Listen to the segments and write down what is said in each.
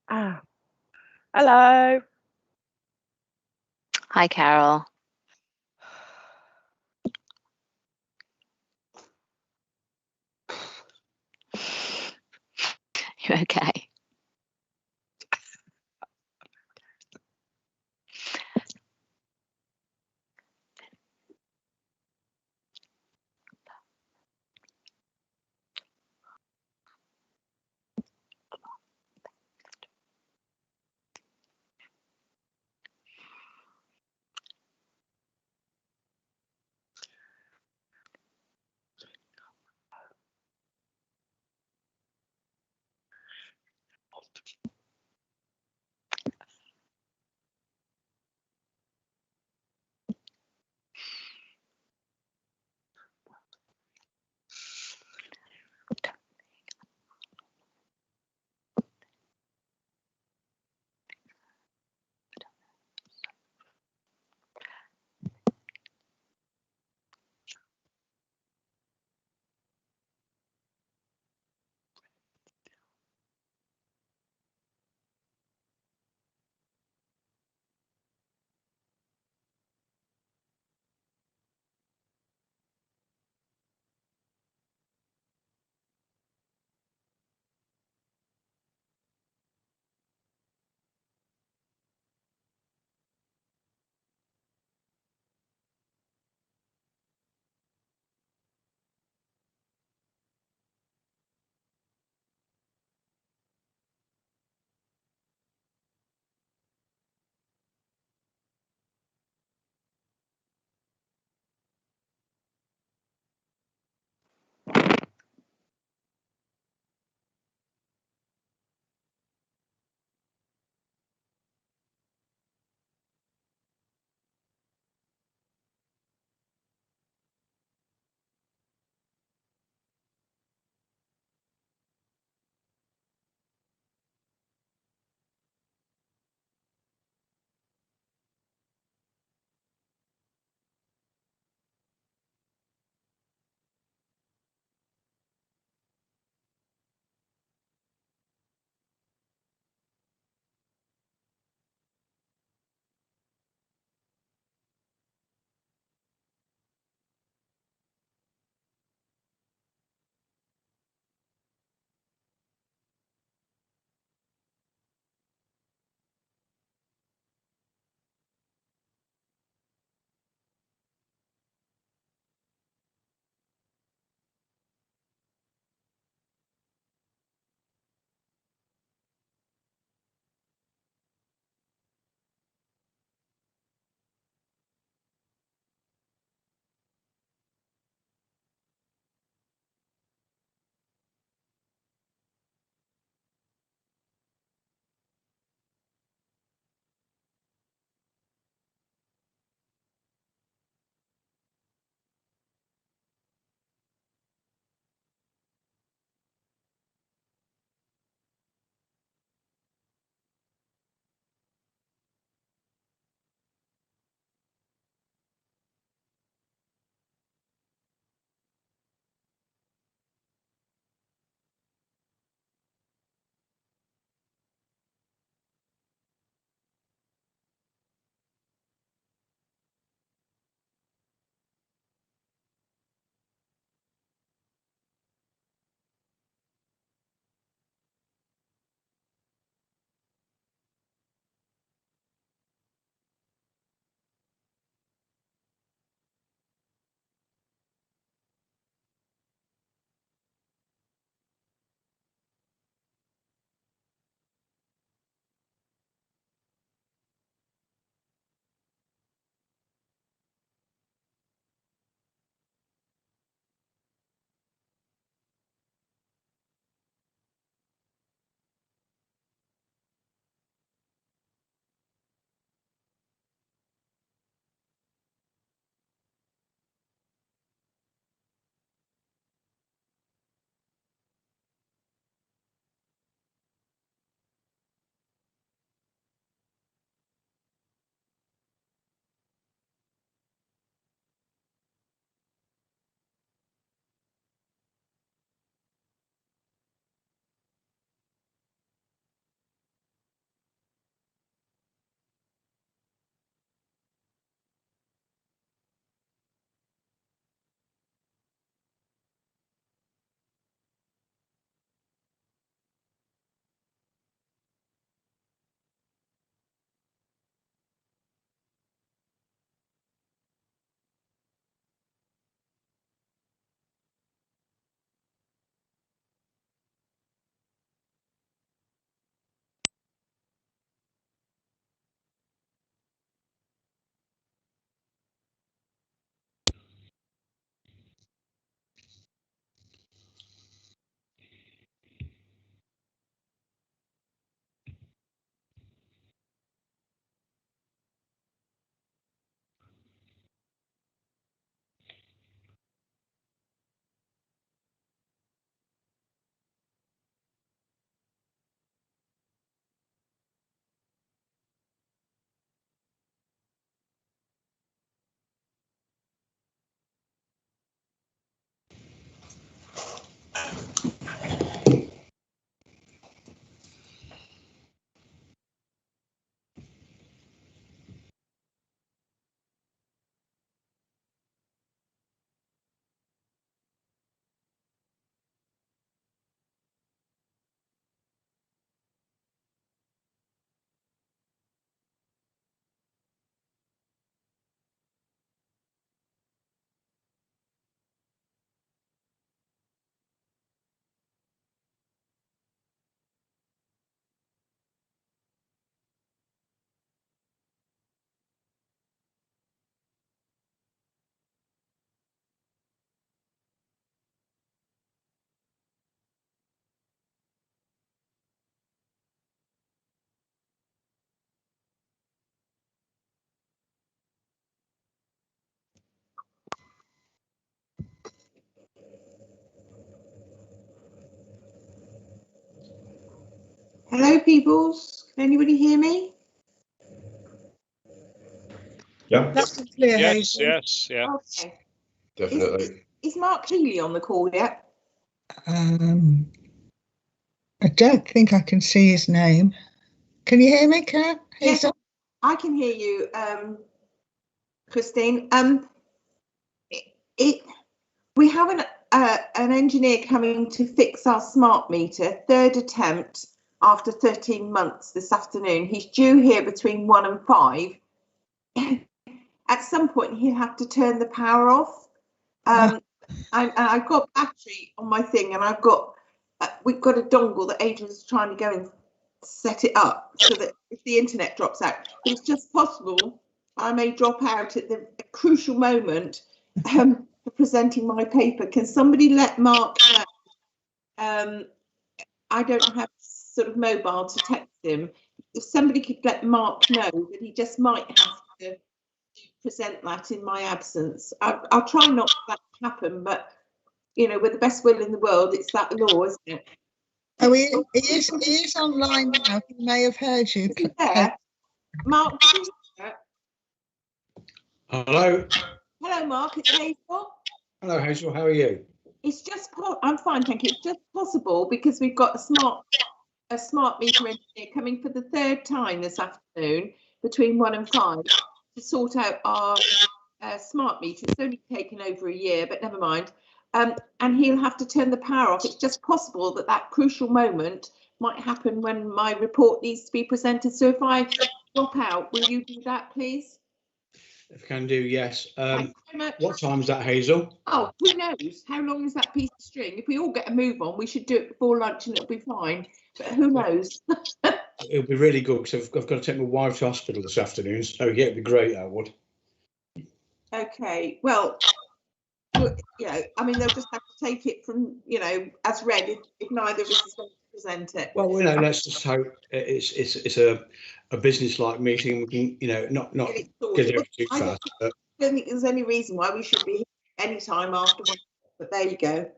Ah, hello. Hi, Carol. You okay? Hello, peoples. Can anybody hear me? Yeah, That's clear, Yes, Hazel. yes, yeah. Okay. definitely. Is Mark Healy on the call yet? I don't think I can see his name. Can you hear me, Kat? Yes, Hazel? I can hear you, Christine. We have an engineer coming to fix our smart meter, third attempt after 13 months this afternoon. He's due here between 1 and 5. At some point, he'll have to turn the power off. I've got battery on my thing, and we've got a dongle that Adrian's trying to go and set it up so that if the internet drops out, it's just possible I may drop out at the crucial moment for presenting my paper. Can somebody let Mark know? I don't have sort of mobile to text him. If somebody could let Mark know that he just might have to present that in my absence. I'll try not for that to happen, but you know, with the best will in the world, it's that law, isn't it? Oh, he is online now. He may have heard you. Is he there? Mark, did you hear that? Hello. Hello, Mark. It's Hazel. Hello, Hazel. How are you? It's just I'm fine, thank you. It's just possible because we've got a smart meter engineer coming for the third time this afternoon between 1 and 5 to sort out our smart meter. It's only taken over a year, but never mind. And he'll have to turn the power off. It's just possible that that crucial moment might happen when my report needs to be presented. So if I drop out, will you do that, please? If I can do, yes. Thank you very much. What time is that, Hazel? Oh, who knows? How long is that piece of string? If we all get a move on, we should do it before lunch and it'll be fine. But who knows? It'll be really good because I've got to take my wife to hospital this afternoon. So yeah, it'd be great, that would. Okay, well, you know, I mean, they'll just have to take it from, you know, as read if neither of us is going to present it. Well, you know, let's just hope it's a business-like meeting. We can, you know, not get it too fast. I don't think there's any reason why we should be here any time after one, but there you go.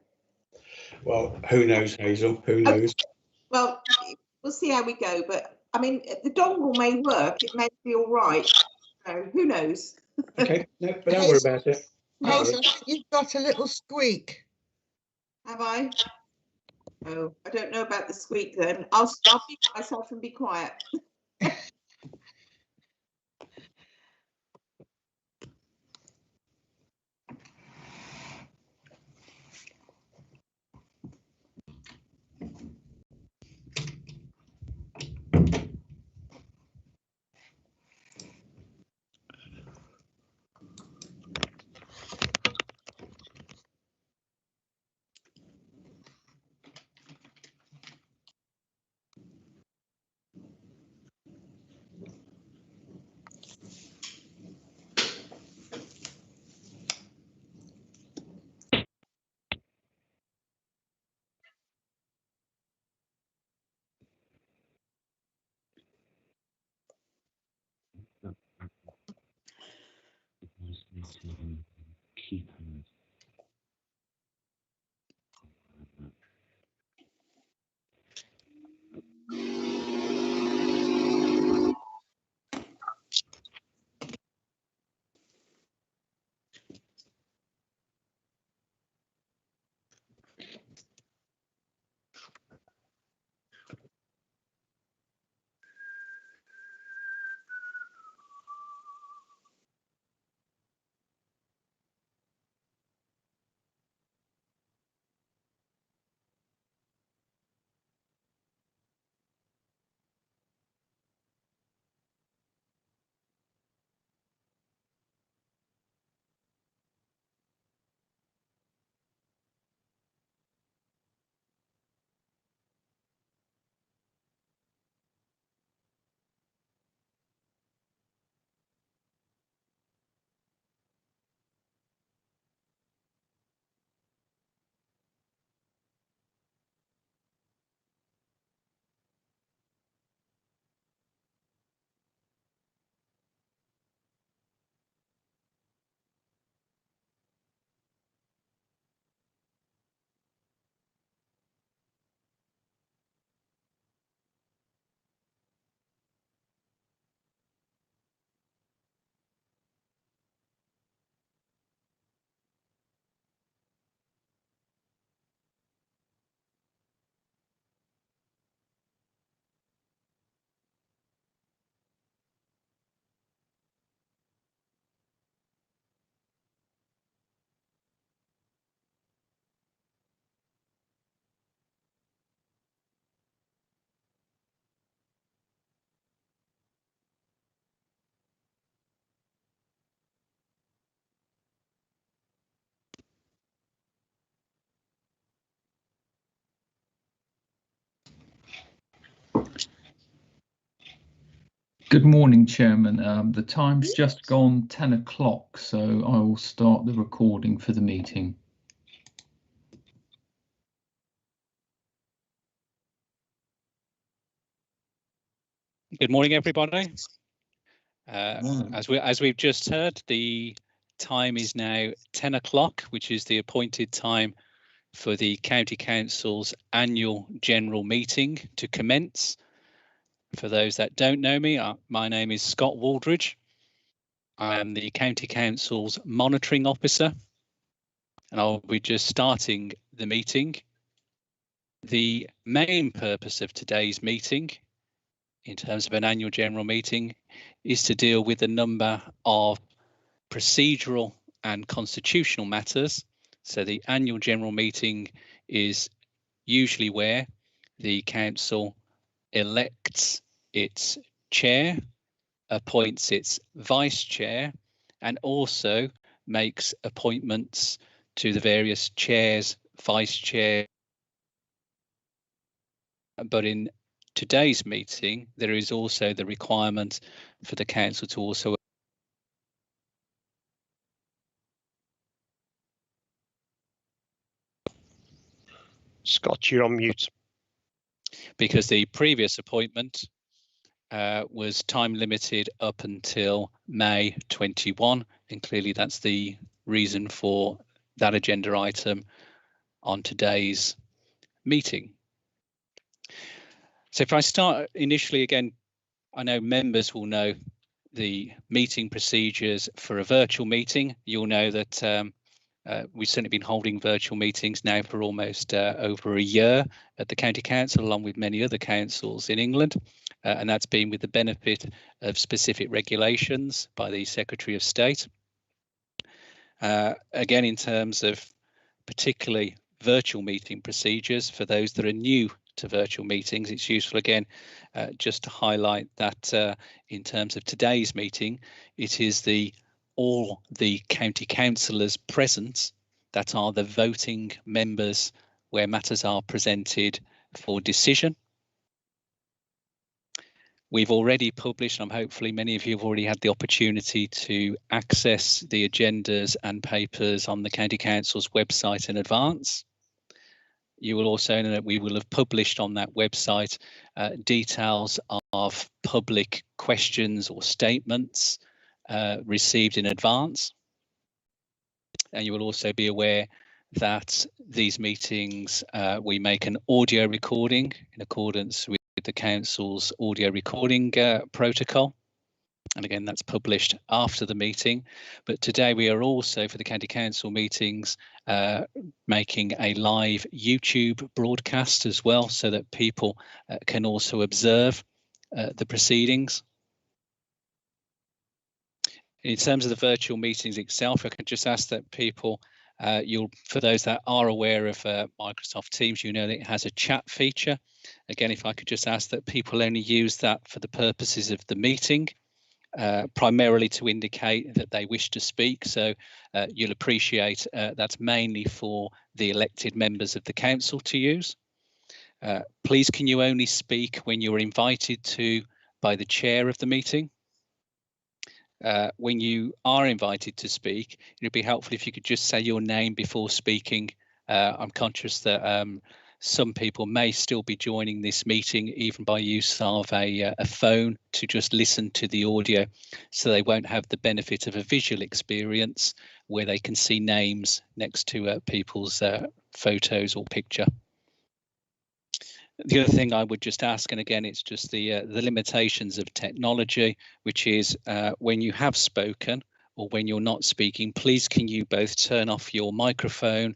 Well, who knows, Hazel? Who knows? Well, we'll see how we go. But I mean, the dongle may work. It may be all right. So who knows? Okay, no, but don't worry about it. Hazel, you've got a little squeak. Have I? Oh, I don't know about the squeak then. I'll mute myself and be quiet. Good morning, Chairman. The time's just gone 10 o'clock, so I will start the recording for the meeting. Good morning, everybody. As we've just heard, the time is now 10 o'clock, which is the appointed time for the County Council's annual general meeting to commence. For those that don't know me, my name is Scott Waldridge. I am the County Council's monitoring officer, and I'll be just starting the meeting. The main purpose of today's meeting, in terms of an annual general meeting, is to deal with a number of procedural and constitutional matters. So the annual general meeting is usually where the council elects its chair, appoints its vice chair, and also makes appointments to the various chairs, vice chair. But in today's meeting, there is also the requirement for the council to also Scott, you're on mute. Because the previous appointment was time limited up until May 21, and clearly that's the reason for that agenda item on today's meeting. So if I start initially again, I know members will know the meeting procedures for a virtual meeting. You'll know that we've certainly been holding virtual meetings now for almost over a year at the County Council, along with many other councils in England. And that's been with the benefit of specific regulations by the Secretary of State. Again, in terms of particularly virtual meeting procedures, for those that are new to virtual meetings, it's useful again just to highlight that in terms of today's meeting, it is all the county councillors present that are the voting members where matters are presented for decision. We've already published, and hopefully many of you have already had the opportunity to access the agendas and papers on the County Council's website in advance. You will also know that we will have published on that website details of public questions or statements received in advance. And you will also be aware that these meetings, we make an audio recording in accordance with the Council's audio recording protocol. And again, that's published after the meeting. But today we are also, for the County Council meetings, making a live YouTube broadcast as well, so that people can also observe the proceedings. In terms of the virtual meetings itself, I can just ask that people, for those that are aware of Microsoft Teams, you know that it has a chat feature. Again, if I could just ask that people only use that for the purposes of the meeting, primarily to indicate that they wish to speak. So you'll appreciate that's mainly for the elected members of the council to use. Please, can you only speak when you're invited to by the chair of the meeting? When you are invited to speak, it would be helpful if you could just say your name before speaking. I'm conscious that some people may still be joining this meeting even by use of a phone to just listen to the audio, so they won't have the benefit of a visual experience where they can see names next to people's photos or picture. The other thing I would just ask, and again, it's just the limitations of technology, which is when you have spoken or when you're not speaking, please can you both turn off your microphone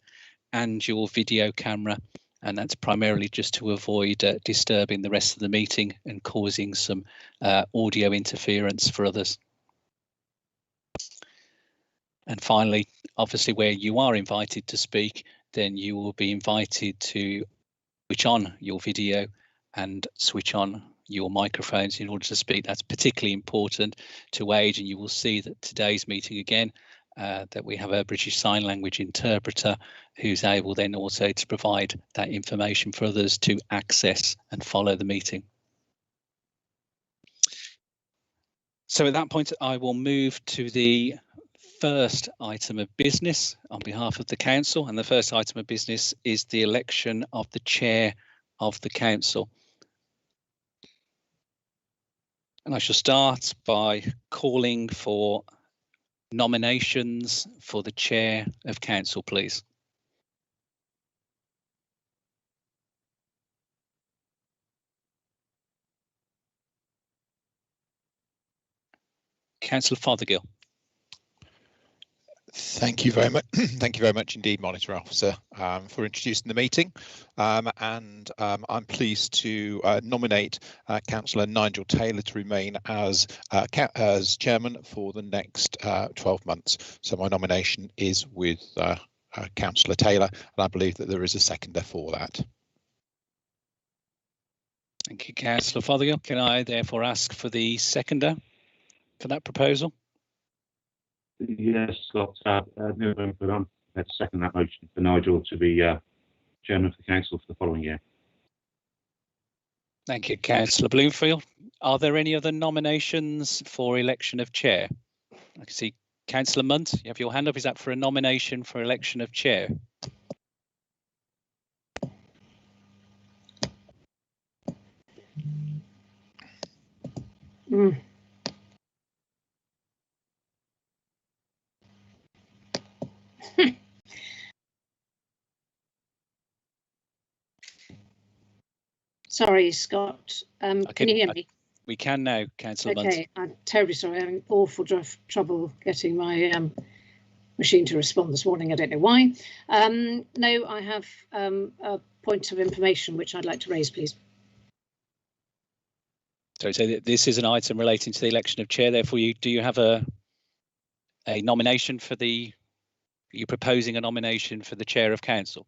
and your video camera, and that's primarily just to avoid disturbing the rest of the meeting and causing some audio interference for others. And finally, obviously, where you are invited to speak, then you will be invited to switch on your video and switch on your microphones in order to speak. That's particularly important to aid, and you will see that today's meeting again, that we have a British Sign Language interpreter who's able then also to provide that information for others to access and follow the meeting. So at that point, I will move to the first item of business on behalf of the council, and the first item of business is the election of the chair of the council. And I shall start by calling for nominations for the chair of council, please. Councillor Fothergill. Thank you very much. Thank you very much indeed, Monitor Officer, for introducing the meeting. I'm pleased to nominate Councillor Nigel Taylor to remain as chairman for the next 12 months. So my nomination is with Councillor Taylor, and I believe that there is a seconder for that. Thank you, Councillor Fothergill. Can I therefore ask for the seconder for that proposal? Yes, Scott. Let's second that motion for Nigel to be chairman of the council for the following year. Thank you, Councillor Bloomfield. Are there any other nominations for election of chair? I can see Councillor Munt, you have your hand up. Is that for a nomination for election of chair? Sorry, Scott. Can you hear me? We can now, Councillor Munt. Okay, I'm terribly sorry. I'm having awful trouble getting my machine to respond this morning. I don't know why. No, I have a point of information which I'd like to raise, please. So this is an item relating to the election of chair. Therefore, do you have a nomination for the? Are you proposing a nomination for the chair of council?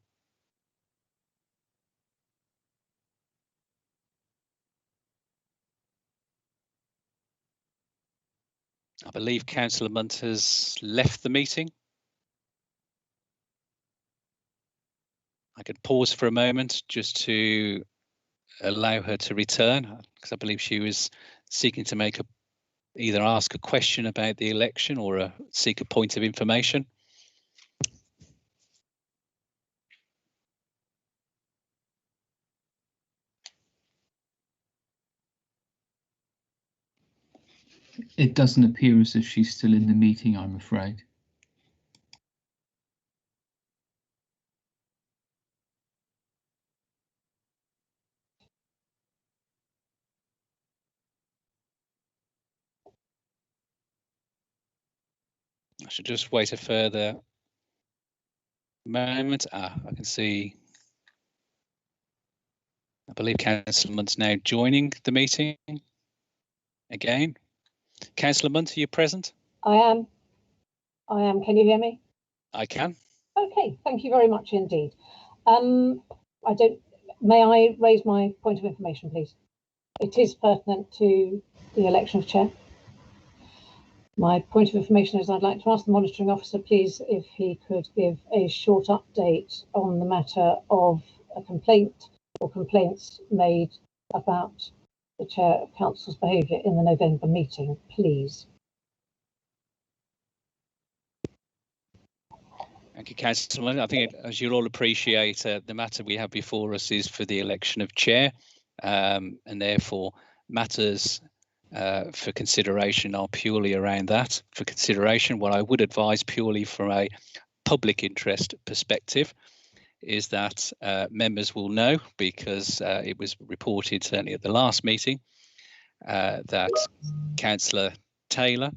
I believe Councillor Munt has left the meeting. I could pause for a moment just to allow her to return, because I believe she was seeking to either ask a question about the election or seek a point of information. It doesn't appear as if she's still in the meeting, I'm afraid. I should just wait a further moment. I can see. I believe Councillor Munt's now joining the meeting again. Councillor Munt, are you present? I am. Can you hear me? I can. Okay, thank you very much indeed. May I raise my point of information, please? It is pertinent to the election of chair. My point of information is I'd like to ask the monitoring officer, please, if he could give a short update on the matter of a complaint or complaints made about the chair of council's behaviour in the November meeting, please. Thank you, Councillor. I think, as you'll all appreciate, the matter we have before us is for the election of chair, and therefore matters for consideration are purely around that. For consideration, what I would advise purely from a public interest perspective is that members will know, because it was reported certainly at the last meeting, that Councillor Taylor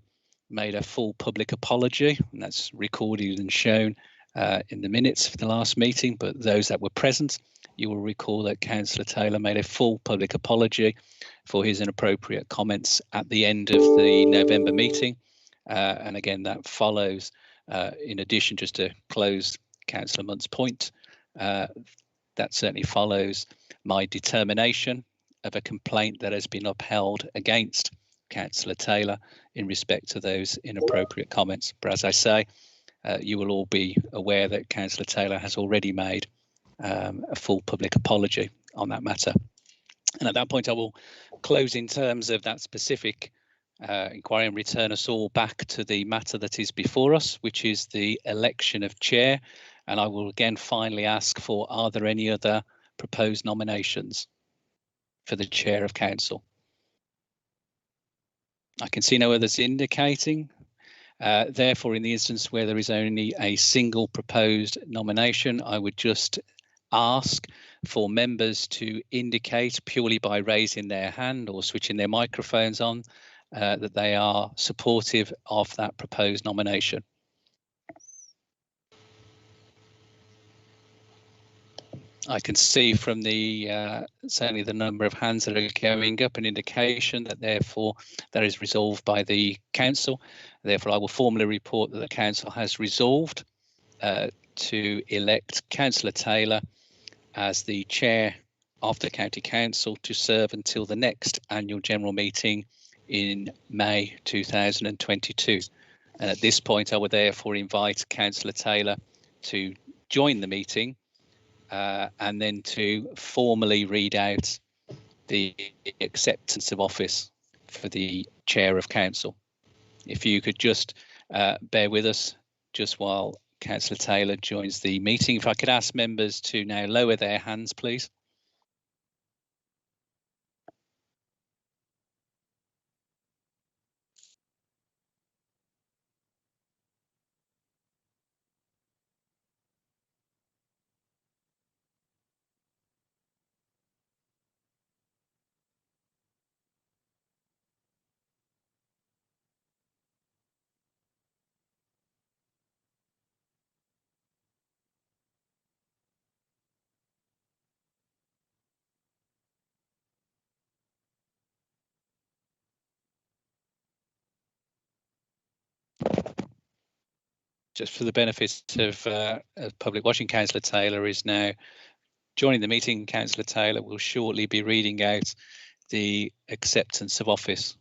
made a full public apology, and that's recorded and shown in the minutes for the last meeting. But those that were present, you will recall that Councillor Taylor made a full public apology for his inappropriate comments at the end of the November meeting. And again, that follows, in addition, just to close Councillor Munt's point, that certainly follows my determination of a complaint that has been upheld against Councillor Taylor in respect to those inappropriate comments. But as I say, you will all be aware that Councillor Taylor has already made a full public apology on that matter. And at that point, I will close in terms of that specific inquiry and return us all back to the matter that is before us, which is the election of chair. And I will again finally ask for, are there any other proposed nominations for the chair of council? I can see no others indicating. Therefore, in the instance where there is only a single proposed nomination, I would just ask for members to indicate purely by raising their hand or switching their microphones on that they are supportive of that proposed nomination. I can see from the certainly the number of hands that are going up an indication that therefore that is resolved by the council. Therefore, I will formally report that the council has resolved to elect Councillor Taylor as the chair of the county council to serve until the next annual general meeting in May 2022. And at this point, I would therefore invite Councillor Taylor to join the meeting and then to formally read out the acceptance of office for the chair of council. If you could just bear with us just while Councillor Taylor joins the meeting. If I could ask members to now lower their hands, please. Just for the benefit of public watching, Councillor Taylor is now joining the meeting. Councillor Taylor will shortly be reading out the acceptance of office.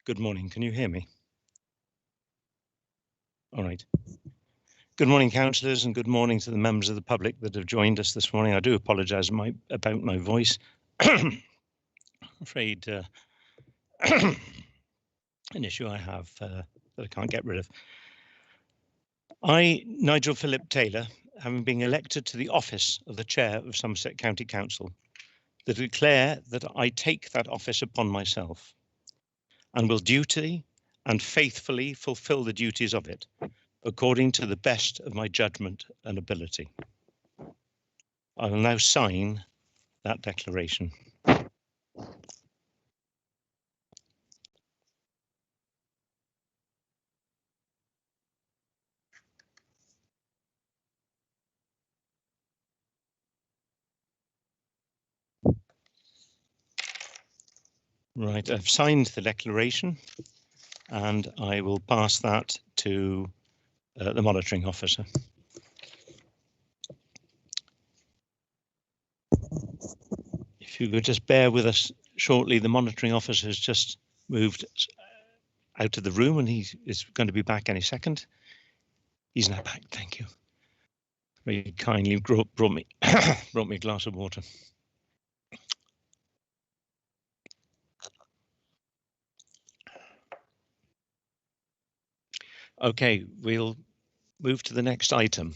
Good morning. Can you hear me? All right. Good morning, councillors, and good morning to the members of the public that have joined us this morning. I do apologise about my voice. I'm afraid an issue I have that I can't get rid of. I, Nigel Philip Taylor, having been elected to the office of the chair of Somerset County Council, declare that I take that office upon myself and will dutifully and faithfully fulfil the duties of it, according to the best of my judgment and ability. I will now sign that declaration. Right, I've signed the declaration and I will pass that to the monitoring officer. If you could just bear with us shortly, the monitoring officer has just moved out of the room and he is going to be back any second. He's now back, thank you. Very kindly brought me a glass of water. Okay, we'll move to the next item.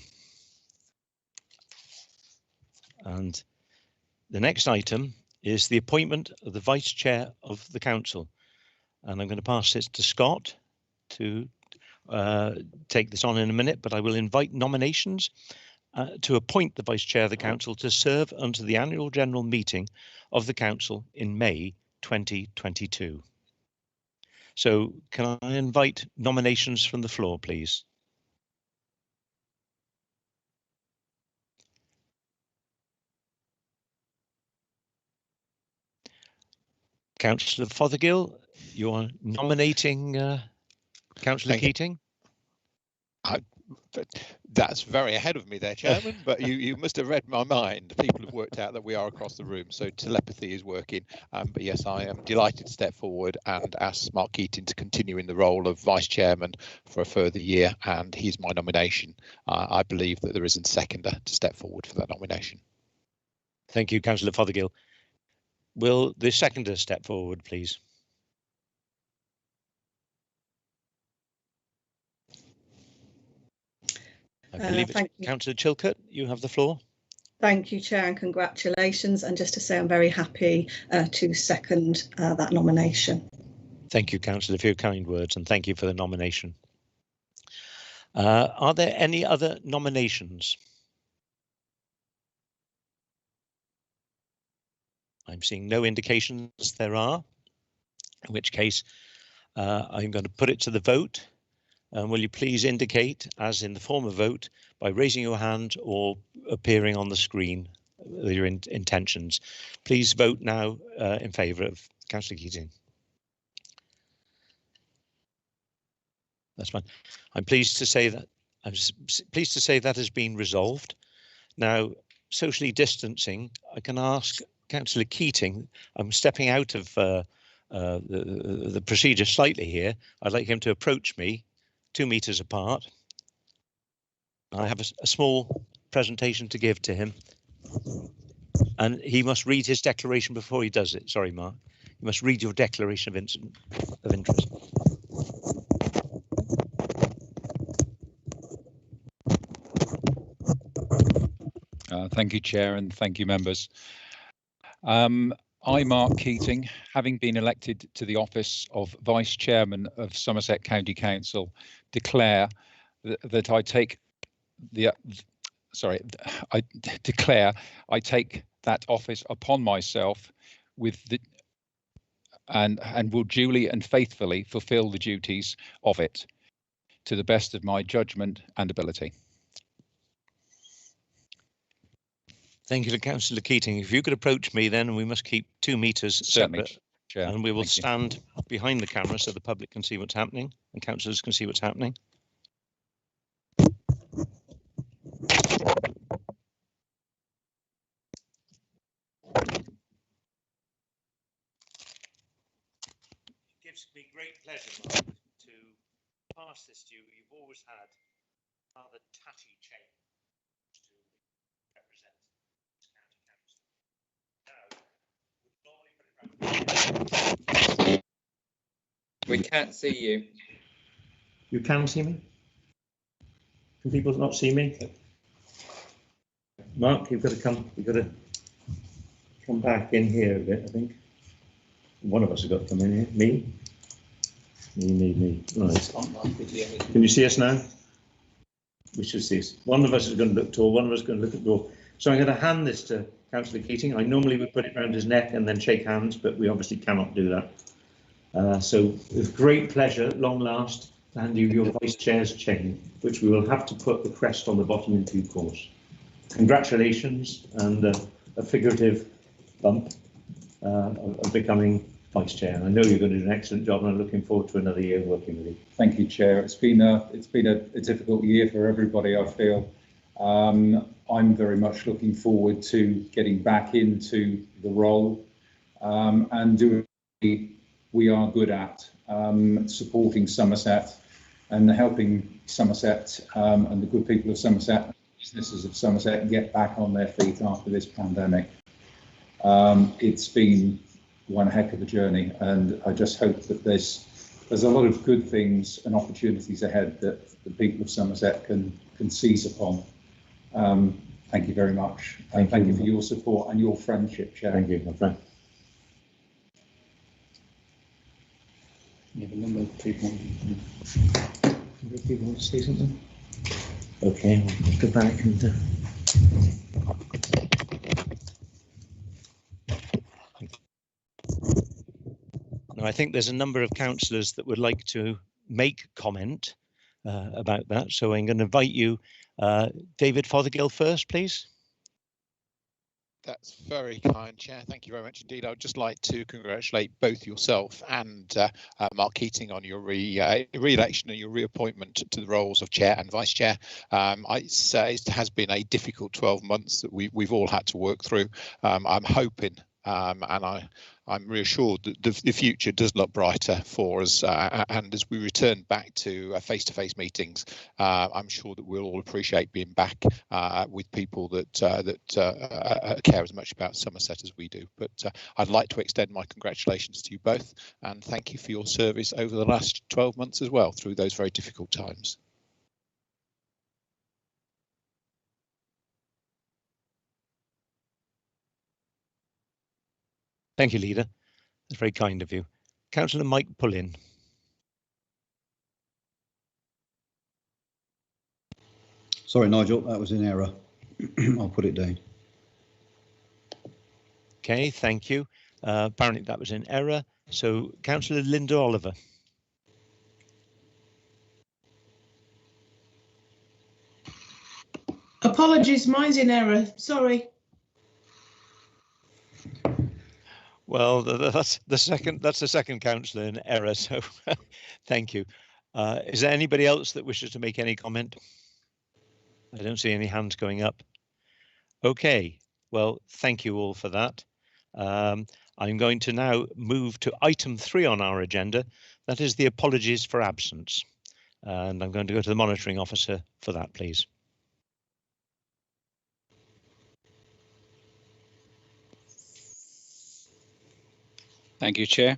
And the next item is the appointment of the Vice Chair of the Council. And I'm going to pass this to Scott to take this on in a minute, but I will invite nominations to appoint the Vice Chair of the Council to serve until the annual general meeting of the Council in May 2022. So can I invite nominations from the floor, please? Councillor Fothergill, you're nominating Councillor Thank you. Keating. That's very ahead of me there, Chairman, but you must have read my mind. People have worked out that we are across the room, so telepathy is working. But yes, I am delighted to step forward and ask Mark Keating to continue in the role of Vice Chairman for a further year, and he's my nomination. I believe that there isn't a seconder to step forward for that nomination. Thank you, Councillor Fothergill. Will the seconder step forward, please? I believe it's Councillor Chilcott. You have the floor. Thank you, Chair, and congratulations. And just to say, I'm very happy to second that nomination. Thank you, Councillor, for your kind words, and thank you for the nomination. Are there any other nominations? I'm seeing no indications there are, in which case I'm going to put it to the vote. Will you please indicate, as in the form of vote, by raising your hand or appearing on the screen your intentions. Please vote now in favour of Councillor Keating. That's fine. I'm pleased to say that has been resolved. Now, socially distancing, I can ask Councillor Keating. I'm stepping out of the procedure slightly here. I'd like him to approach me 2 meters apart. I have a small presentation to give to him, and he must read his declaration before he does it. Sorry, Mark. You must read your declaration of interest. Thank you, Chair, and thank you, members. I, Mark Keating, having been elected to the office of Vice Chairman of Somerset County Council, declare that I take that office upon myself and will duly and faithfully fulfil the duties of it to the best of my judgment and ability. Thank you to Councillor Keating. If you could approach me then, we must keep 2 meters separate. Chair. And we will stand behind the camera so the public can see what's happening and councillors can see what's happening. It gives me great pleasure, Mark, to pass this to you. You've always had rather tatty chain to represent this county council. Now, we can't see you. You can see me? Can people not see me? Mark, you've got to come back in here a bit, I think. One of us has got to come in here. Me. Right. Can you see us now? We should see us. One of us is going to look tall, one of us is going to look at the door. So I'm going to hand this to Councillor Keating. I normally would put it around his neck and then shake hands, but we obviously cannot do that. So with great pleasure, at long last, to hand you your Vice Chair's chain, which we will have to put the crest on the bottom in due course. Congratulations, and a figurative bump of becoming Vice Chair. And I know you're going to do an excellent job, and I'm looking forward to another year working with you. Thank you, Chair. It's been a difficult year for everybody, I feel. I'm very much looking forward to getting back into the role and doing what we are good at, supporting Somerset and helping Somerset and the good people of Somerset, businesses of Somerset, get back on their feet after this pandemic. It's been one heck of a journey, and I just hope that there's a lot of good things and opportunities ahead that the people of Somerset can seize upon. Thank you very much. Thank you for your support and your friendship, Chair. Thank you, my friend. You have a number of people. People want to say something? Okay, we'll go back and. Now, I think there's a number of councillors that would like to make comment about that. So I'm going to invite you, David Fothergill first, please. That's very kind, Chair. Thank you very much indeed. I would just like to congratulate both yourself and Mark Keating on your re-election and your reappointment to the roles of Chair and Vice Chair. It has been a difficult 12 months that we've all had to work through. I'm hoping and I'm reassured that the future does look brighter for us, and as we return back to face-to-face meetings, I'm sure that we'll all appreciate being back with people that care as much about Somerset as we do. But I'd like to extend my congratulations to you both, and thank you for your service over the last 12 months as well through those very difficult times. Thank you, Leader. That's very kind of you. Councillor Mike Pullin. Sorry, Nigel, that was in error. I'll put it down. Okay, thank you. Apparently that was in error. So, Councillor Linda Oliver. Apologies, mine's in error. Sorry. Well, that's the second councillor in error. So, thank you. Is there anybody else that wishes to make any comment? I don't see any hands going up. Okay. Well, thank you all for that. I'm going to now move to item 3 on our agenda. That is the apologies for absence. And I'm going to go to the monitoring officer for that, please. Thank you, Chair.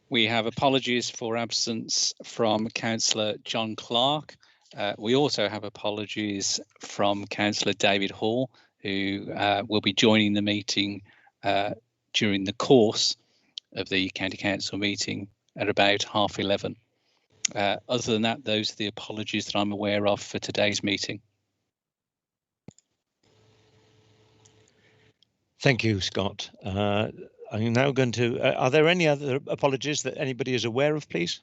We have apologies for absence from Councillor John Clark. We also have apologies from Councillor David Hall, who will be joining the meeting during the course of the County Council meeting at about 11:30. Other than that, those are the apologies that I'm aware of for today's meeting. Thank you, Scott. I'm now going to, are there any other apologies that anybody is aware of, please?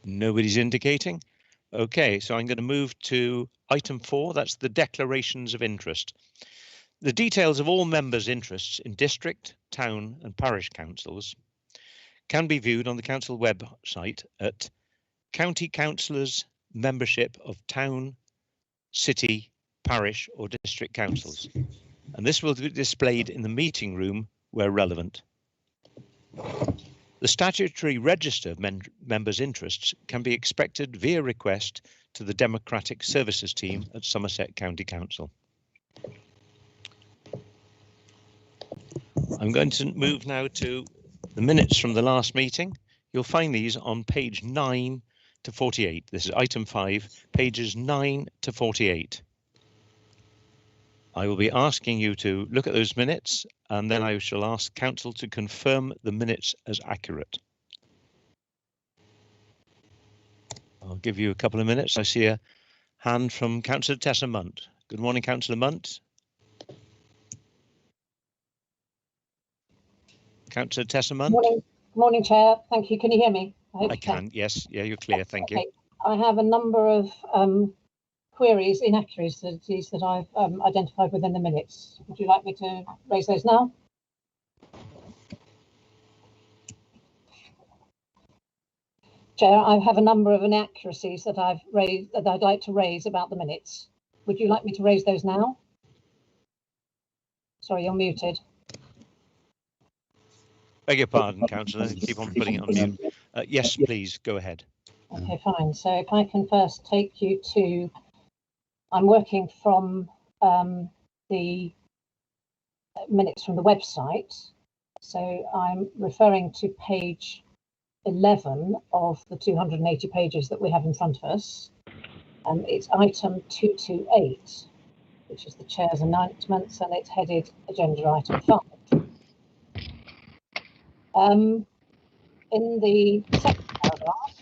Nobody's indicating. Okay, so I'm going to move to item 4. That's the declarations of interest. The details of all members' interests in district, town and parish councils can be viewed on the council website at County Councillors Membership of Town, City, Parish or District Councils. And this will be displayed in the meeting room where relevant. The statutory register of members' interests can be expected via request to the Democratic Services team at Somerset County Council. I'm going to move now to the minutes from the last meeting. You'll find these on page 9 to 48. This is item 5, pages 9 to 48. I will be asking you to look at those minutes, and then I shall ask Council to confirm the minutes as accurate. I'll give you a couple of minutes. I see a hand from Councillor Tessa Munt. Good morning, Councillor Munt. Councillor Tessa Munt. Morning, Chair. Thank you. Can you hear me? I can. Yes. Yeah, you're clear. Thank you. I have a number of queries, inaccuracies that I've identified within the minutes. Would you like me to raise those now? Chair, I have a number of inaccuracies that I've raised that I'd like to raise about the minutes. Would you like me to raise those now? Sorry, you're muted. Beg your pardon, Councillor. Keep on putting it on mute. Yes, please, go ahead. Okay, fine. So if I can first take you to, I'm working from the minutes from the website. So I'm referring to page 11 of the 280 pages that we have in front of us. It's item 228, which is the Chair's announcements, and it's headed Agenda Item 5. In the second paragraph,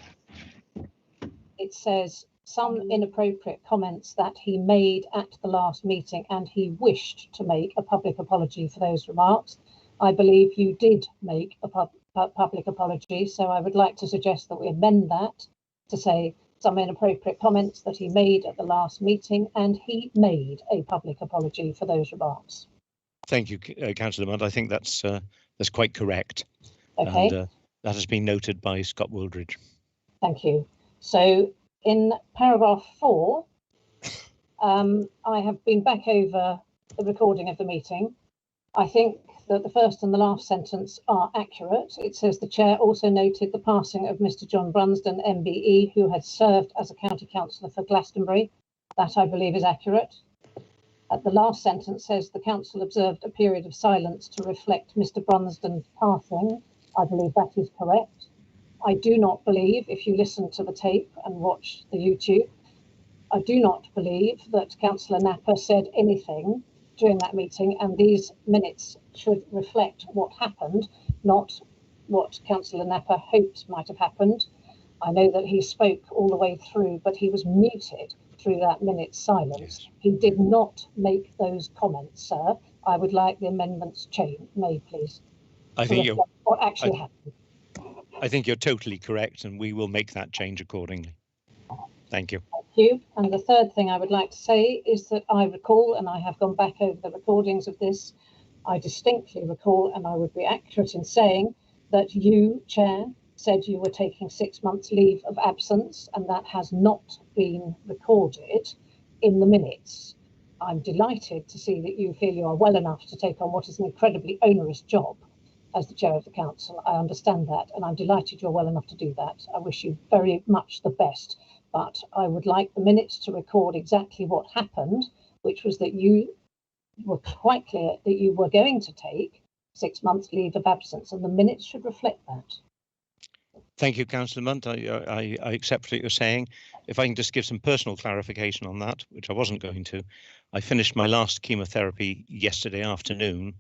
it says some inappropriate comments that he made at the last meeting, and he wished to make a public apology for those remarks. I believe you did make a public apology, so I would like to suggest that we amend that to say some inappropriate comments that he made at the last meeting, and he made a public apology for those remarks. Thank you, Councillor Mudd. I think that's quite correct. Okay. And that has been noted by Scott Wooldridge. Thank you. So in paragraph 4, I have been back over the recording of the meeting. I think that the first and the last sentence are accurate. It says the chair also noted the passing of Mr. John Brunsden, MBE, who had served as a county councillor for Glastonbury. That, I believe, is accurate. The last sentence says the council observed a period of silence to reflect Mr. Brunsden's passing. I believe that is correct. I do not believe, if you listen to the tape and watch the YouTube, I do not believe that Councillor Napper said anything during that meeting, and these minutes should reflect what happened, not what Councillor Napper hoped might have happened. I know that he spoke all the way through, but he was muted through that minute's silence. Yes. He did not make those comments, sir. I would like the amendments made, please. I think you're what actually happened. I think you're totally correct, and we will make that change accordingly. Thank you. Thank you. And the third thing I would like to say is that I recall, and I have gone back over the recordings of this, I distinctly recall, and I would be accurate in saying that you, Chair, said you were taking 6 months leave of absence, and that has not been recorded in the minutes. I'm delighted to see that you feel you are well enough to take on what is an incredibly onerous job as the chair of the council. I understand that, and I'm delighted you're well enough to do that. I wish you very much the best, but I would like the minutes to record exactly what happened, which was that you were quite clear that you were going to take 6 months leave of absence, and the minutes should reflect that. Thank you, Councillor Munt. I accept what you're saying. If I can just give some personal clarification on that, which I wasn't going to. I finished my last chemotherapy yesterday afternoon,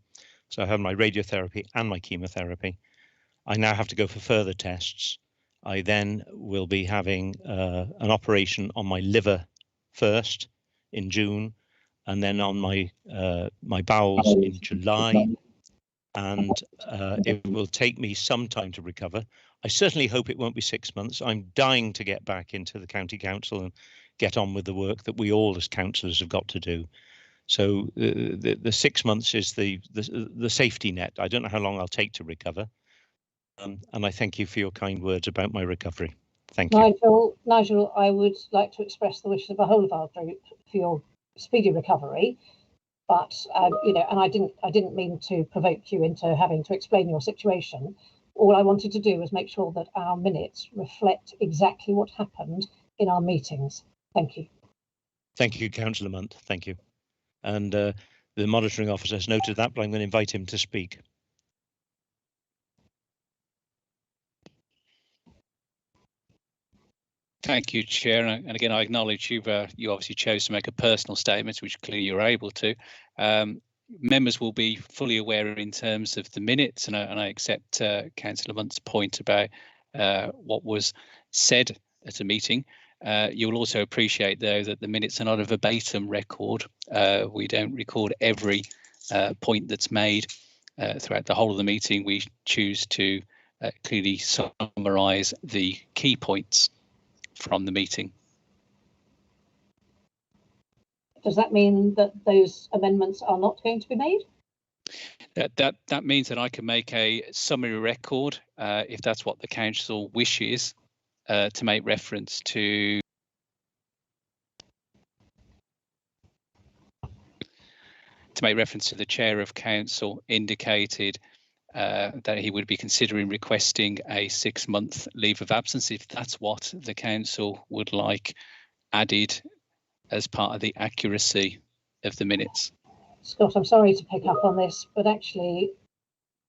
so I had my radiotherapy and my chemotherapy. I now have to go for further tests. I then will be having an operation on my liver first in June, and then on my bowels in July. And it will take me some time to recover. I certainly hope it won't be 6 months. I'm dying to get back into the county council and get on with the work that we all as councillors have got to do. So the 6 months is the safety net. I don't know how long I'll take to recover. And I thank you for your kind words about my recovery. Thank you. Nigel, I would like to express the wishes of the whole of our group for your speedy recovery. But and I didn't mean to provoke you into having to explain your situation. All I wanted to do was make sure that our minutes reflect exactly what happened in our meetings. Thank you. Thank you, Councillor Munt. Thank you. And the monitoring officer has noted that, but I'm going to invite him to speak. Thank you, Chair. And again, I acknowledge you obviously chose to make a personal statement, which clearly you're able to. Members will be fully aware in terms of the minutes, and I accept Councillor Munt's point about what was said at a meeting. You will also appreciate, though, that the minutes are not a verbatim record. We don't record every point that's made throughout the whole of the meeting. We choose to clearly summarise the key points from the meeting. Does that mean that those amendments are not going to be made? That means that I can make a summary record if that's what the council wishes, to make reference to the chair of council indicated that he would be considering requesting a 6-month leave of absence if that's what the council would like added as part of the accuracy of the minutes. Scott, I'm sorry to pick up on this, but actually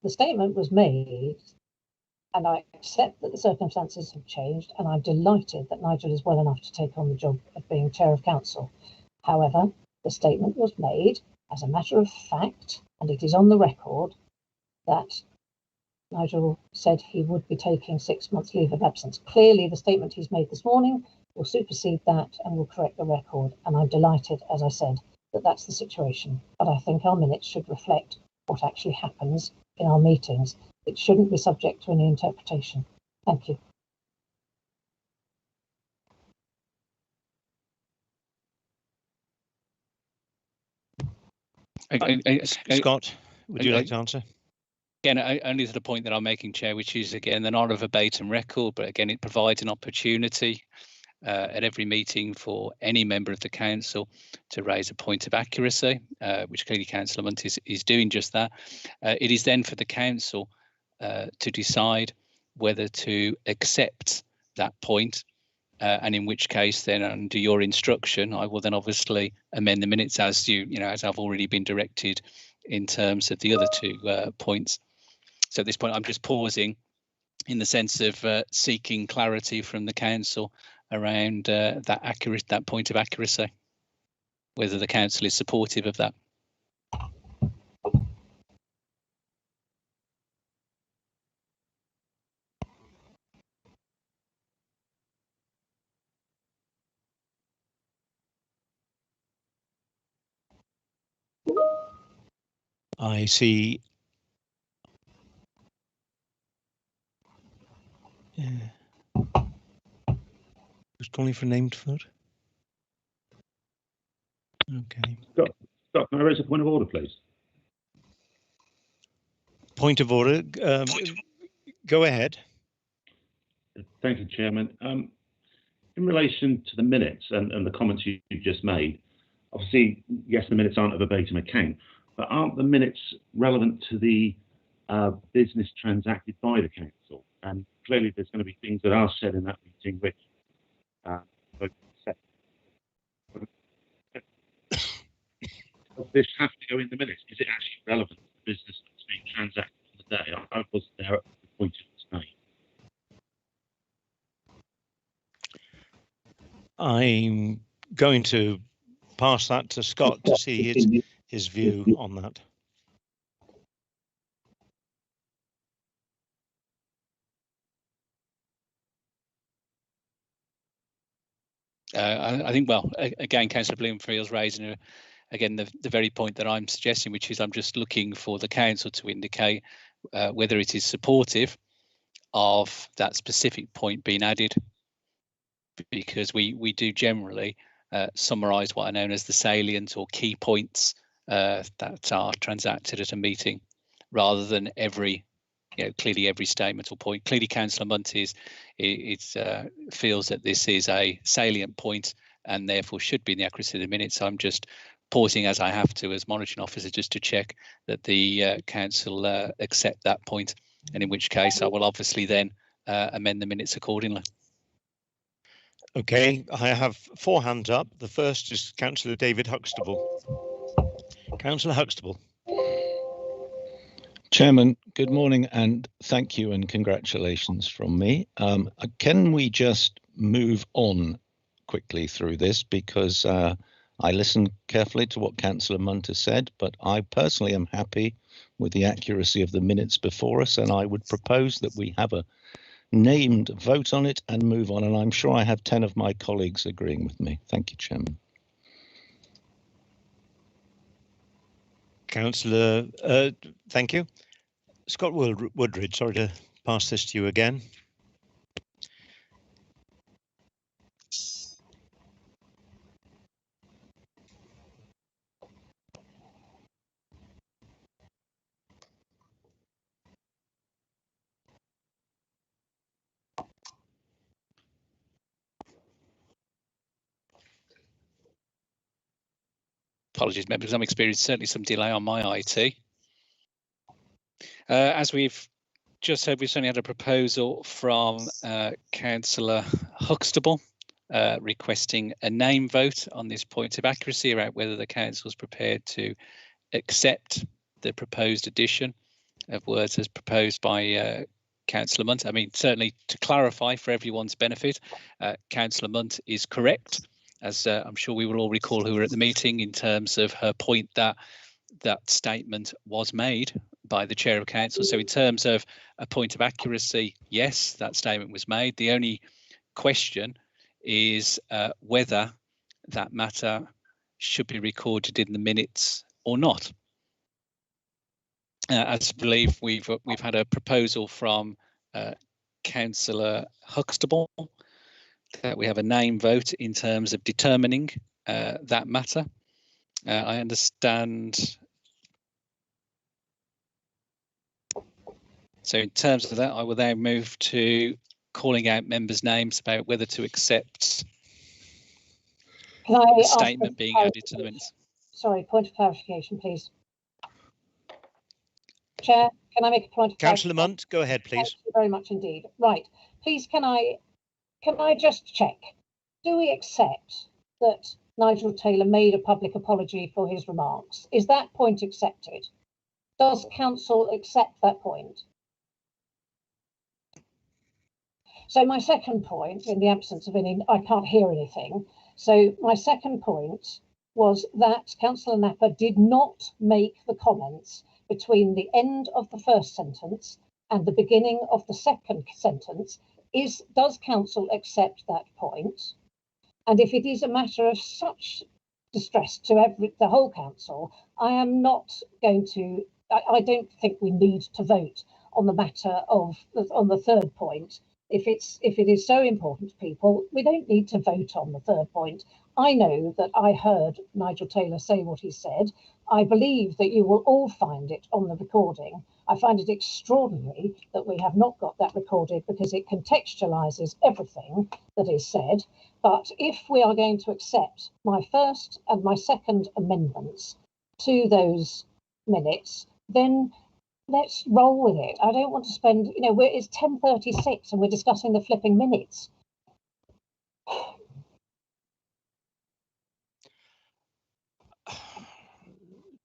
the statement was made, and I accept that the circumstances have changed, and I'm delighted that Nigel is well enough to take on the job of being chair of council. However, the statement was made as a matter of fact, and it is on the record, that Nigel said he would be taking 6 months leave of absence. Clearly, the statement he's made this morning will supersede that and will correct the record. And I'm delighted, as I said, that that's the situation. But I think our minutes should reflect what actually happens in our meetings. It shouldn't be subject to any interpretation. Thank you. Scott, would you like to answer? Again, only to the point that I'm making, Chair, which is, again, they're not a verbatim record, but again, it provides an opportunity at every meeting for any member of the council to raise a point of accuracy, which clearly Councillor Munt is doing just that. It is then for the council to decide whether to accept that point, and in which case, then under your instruction, I will then obviously amend the minutes as as I've already been directed in terms of the other two points. So at this point, I'm just pausing in the sense of seeking clarity from the council around that point of accuracy, whether the council is supportive of that. I see. Who's calling for named vote? Okay. Scott, can I raise a point of order, please? Point of order. Go ahead. Thank you, Chairman. In relation to the minutes and the comments you just made, obviously, yes, the minutes aren't a verbatim account, but aren't the minutes relevant to the business transacted by the council? And clearly, there's going to be things that are said in that meeting which does this have to go in the minutes? Is it actually relevant to the business that's being transacted on the day? I wasn't there at the point it was made. I'm going to pass that to Scott to see his view on that. I think, well, again, Councillor Bloomfield's raising again the very point that I'm suggesting, which is I'm just looking for the council to indicate whether it is supportive of that specific point being added, because we do generally summarise what are known as the salient or key points that are transacted at a meeting, rather than clearly every statement or point. Clearly, Councillor Munt feels that this is a salient point and therefore should be in the accuracy of the minutes. I'm just pausing as I have to as monitoring officer just to check that the council accept that point, and in which case I will obviously then amend the minutes accordingly. Okay, I have 4 hands up. The first is Councillor David Huxtable. Councillor Huxtable. Chairman, good morning and thank you and congratulations from me. Can we just move on quickly through this, because I listened carefully to what Councillor Munt has said, but I personally am happy with the accuracy of the minutes before us, and I would propose that we have a named vote on it and move on, and I'm sure I have 10 of my colleagues agreeing with me. Thank you, Chairman. Councillor, thank you. Scott Woodridge, sorry to pass this to you again. Apologies, members, I'm experiencing certainly some delay on my IT. As we've just heard, we've certainly had a proposal from Councillor Huxtable requesting a name vote on this point of accuracy about whether the council is prepared to accept the proposed addition of words as proposed by Councillor Munt. I mean, certainly to clarify for everyone's benefit, Councillor Munt is correct, as I'm sure we will all recall who were at the meeting, in terms of her point that that statement was made by the Chair of Council. So in terms of a point of accuracy, yes, that statement was made. The only question is whether that matter should be recorded in the minutes or not. As I believe we've had a proposal from Councillor Huxtable that we have a name vote in terms of determining that matter. I understand So in terms of that, I will now move to calling out members' names about whether to accept Can I the ask statement for being added to the minutes. Sorry, point of clarification, please. Chair, can I make a point of Councillor clarification? Munt, go ahead, please. Thank you very much indeed. Right, please can I just check? Do we accept that Nigel Taylor made a public apology for his remarks? Is that point accepted? Does council accept that point? So my second point, in the absence of any, I can't hear anything. So my second point was that Councillor Napper did not make the comments between the end of the first sentence and the beginning of the second sentence. Does council accept that point? And if it is a matter of such distress to the whole council, I am not going to, I don't think we need to vote on the matter of, on the third point. If it is so important to people, we don't need to vote on the third point. I know that I heard Nigel Taylor say what he said. I believe that you will all find it on the recording. I find it extraordinary that we have not got that recorded because it contextualises everything that is said. But if we are going to accept my first and my second amendments to those minutes, then let's roll with it. I don't want to spend, it's 10:36 and we're discussing the flipping minutes.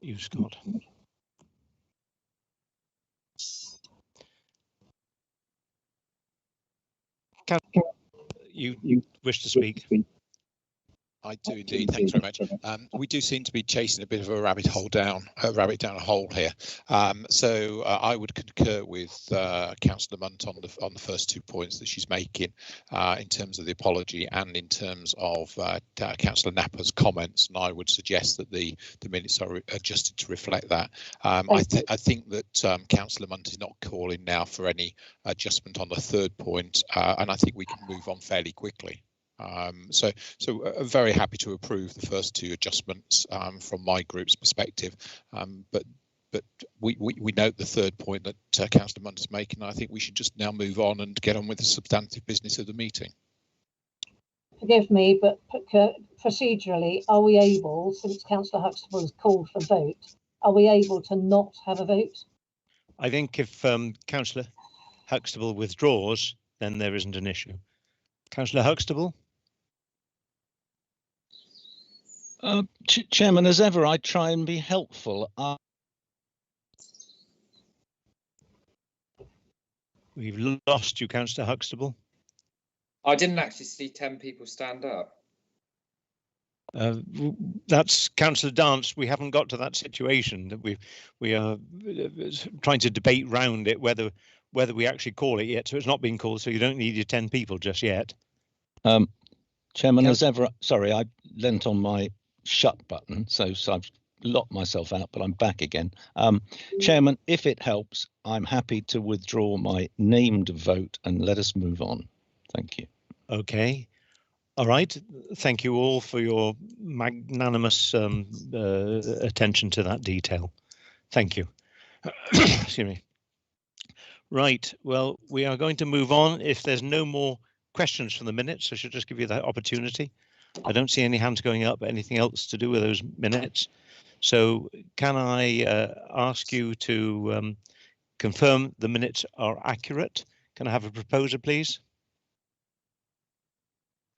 You, Scott. You wish to speak? I do indeed. Thanks very much. We do seem to be chasing a bit of a rabbit down a hole here. So I would concur with Councillor Munt on the first 2 points that she's making in terms of the apology and in terms of Councillor Napper's comments. And I would suggest that the minutes are adjusted to reflect that. I think that Councillor Munt is not calling now for any adjustment on the third point, and I think we can move on fairly quickly. So very happy to approve the first two adjustments from my group's perspective, but we note the third point that Councillor Munt is making. I think we should just now move on and get on with the substantive business of the meeting. Forgive me, but procedurally, are we able, since Councillor Huxtable has called for vote, are we able to not have a vote? I think if Councillor Huxtable withdraws, then there isn't an issue. Councillor Huxtable? Chairman, as ever, I try and be helpful. We've lost you, Councillor Huxtable. I didn't actually see 10 people stand up. That's Councillor Dance. We haven't got to that situation. That we are trying to debate round it whether we actually call it yet. So it's not been called. So you don't need your 10 people just yet. Chairman, as ever, sorry, I leant on my shut button, so I've locked myself out, but I'm back again. Chairman, if it helps, I'm happy to withdraw my named vote and let us move on. Thank you. Okay. All right. Thank you all for your magnanimous attention to that detail. Thank you. Excuse me. Right. Well, we are going to move on. If there's no more questions from the minutes, I should just give you that opportunity. I don't see any hands going up. Anything else to do with those minutes? So can I ask you to confirm the minutes are accurate? Can I have a proposer, please?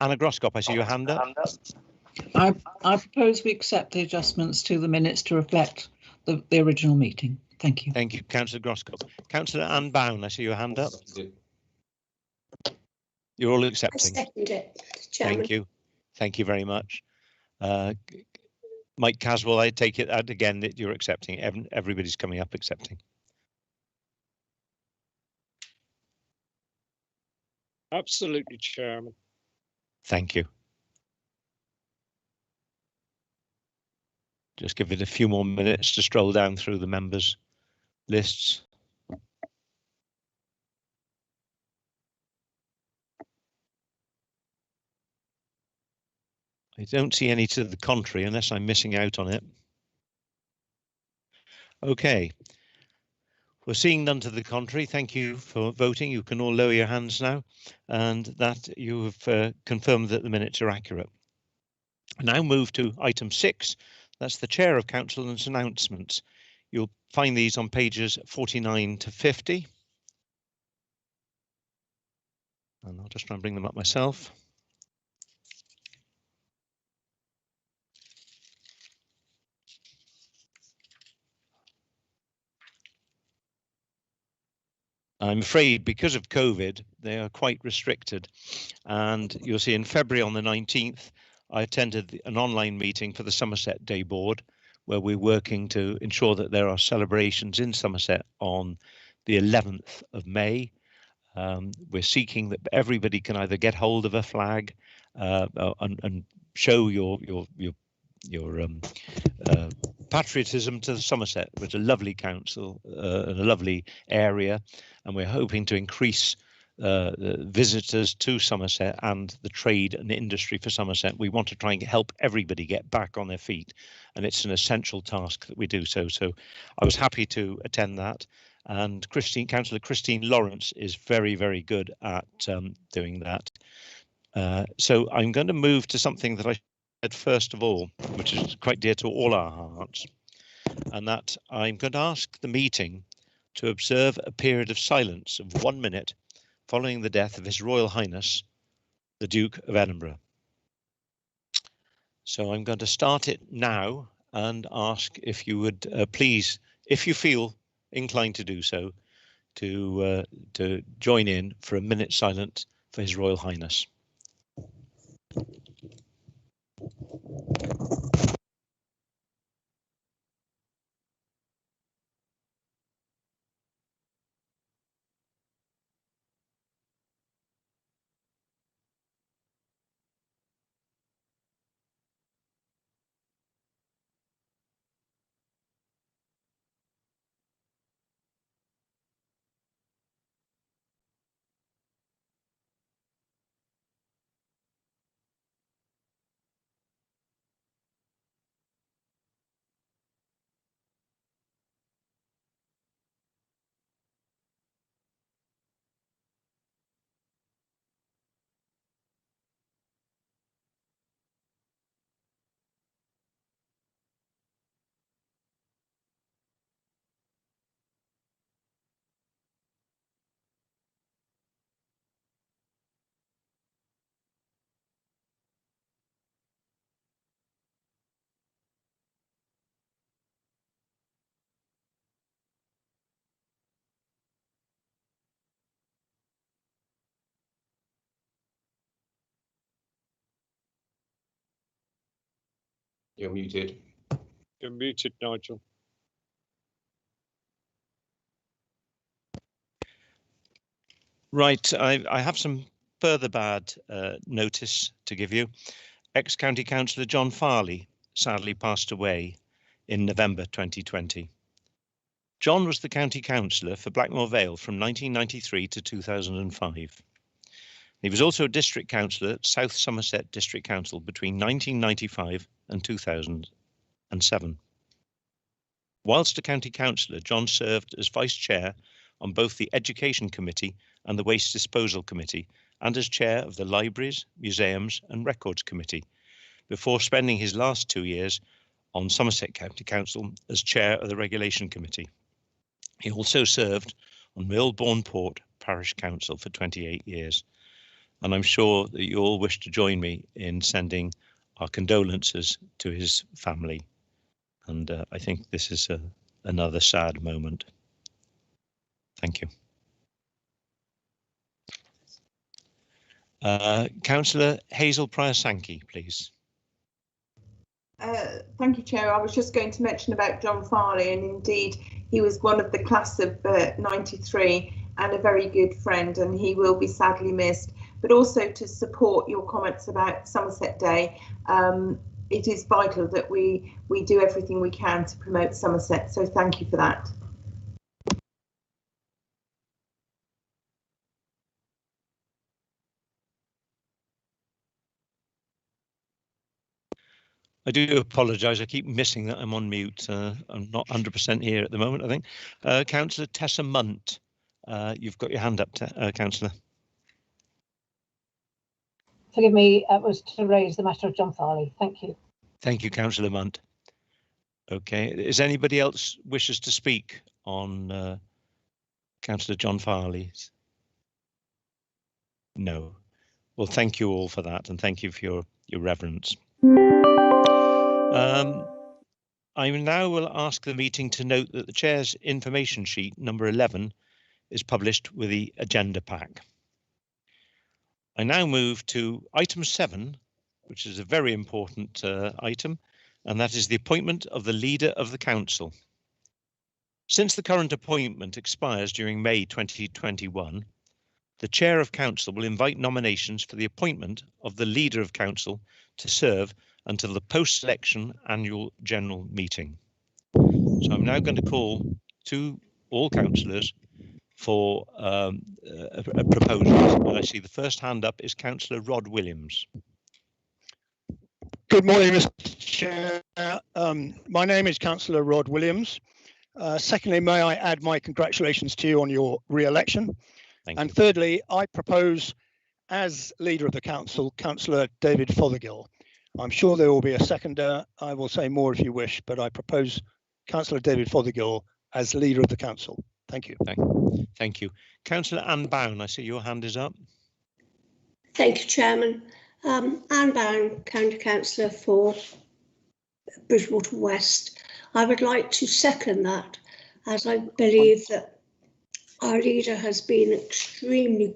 Anna Groskop, I see your hand up. I propose we accept the adjustments to the minutes to reflect the original meeting. Thank you. Thank you, Councillor Groskop. Councillor Anne Bown, I see your hand up. You're all accepting. I second it, Chairman. Thank you. Thank you very much. Mike Caswell, I take it out again that you're accepting. Everybody's coming up accepting. Absolutely, Chairman. Thank you. Just give it a few more minutes to stroll down through the members' lists. I don't see any to the contrary unless I'm missing out on it. Okay. We're seeing none to the contrary. Thank you for voting. You can all lower your hands now, and that you have confirmed that the minutes are accurate. I now move to item 6. That's the Chair of Council and announcements. You'll find these on pages 49 to 50. And I'll just try and bring them up myself. I'm afraid because of COVID, they are quite restricted. And you'll see in February on the 19th, I attended an online meeting for the Somerset Day Board, where we're working to ensure that there are celebrations in Somerset on the 11th of May. We're seeking that everybody can either get hold of a flag and show your patriotism to Somerset. It's a lovely council and a lovely area, and we're hoping to increase the visitors to Somerset and the trade and industry for Somerset. We want to try and help everybody get back on their feet, and it's an essential task that we do so. So I was happy to attend that, and Councillor Christine Lawrence is very, very good at doing that. So I'm going to move to something that I said first of all, which is quite dear to all our hearts, and that I'm going to ask the meeting to observe a period of silence of 1 minute following the death of His Royal Highness, the Duke of Edinburgh. So I'm going to start it now and ask if you would please, if you feel inclined to do so, to join in for a minute silence for His Royal Highness. You're muted. You're muted, Nigel. Right, I have some further bad notice to give you. Ex-County Councillor John Farley sadly passed away in November 2020. John was the County Councillor for Blackmore Vale from 1993 to 2005. He was also a District Councillor at South Somerset District Council between 1995 and 2007. Whilst a County Councillor, John served as Vice Chair on both the Education Committee and the Waste Disposal Committee, and as Chair of the Libraries, Museums and Records Committee, before spending his last 2 years on Somerset County Council as Chair of the Regulation Committee. He also served on Millbourne Port Parish Council for 28 years. And I'm sure that you all wish to join me in sending our condolences to his family. And I think this is another sad moment. Thank you. Councillor Hazel Pryor-Sankey, please. Thank you, Chair. I was just going to mention about John Farley, and indeed he was one of the class of 93 and a very good friend, and he will be sadly missed. But also to support your comments about Somerset Day, it is vital that we do everything we can to promote Somerset, so thank you for that. I do apologise. I keep missing that I'm on mute. I'm not 100% here at the moment, I think. Councillor Tessa Munt, you've got your hand up, Councillor. Forgive me, it was to raise the matter of John Farley. Thank you. Thank you, Councillor Munt. Okay, is anybody else wishes to speak on Councillor John Farley's? No. Well, thank you all for that, and thank you for your reverence. I now will ask the meeting to note that the Chair's information sheet number 11 is published with the agenda pack. I now move to item 7, which is a very important item, and that is the appointment of the Leader of the Council. Since the current appointment expires during May 2021, the Chair of Council will invite nominations for the appointment of the Leader of Council to serve until the post-election annual general meeting. So I'm now going to call to all councillors for a proposal. And I see the first hand up is Councillor Rod Williams. Good morning, Mr. Chair. My name is Councillor Rod Williams. Secondly, may I add my congratulations to you on your re-election. And thirdly, I propose as Leader of the Council, Councillor David Fothergill. I'm sure there will be a seconder. I will say more if you wish, but I propose Councillor David Fothergill as Leader of the Council. Thank you. Thank you. Councillor Anne Bown, I see your hand is up. Thank you, Chairman. Anne Bown, County Councillor for Bridgewater West. I would like to second that, as I believe that our leader has been extremely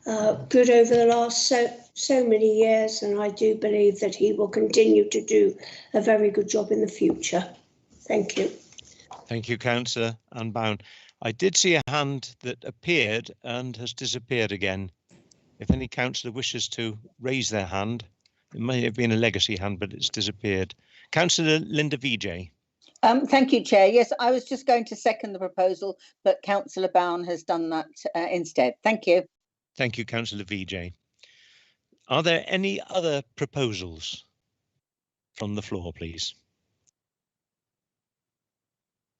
good over the last so many years, and I do believe that he will continue to do a very good job in the future. Thank you. Thank you, Councillor Anne Bown. I did see a hand that appeared and has disappeared again. If any councillor wishes to raise their hand, it may have been a legacy hand, but it's disappeared. Councillor Linda Vijay. Thank you, Chair. Yes, I was just going to second the proposal, but Councillor Bown has done that instead. Thank you. Thank you, Councillor Vijay. Are there any other proposals from the floor, please?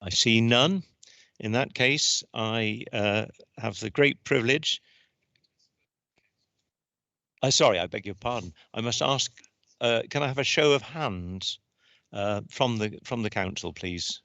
I see none. In that case, I have the great privilege. Sorry, I beg your pardon. I must ask, can I have a show of hands from the council, please?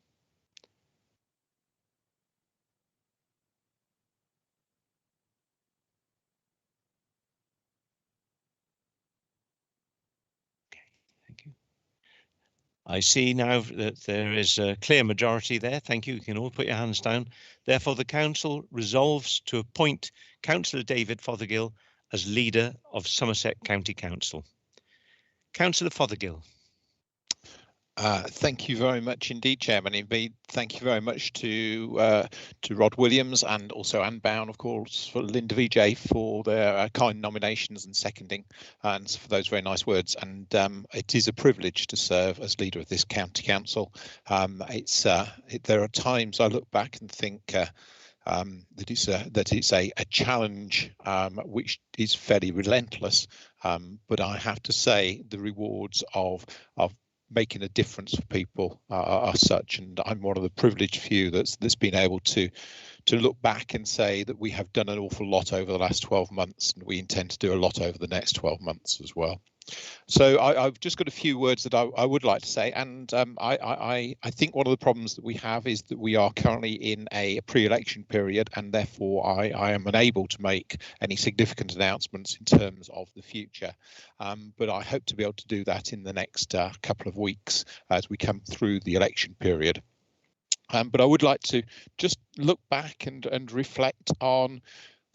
I see now that there is a clear majority there. Thank you. You can all put your hands down. Therefore, the council resolves to appoint Councillor David Fothergill as leader of Somerset County Council. Councillor Fothergill. Thank you very much indeed, Chairman. Indeed, thank you very much to Rod Williams and also Anne Bown, of course, for Linda Vijay for their kind nominations and seconding, and for those very nice words. And it is a privilege to serve as leader of this county council. There are times I look back and think that it's a challenge which is fairly relentless, but I have to say the rewards of making a difference for people are such, and I'm one of the privileged few that's been able to look back and say that we have done an awful lot over the last 12 months, and we intend to do a lot over the next 12 months as well. So I've just got a few words that I would like to say, and I think one of the problems that we have is that we are currently in a pre-election period, and therefore I am unable to make any significant announcements in terms of the future. But I hope to be able to do that in the next couple of weeks as we come through the election period. But I would like to just look back and reflect on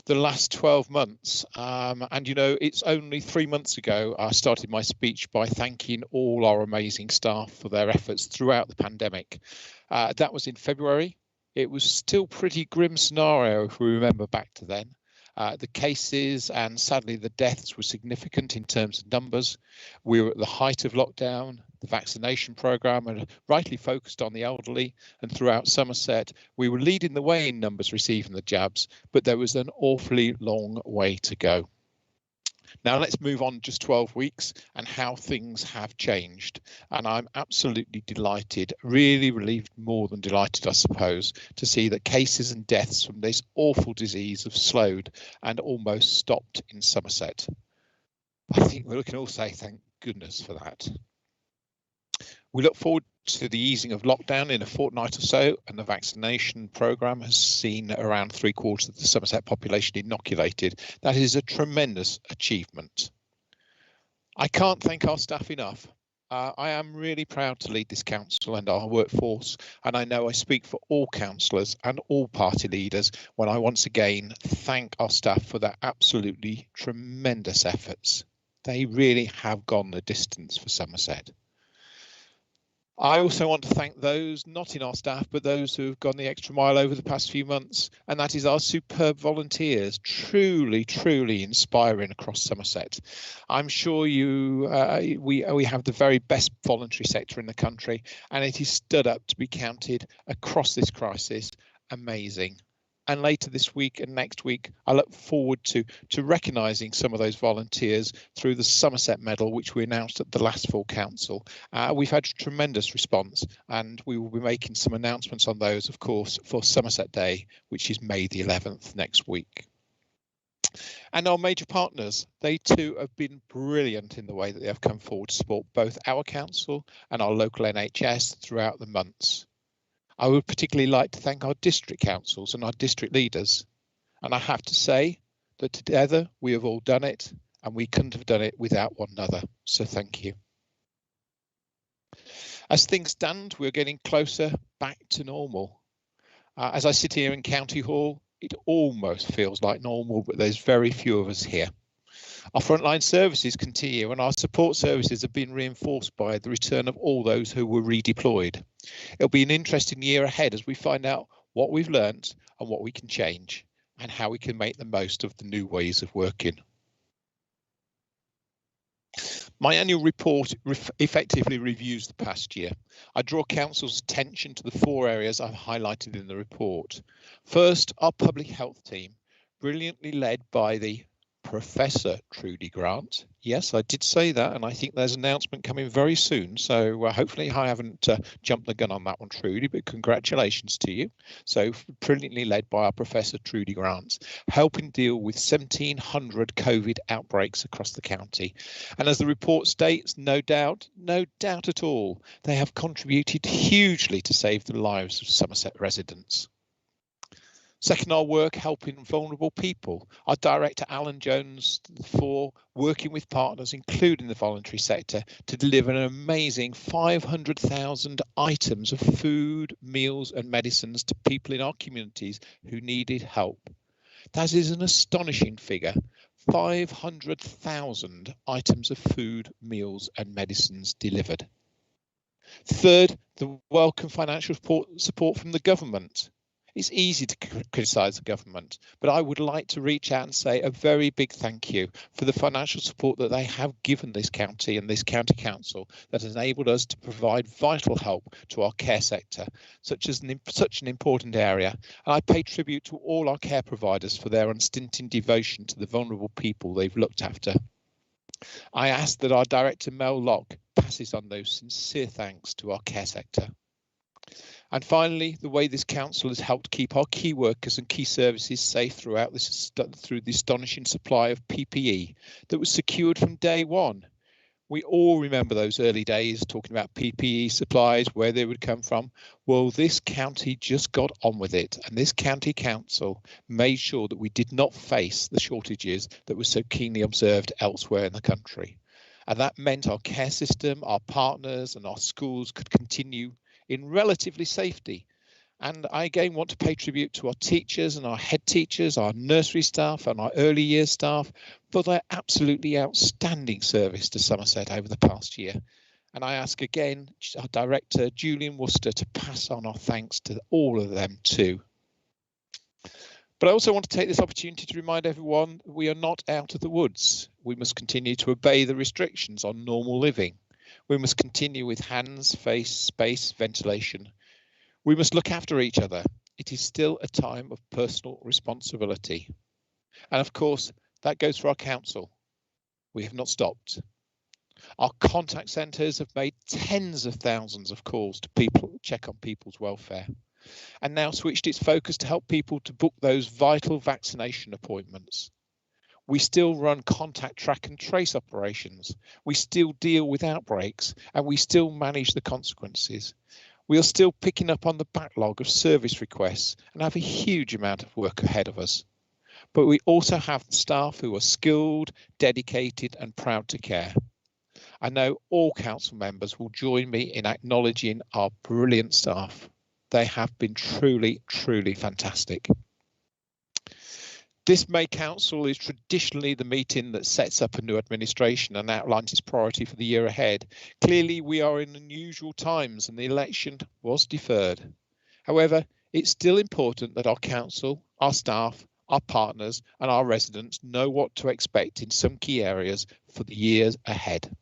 the last 12 months. And, you know, it's only 3 months ago I started my speech by thanking all our amazing staff for their efforts throughout the pandemic. That was in February. It was still pretty grim scenario if we remember back to then. The cases and sadly the deaths were significant in terms of numbers. We were at the height of lockdown. The vaccination programme and rightly focused on the elderly, and throughout Somerset we were leading the way in numbers receiving the jabs, but there was an awfully long way to go. Now let's move on just 12 weeks and how things have changed. And I'm absolutely delighted, really relieved, more than delighted, I suppose, to see that cases and deaths from this awful disease have slowed and almost stopped in Somerset. I think we can all say thank goodness for that. We look forward to the easing of lockdown in a fortnight or so, and the vaccination programme has seen around 3/4 of the Somerset population inoculated. That is a tremendous achievement. I can't thank our staff enough. I am really proud to lead this council and our workforce, and I know I speak for all councillors and all party leaders when I once again thank our staff for their absolutely tremendous efforts. They really have gone the distance for Somerset. I also want to thank those not in our staff, but those who have gone the extra mile over the past few months, and that is our superb volunteers, truly, truly inspiring across Somerset. I'm sure we have the very best voluntary sector in the country, and it is stood up to be counted across this crisis. Amazing. And later this week and next week, I look forward to recognising some of those volunteers through the Somerset Medal, which we announced at the last full council. We've had tremendous response, and we will be making some announcements on those, of course, for Somerset Day, which is May the 11th next week. And our major partners, they too have been brilliant in the way that they have come forward to support both our council and our local NHS throughout the months. I would particularly like to thank our district councils and our district leaders. And I have to say that together we have all done it, and we couldn't have done it without one another. So thank you. As things stand, we're getting closer back to normal. As I sit here in County Hall, it almost feels like normal, but there's very few of us here. Our frontline services continue, and our support services have been reinforced by the return of all those who were redeployed. It'll be an interesting year ahead as we find out what we've learnt and what we can change, and how we can make the most of the new ways of working. My annual report effectively reviews the past year. I draw Council's attention to the 4 areas I've highlighted in the report. First, our public health team, brilliantly led by the Professor Trudy Grant. Yes, I did say that, and I think there's an announcement coming very soon. So hopefully I haven't jumped the gun on that one, Trudy, but congratulations to you. So brilliantly led by our Professor Trudy Grant, helping deal with 1,700 COVID outbreaks across the county. And as the report states, no doubt at all, they have contributed hugely to save the lives of Somerset residents. Second, our work helping vulnerable people. Our director, Alan Jones, for working with partners, including the voluntary sector, to deliver an amazing 500,000 items of food, meals and medicines to people in our communities who needed help. That is an astonishing figure. 500,000 items of food, meals and medicines delivered. Third, the welcome financial support from the government. It's easy to criticise the government, but I would like to reach out and say a very big thank you for the financial support that they have given this county and this county council that has enabled us to provide vital help to our care sector, such an important area. And I pay tribute to all our care providers for their unstinting devotion to the vulnerable people they've looked after. I ask that our director, Mel Locke, passes on those sincere thanks to our care sector. And finally, the way this council has helped keep our key workers and key services safe through the astonishing supply of PPE that was secured from day one. We all remember those early days talking about PPE supplies, where they would come from. Well, this county just got on with it, and this county council made sure that we did not face the shortages that were so keenly observed elsewhere in the country. And that meant our care system, our partners and our schools could continue in relatively safety. And I again want to pay tribute to our teachers and our head teachers, our nursery staff and our early years staff for their absolutely outstanding service to Somerset over the past year. And I ask again our director, Julian Worcester, to pass on our thanks to all of them too. But I also want to take this opportunity to remind everyone we are not out of the woods. We must continue to obey the restrictions on normal living. We must continue with hands, face, space, ventilation. We must look after each other. It is still a time of personal responsibility. And of course, that goes for our council. we have not stopped. Our contact centres have made tens of thousands of calls to people, check on people's welfare, and now switched its focus to help people to book those vital vaccination appointments. We still run contact track and trace operations. We still deal with outbreaks, and we still manage the consequences. We are still picking up on the backlog of service requests and have a huge amount of work ahead of us. But we also have staff who are skilled, dedicated and proud to care. I know all council members will join me in acknowledging our brilliant staff. They have been truly, truly fantastic. This May Council is traditionally the meeting that sets up a new administration and outlines its priority for the year ahead. Clearly, we are in unusual times and the election was deferred. However, it's still important that our council, our staff, our partners and our residents know what to expect in some key areas for the years ahead.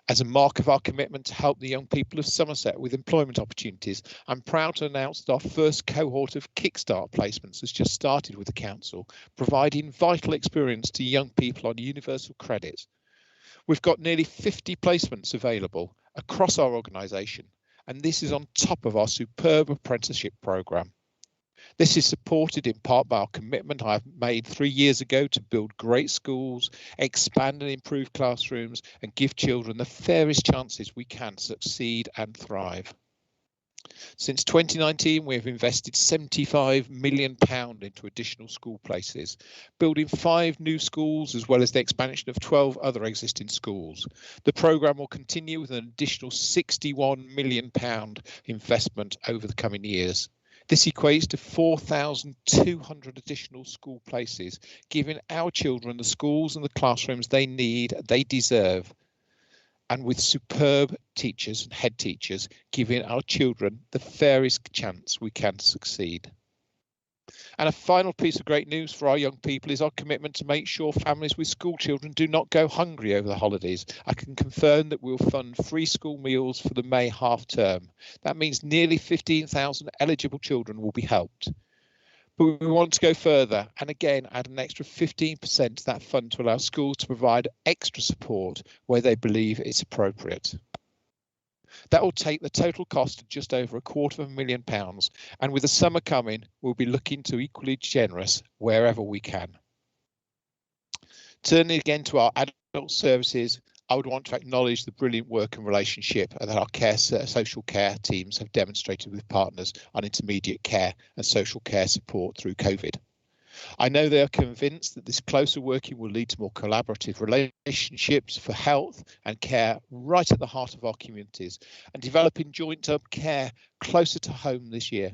As a mark of our commitment to help the young people of Somerset with employment opportunities, I'm proud to announce that our first cohort of Kickstart placements has just started with the council, providing vital experience to young people on universal credit. We've got nearly 50 placements available across our organisation, and this is on top of our superb apprenticeship programme. This is supported in part by our commitment I made 3 years ago to build great schools, expand and improve classrooms, and give children the fairest chances we can succeed and thrive. Since 2019, we have invested £75 million into additional school places, building 5 new schools as well as the expansion of 12 other existing schools. The programme will continue with an additional £61 million investment over the coming years. This equates to 4,200 additional school places, giving our children the schools and the classrooms they need, they deserve, and with superb teachers and head teachers, giving our children the fairest chance we can succeed. And a final piece of great news for our young people is our commitment to make sure families with school children do not go hungry over the holidays. I can confirm that we'll fund free school meals for the May half term. That means nearly 15,000 eligible children will be helped. But we want to go further and again add an extra 15% to that fund to allow schools to provide extra support where they believe it's appropriate. That will take the total cost to just over £250,000, and with the summer coming, we'll be looking to equally generous wherever we can. Turning again to our adult services, I would want to acknowledge the brilliant work and relationship that our social care teams have demonstrated with partners on intermediate care and social care support through COVID. I know they are convinced that this closer working will lead to more collaborative relationships for health and care right at the heart of our communities and developing joint-up care closer to home this year.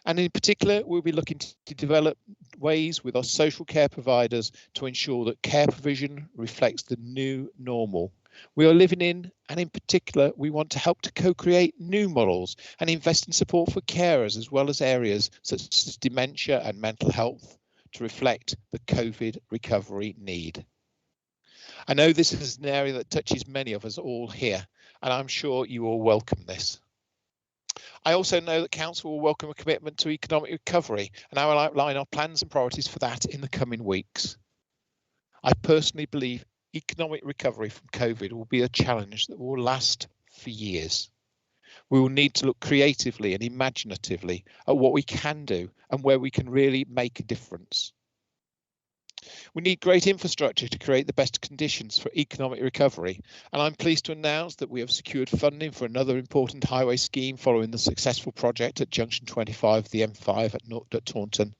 And in particular, we'll be looking to develop ways with our social care providers to ensure that care provision reflects the new normal we are living in, and in particular, we want to help to co-create new models and invest in support for carers as well as areas such as dementia and mental health to reflect the COVID recovery need. I know this is an area that touches many of us all here, and I'm sure you all welcome this. I also know that Council will welcome a commitment to economic recovery, and I will outline our plans and priorities for that in the coming weeks. I personally believe economic recovery from COVID will be a challenge that will last for years. We will need to look creatively and imaginatively at what we can do and where we can really make a difference. We need great infrastructure to create the best conditions for economic recovery, and I'm pleased to announce that we have secured funding for another important highway scheme following the successful project at Junction 25 of the M5 at Taunton.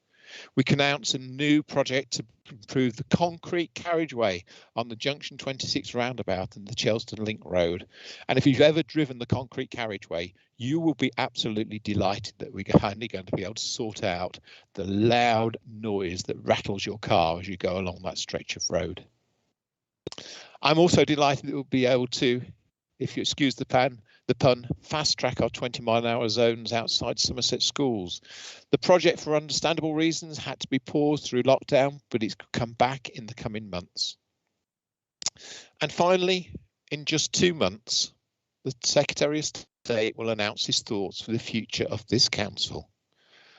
We can announce a new project to improve the concrete carriageway on the Junction 26 roundabout and the Chelston Link Road. And if you've ever driven the concrete carriageway, you will be absolutely delighted that we're finally going to be able to sort out the loud noise that rattles your car as you go along that stretch of road. I'm also delighted that we'll be able to, if you excuse the pun, fast track our 20-mile-an-hour zones outside Somerset schools. The project, for understandable reasons, had to be paused through lockdown, but it's come back in the coming months. And finally, in just 2 months, the Secretary of State will announce his thoughts for the future of this council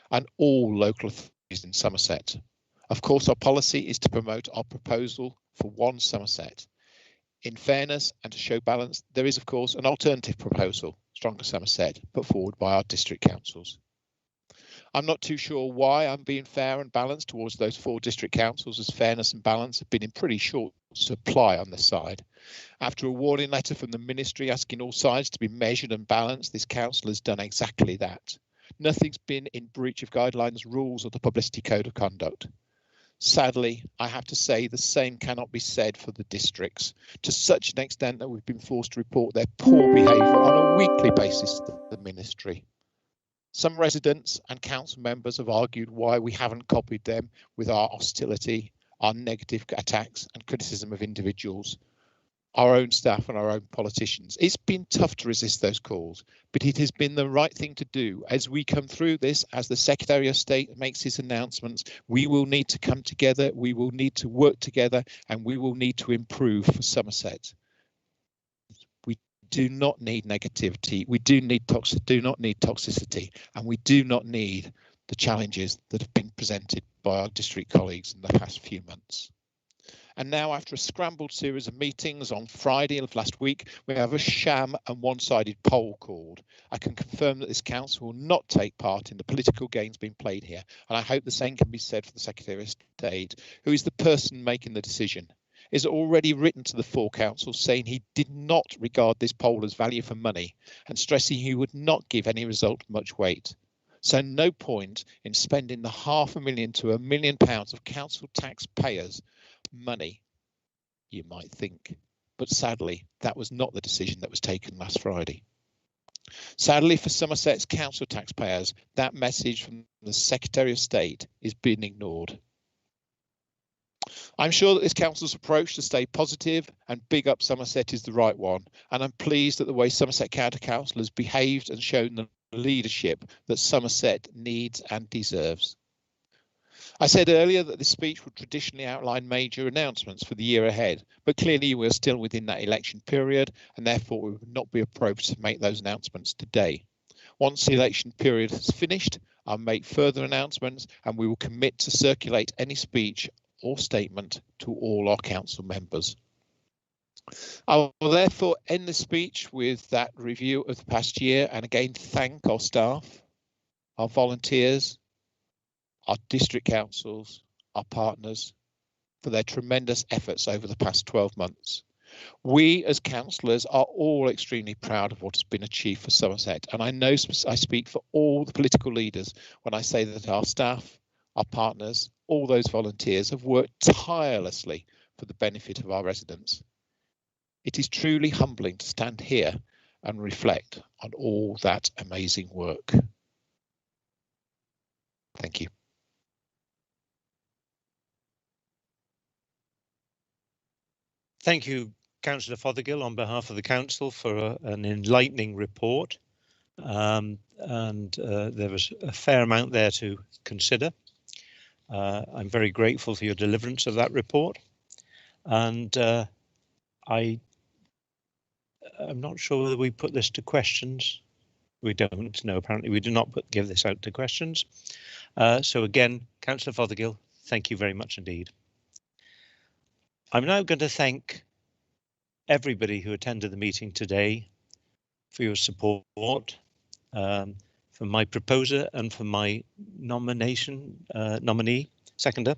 and all local authorities in Somerset. Of course, our policy is to promote our proposal for one Somerset. In fairness and to show balance, there is of course an alternative proposal, Stronger Somerset, put forward by our district councils. I'm not too sure why I'm being fair and balanced towards those 4 district councils, as fairness and balance have been in pretty short supply on this side. After a warning letter from the ministry asking all sides to be measured and balanced, this council has done exactly that. Nothing's been in breach of guidelines, rules or the publicity code of conduct. Sadly, I have to say the same cannot be said for the districts, to such an extent that we've been forced to report their poor behaviour on a weekly basis to the ministry. Some residents and council members have argued why we haven't copied them with our hostility, our negative attacks and criticism of individuals, our own staff and our own politicians. It's been tough to resist those calls, but it has been the right thing to do. As we come through this, as the Secretary of State makes his announcements, we will need to come together, we will need to work together, and we will need to improve for Somerset. We do not need negativity, we do not need toxicity, and we do not need the challenges that have been presented by our district colleagues in the past few months. And now, after a scrambled series of meetings on Friday of last week, we have a sham and one-sided poll called. I can confirm that this council will not take part in the political games being played here, and I hope the same can be said for the Secretary of State, who is the person making the decision. Is already written to the 4 councils saying he did not regard this poll as value for money and stressing he would not give any result much weight. So no point in spending the £500,000 to £1 million of council taxpayers' money, you might think. But sadly, that was not the decision that was taken last Friday. Sadly for Somerset's council taxpayers, that message from the Secretary of State is being ignored. I'm sure that this council's approach to stay positive and big up Somerset is the right one, and I'm pleased at the way Somerset County Council has behaved and shown the leadership that Somerset needs and deserves. I said earlier that this speech would traditionally outline major announcements for the year ahead, but clearly we're still within that election period and therefore it would not be appropriate to make those announcements today. Once the election period has finished, I'll make further announcements and we will commit to circulate any speech or statement to all our council members. I will therefore end the speech with that review of the past year and again thank our staff, our volunteers, our district councils, our partners for their tremendous efforts over the past 12 months. We as councillors are all extremely proud of what has been achieved for Somerset, and I know I speak for all the political leaders when I say that our staff, our partners, all those volunteers have worked tirelessly for the benefit of our residents. It is truly humbling to stand here and reflect on all that amazing work. Thank you. Thank you, Councillor Fothergill, on behalf of the Council for an enlightening report. There was a fair amount there to consider. I'm very grateful for your deliverance of that report. And I'm not sure whether we put this to questions. We don't. No, apparently we do not give this out to questions. So again, Councillor Fothergill, thank you very much indeed. I'm now going to thank everybody who attended the meeting today for your support, for my proposer and for my nominee, seconder.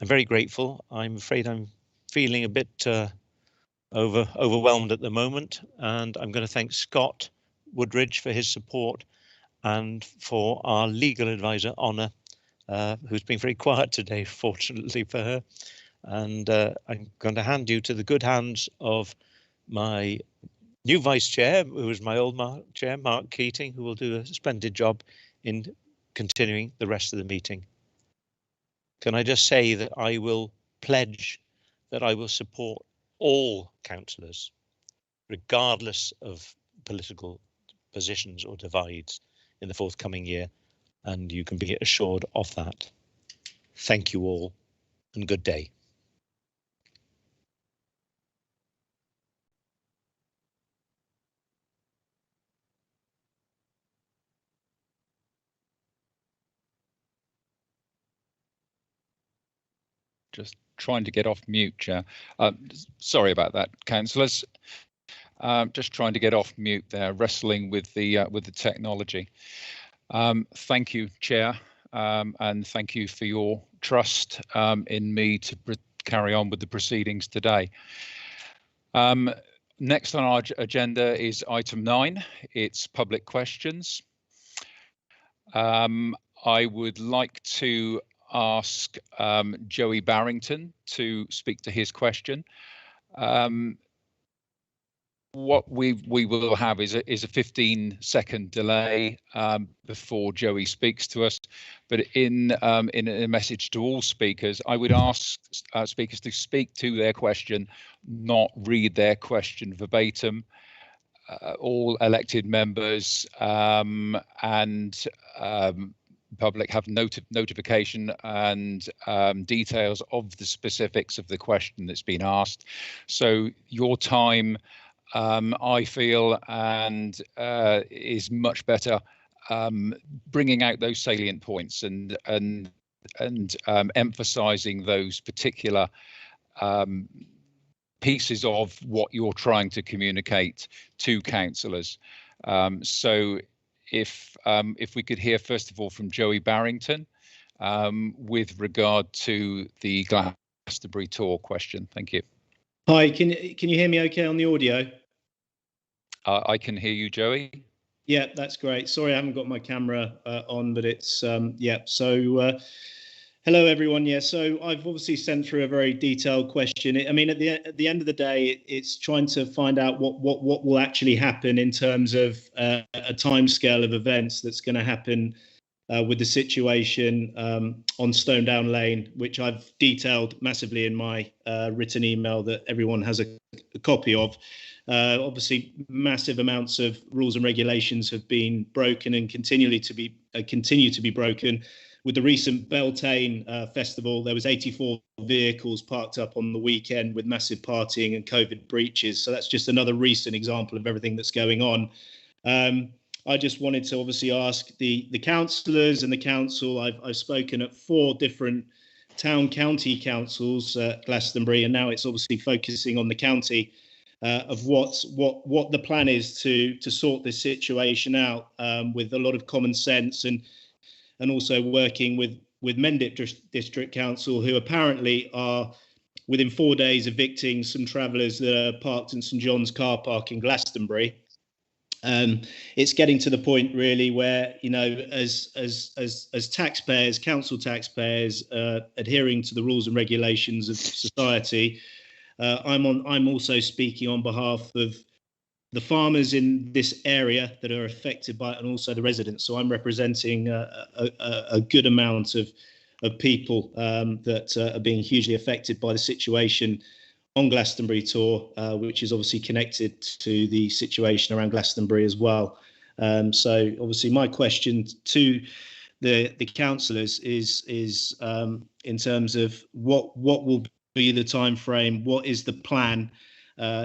I'm very grateful. I'm afraid I'm feeling a bit overwhelmed at the moment, and I'm going to thank Scott Woodridge for his support and for our legal advisor, Honor, who's been very quiet today, fortunately for her. And I'm going to hand you to the good hands of my new vice chair, who is my old chair, Mark Keating, who will do a splendid job in continuing the rest of the meeting. Can I just say that I will pledge that I will support all councillors, regardless of political positions or divides in the forthcoming year, and you can be assured of that. Thank you all and good day. just trying to get off mute, Chair. Sorry about that, councillors. Just trying to get off mute there, wrestling with the technology. Thank you, Chair, and thank you for your trust in me to carry on with the proceedings today. Next on our agenda is item 9. It's public questions. I would like to ask Joey Barrington to speak to his question. What we will have is a 15-second delay before Joey speaks to us. But in a message to all speakers, I would ask speakers to speak to their question, not read their question verbatim. All elected members and public have notification and details of the specifics of the question that's been asked. So your time, I feel, and is much better bringing out those salient points and emphasising those particular pieces of what you're trying to communicate to councillors. So if we could hear first of all from Joey Barrington with regard to the Glastonbury tour question. Thank you. Hi, can you hear me okay on the audio? I can hear you, Joey. Yeah, that's great. Sorry, I haven't got my camera on, but it's yeah. So hello, everyone. Yeah, so I've obviously sent through a very detailed question. I mean, at the end of the day, it's trying to find out what will actually happen in terms of a timescale of events that's going to happen with the situation on Stone Down Lane, which I've detailed massively in my written email that everyone has a copy of. Obviously, massive amounts of rules and regulations have been broken and continue to be broken. With the recent Beltane festival, there was 84 vehicles parked up on the weekend with massive partying and COVID breaches. So that's just another recent example of everything that's going on. I just wanted to obviously ask the councillors and the council. I've spoken at 4 different county councils, Glastonbury, and now it's obviously focusing on the county. Of what the plan is to sort this situation out with a lot of common sense and also working with Mendip District Council, who apparently are within 4 days evicting some travellers that are parked in St John's car park in Glastonbury. It's getting to the point really where, you know, as taxpayers, council taxpayers, adhering to the rules and regulations of society. I'm also speaking on behalf of the farmers in this area that are affected by it, and also the residents. So I'm representing a good amount of people that are being hugely affected by the situation on Glastonbury tour, which is obviously connected to the situation around Glastonbury as well. So obviously my question to the councillors is in terms of what will be the time frame, what is the plan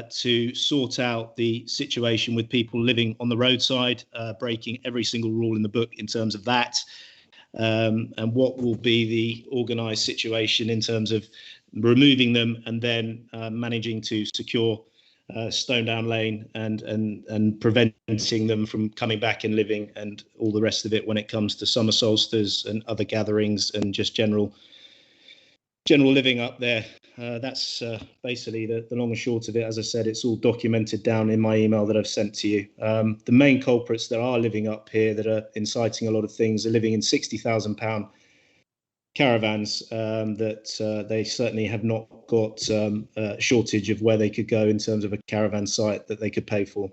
to sort out the situation with people living on the roadside, breaking every single rule in the book in terms of that, and what will be the organised situation in terms of removing them and then managing to secure Stone Down Lane and preventing them from coming back and living and all the rest of it when it comes to summer solstice and other gatherings and just general living up there. That's basically the long and short of it. As I said, it's all documented down in my email that I've sent to you. The main culprits that are living up here that are inciting a lot of things are living in £60,000 caravans that they certainly have not got a shortage of where they could go in terms of a caravan site that they could pay for.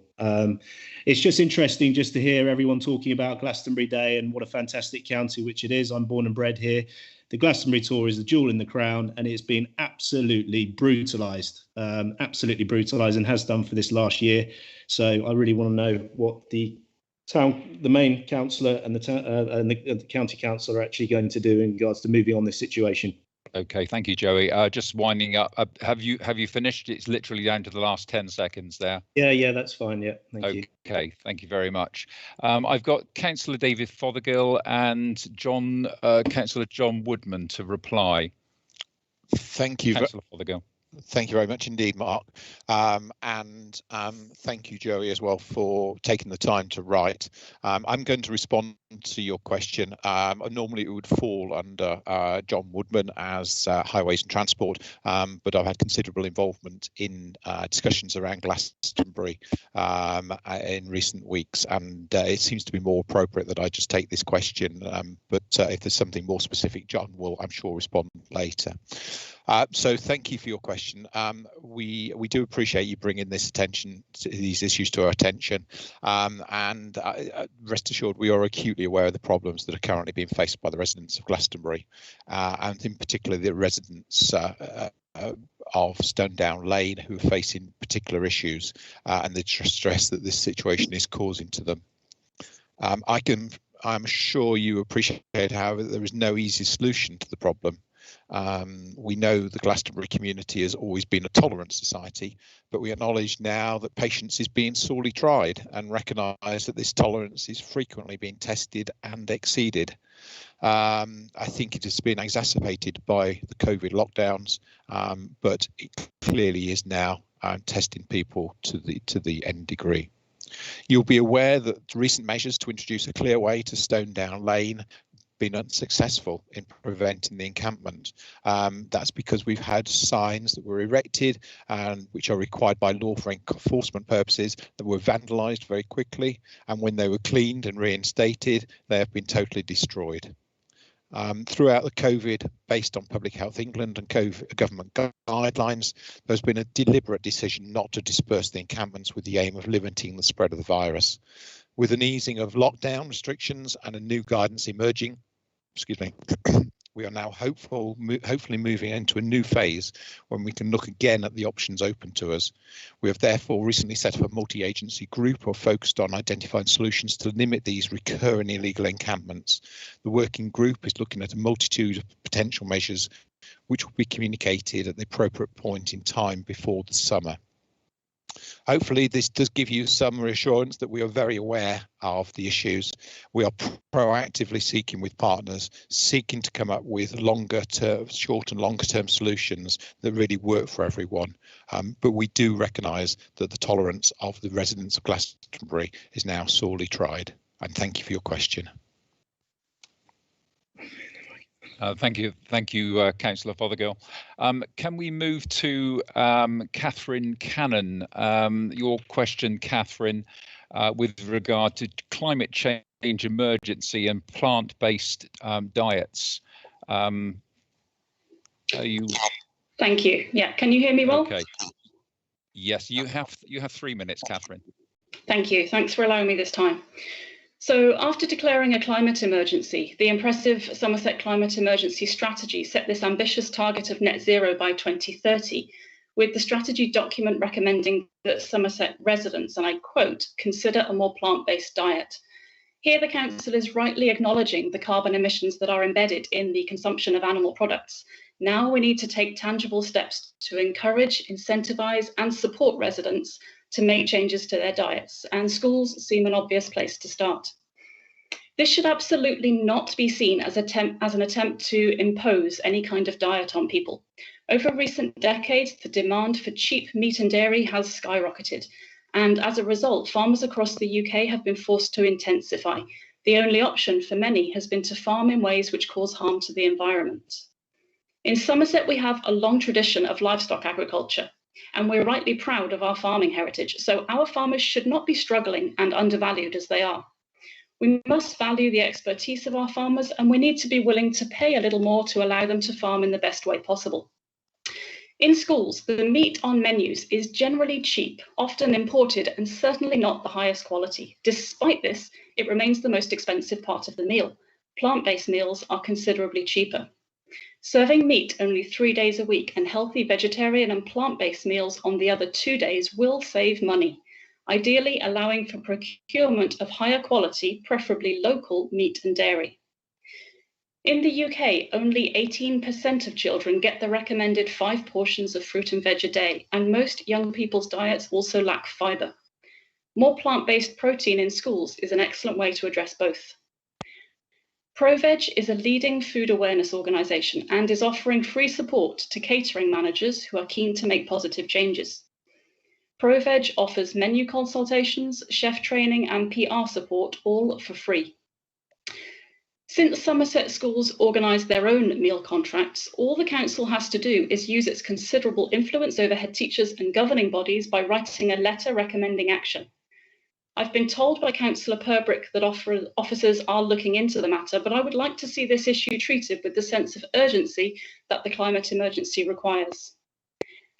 It's just interesting just to hear everyone talking about Glastonbury Day and what a fantastic county which it is. I'm born and bred here. The Glastonbury tour is the jewel in the crown, and it's been absolutely brutalised, and has done for this last year. So I really want to know what the main councillor and the county council are actually going to do in regards to moving on this situation. Okay, thank you, Joey. Just winding up. Have you finished? It's literally down to the last 10 seconds there. Yeah, that's fine. Yeah, thank you. Okay, thank you very much. I've got Councillor David Fothergill and Councillor John Woodman to reply. Thank you. Councillor Fothergill. Thank you very much indeed, Mark. And thank you, Joey, as well, for taking the time to write. I'm going to respond to your question. Normally it would fall under John Woodman as Highways and Transport, but I've had considerable involvement in discussions around Glastonbury in recent weeks, and it seems to be more appropriate that I just take this question. But if there's something more specific, John will, I'm sure, respond later. So thank you for your question. We do appreciate you bringing these issues to our attention, and rest assured we are acutely aware of the problems that are currently being faced by the residents of Glastonbury, and in particular the residents of Stonedown Lane who are facing particular issues and the stress that this situation is causing to them. I'm sure you appreciate, however, that there is no easy solution to the problem. We know the Glastonbury community has always been a tolerant society, but we acknowledge now that patience is being sorely tried and recognise that this tolerance is frequently being tested and exceeded. I think it has been exacerbated by the COVID lockdowns, but it clearly is now testing people to the nth degree. You'll be aware that recent measures to introduce a clear way to Stonedown Lane been unsuccessful in preventing the encampment. That's because we've had signs that were erected and which are required by law for enforcement purposes that were vandalised very quickly, and when they were cleaned and reinstated, they have been totally destroyed. Throughout the COVID, based on Public Health England and government guidelines, there's been a deliberate decision not to disperse the encampments with the aim of limiting the spread of the virus. With an easing of lockdown restrictions and a new guidance emerging, we are now hopefully moving into a new phase when we can look again at the options open to us. We have therefore recently set up a multi-agency group focused on identifying solutions to limit these recurring illegal encampments. The working group is looking at a multitude of potential measures which will be communicated at the appropriate point in time before the summer. Hopefully this does give you some reassurance that we are very aware of the issues. We are proactively seeking with partners, seeking to come up with short and longer term solutions that really work for everyone. But we do recognise that the tolerance of the residents of Glastonbury is now sorely tried. And thank you for your question. Thank you, Councillor Fothergill. Can we move to Catherine Cannon? Your question, Catherine, with regard to climate change emergency and plant-based diets. Are you? Thank you. Yeah, can you hear me well? Okay. Yes, you have 3 minutes, Catherine. Thank you. Thanks for allowing me this time. So after declaring a climate emergency, the impressive Somerset Climate Emergency Strategy set this ambitious target of net zero by 2030, with the strategy document recommending that Somerset residents, and I quote, consider a more plant-based diet. Here the council is rightly acknowledging the carbon emissions that are embedded in the consumption of animal products. Now we need to take tangible steps to encourage, incentivise and support residents to make changes to their diets, and schools seem an obvious place to start. This should absolutely not be seen as an attempt to impose any kind of diet on people. Over recent decades, the demand for cheap meat and dairy has skyrocketed, and as a result, farmers across the UK have been forced to intensify. The only option for many has been to farm in ways which cause harm to the environment. In Somerset, we have a long tradition of livestock agriculture, and we're rightly proud of our farming heritage, so our farmers should not be struggling and undervalued as they are. We must value the expertise of our farmers, and we need to be willing to pay a little more to allow them to farm in the best way possible. In schools, the meat on menus is generally cheap, often imported, and certainly not the highest quality. Despite this, it remains the most expensive part of the meal. Plant-based meals are considerably cheaper. Serving meat only 3 days a week and healthy vegetarian and plant-based meals on the other 2 days will save money, ideally allowing for procurement of higher quality, preferably local meat and dairy. In the UK, only 18% of children get the recommended 5 portions of fruit and veg a day, and most young people's diets also lack fibre. More plant-based protein in schools is an excellent way to address both. ProVeg is a leading food awareness organisation and is offering free support to catering managers who are keen to make positive changes. ProVeg offers menu consultations, chef training and PR support, all for free. Since Somerset schools organise their own meal contracts, all the council has to do is use its considerable influence over head teachers and governing bodies by writing a letter recommending action. I've been told by Councillor Purbrick that officers are looking into the matter, but I would like to see this issue treated with the sense of urgency that the climate emergency requires.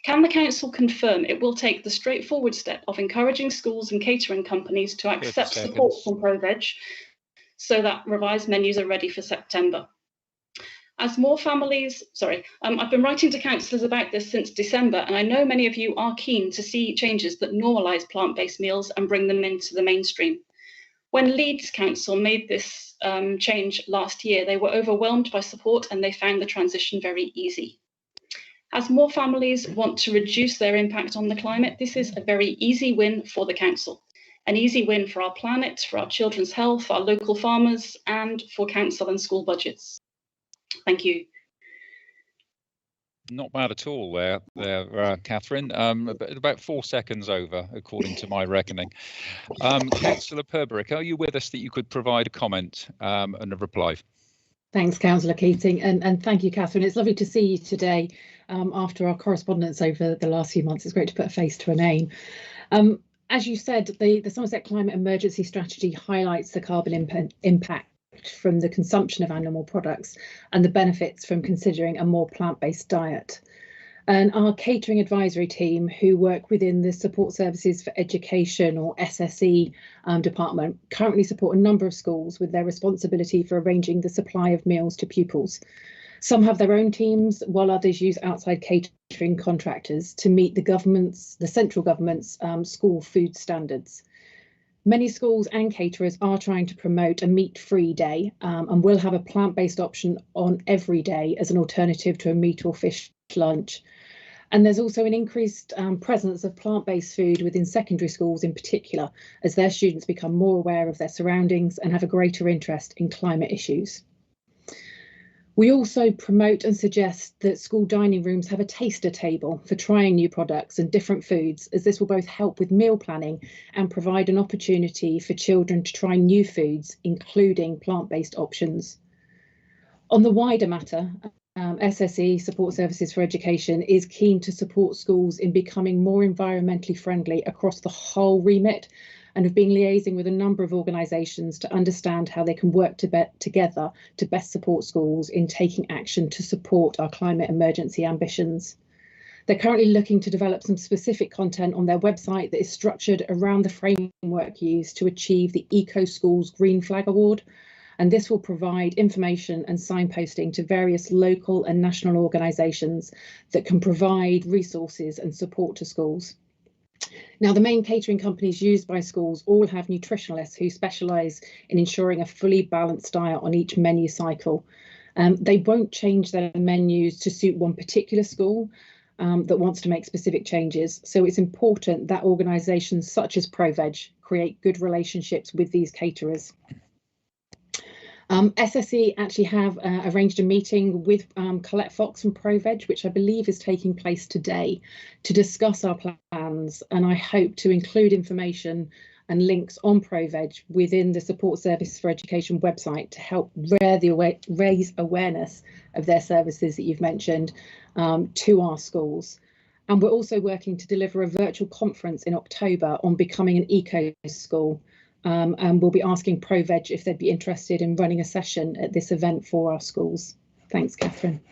Can the council confirm it will take the straightforward step of encouraging schools and catering companies to accept support from ProVeg so that revised menus are ready for September? As more families, I've been writing to councillors about this since December, and I know many of you are keen to see changes that normalise plant-based meals and bring them into the mainstream. When Leeds Council made this change last year, they were overwhelmed by support and they found the transition very easy. As more families want to reduce their impact on the climate, this is a very easy win for the council. An easy win for our planet, for our children's health, our local farmers, and for council and school budgets. Thank you. Not bad at all there, Catherine. About 4 seconds over, according to my reckoning. Councillor Purbrick, are you with us that you could provide a comment and a reply? Thanks, Councillor Keating, and thank you, Catherine. It's lovely to see you today after our correspondence over the last few months. It's great to put a face to a name. As you said, the Somerset Climate Emergency Strategy highlights the carbon impact from the consumption of animal products and the benefits from considering a more plant-based diet. And our catering advisory team, who work within the Support Services for Education, or SSE department, currently support a number of schools with their responsibility for arranging the supply of meals to pupils. Some have their own teams, while others use outside catering contractors to meet the central government's school food standards. Many schools and caterers are trying to promote a meat-free day and will have a plant-based option on every day as an alternative to a meat or fish lunch. And there's also an increased presence of plant-based food within secondary schools in particular, as their students become more aware of their surroundings and have a greater interest in climate issues. We also promote and suggest that school dining rooms have a taster table for trying new products and different foods, as this will both help with meal planning and provide an opportunity for children to try new foods, including plant-based options. On the wider matter, SSE, Support Services for Education, is keen to support schools in becoming more environmentally friendly across the whole remit, and have been liaising with a number of organisations to understand how they can work together to best support schools in taking action to support our climate emergency ambitions. They're currently looking to develop some specific content on their website that is structured around the framework used to achieve the Eco Schools Green Flag Award, and this will provide information and signposting to various local and national organisations that can provide resources and support to schools. Now, the main catering companies used by schools all have nutritionalists who specialise in ensuring a fully balanced diet on each menu cycle. They won't change their menus to suit one particular school that wants to make specific changes. So it's important that organisations such as ProVeg create good relationships with these caterers. SSE actually have arranged a meeting with Colette Fox from ProVeg, which I believe is taking place today, to discuss our plans, and I hope to include information and links on ProVeg within the Support Service for Education website to help raise awareness of their services that you've mentioned to our schools. And we're also working to deliver a virtual conference in October on becoming an eco school. And we'll be asking ProVeg if they'd be interested in running a session at this event for our schools. Thanks, Catherine.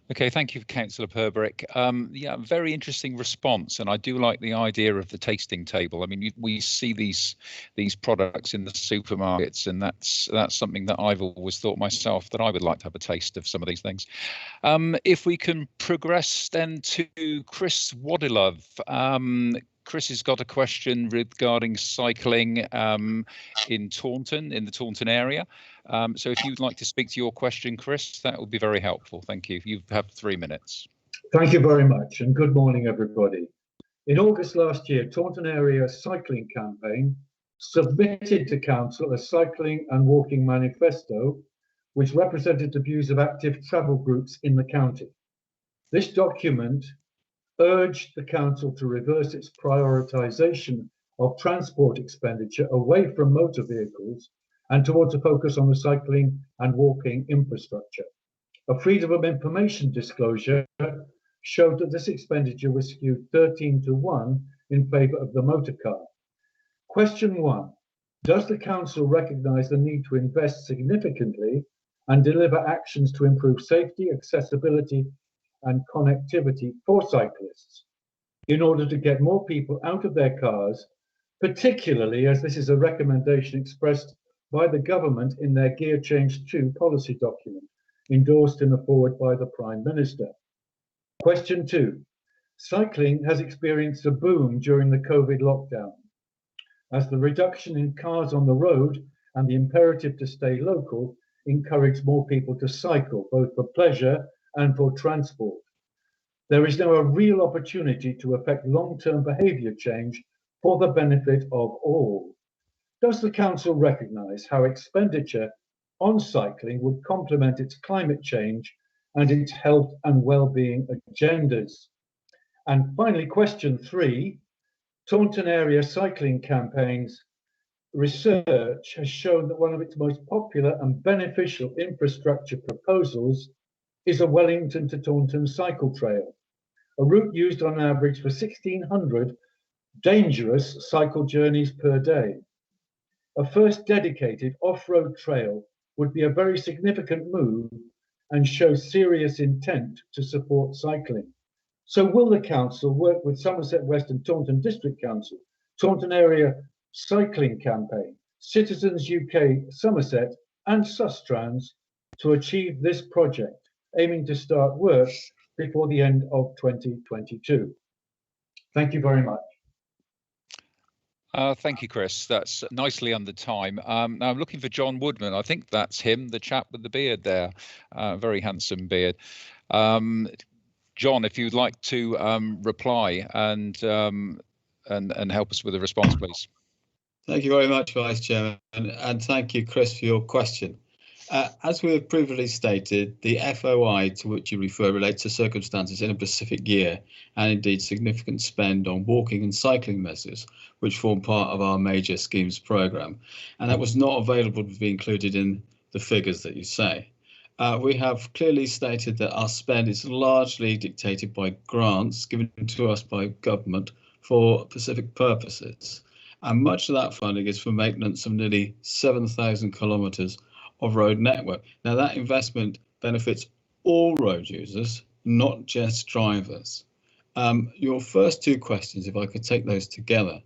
Okay, thank you, Councillor Purbrick. Yeah, very interesting response, and I do like the idea of the tasting table. I mean, we see these products in the supermarkets, and that's something that I've always thought myself that I would like to have a taste of some of these things. If we can progress then to Chris Wadilove. Chris has got a question regarding cycling in Taunton, in the Taunton area. So if you'd like to speak to your question, Chris, that would be very helpful. Thank you. You have 3 minutes. Thank you very much, and good morning, everybody. In August last year, Taunton Area Cycling Campaign submitted to council a cycling and walking manifesto, which represented the views of active travel groups in the county. This document urged the council to reverse its prioritisation of transport expenditure away from motor vehicles and towards a focus on the cycling and walking infrastructure. A freedom of information disclosure showed that this expenditure was skewed 13-1 in favour of the motor car. Question 1. Does the council recognise the need to invest significantly and deliver actions to improve safety, accessibility and connectivity for cyclists in order to get more people out of their cars, particularly as this is a recommendation expressed by the government in their Gear Change 2 policy document, endorsed in the forward by the Prime Minister? Question 2. Cycling has experienced a boom during the COVID lockdown, as the reduction in cars on the road and the imperative to stay local encouraged more people to cycle, both for pleasure and for transport. There is now a real opportunity to effect long-term behaviour change for the benefit of all. Does the council recognise how expenditure on cycling would complement its climate change and its health and well-being agendas? And finally, question 3, Taunton area cycling campaigns research has shown that one of its most popular and beneficial infrastructure proposals is a Wellington to Taunton cycle trail, a route used on average for 1,600 dangerous cycle journeys per day. A first dedicated off-road trail would be a very significant move and show serious intent to support cycling. So will the council work with Somerset West and Taunton District Council, Taunton Area Cycling Campaign, Citizens UK Somerset and Sustrans to achieve this project, aiming to start work before the end of 2022? Thank you very much. Thank you, Chris. That's nicely under time. Now I'm looking for John Woodman. I think that's him, the chap with the beard there. Very handsome beard. John, if you'd like to reply and help us with a response, please. Thank you very much, Vice Chairman, and thank you, Chris, for your question. As we have previously stated, the FOI to which you refer relates to circumstances in a specific year, and indeed significant spend on walking and cycling measures, which form part of our major schemes programme, and that was not available to be included in the figures that you say. We have clearly stated that our spend is largely dictated by grants given to us by government for specific purposes, and much of that funding is for maintenance of nearly 7,000 kilometres of road network. Now that investment benefits all road users, not just drivers. Your first two questions, if I could take those together.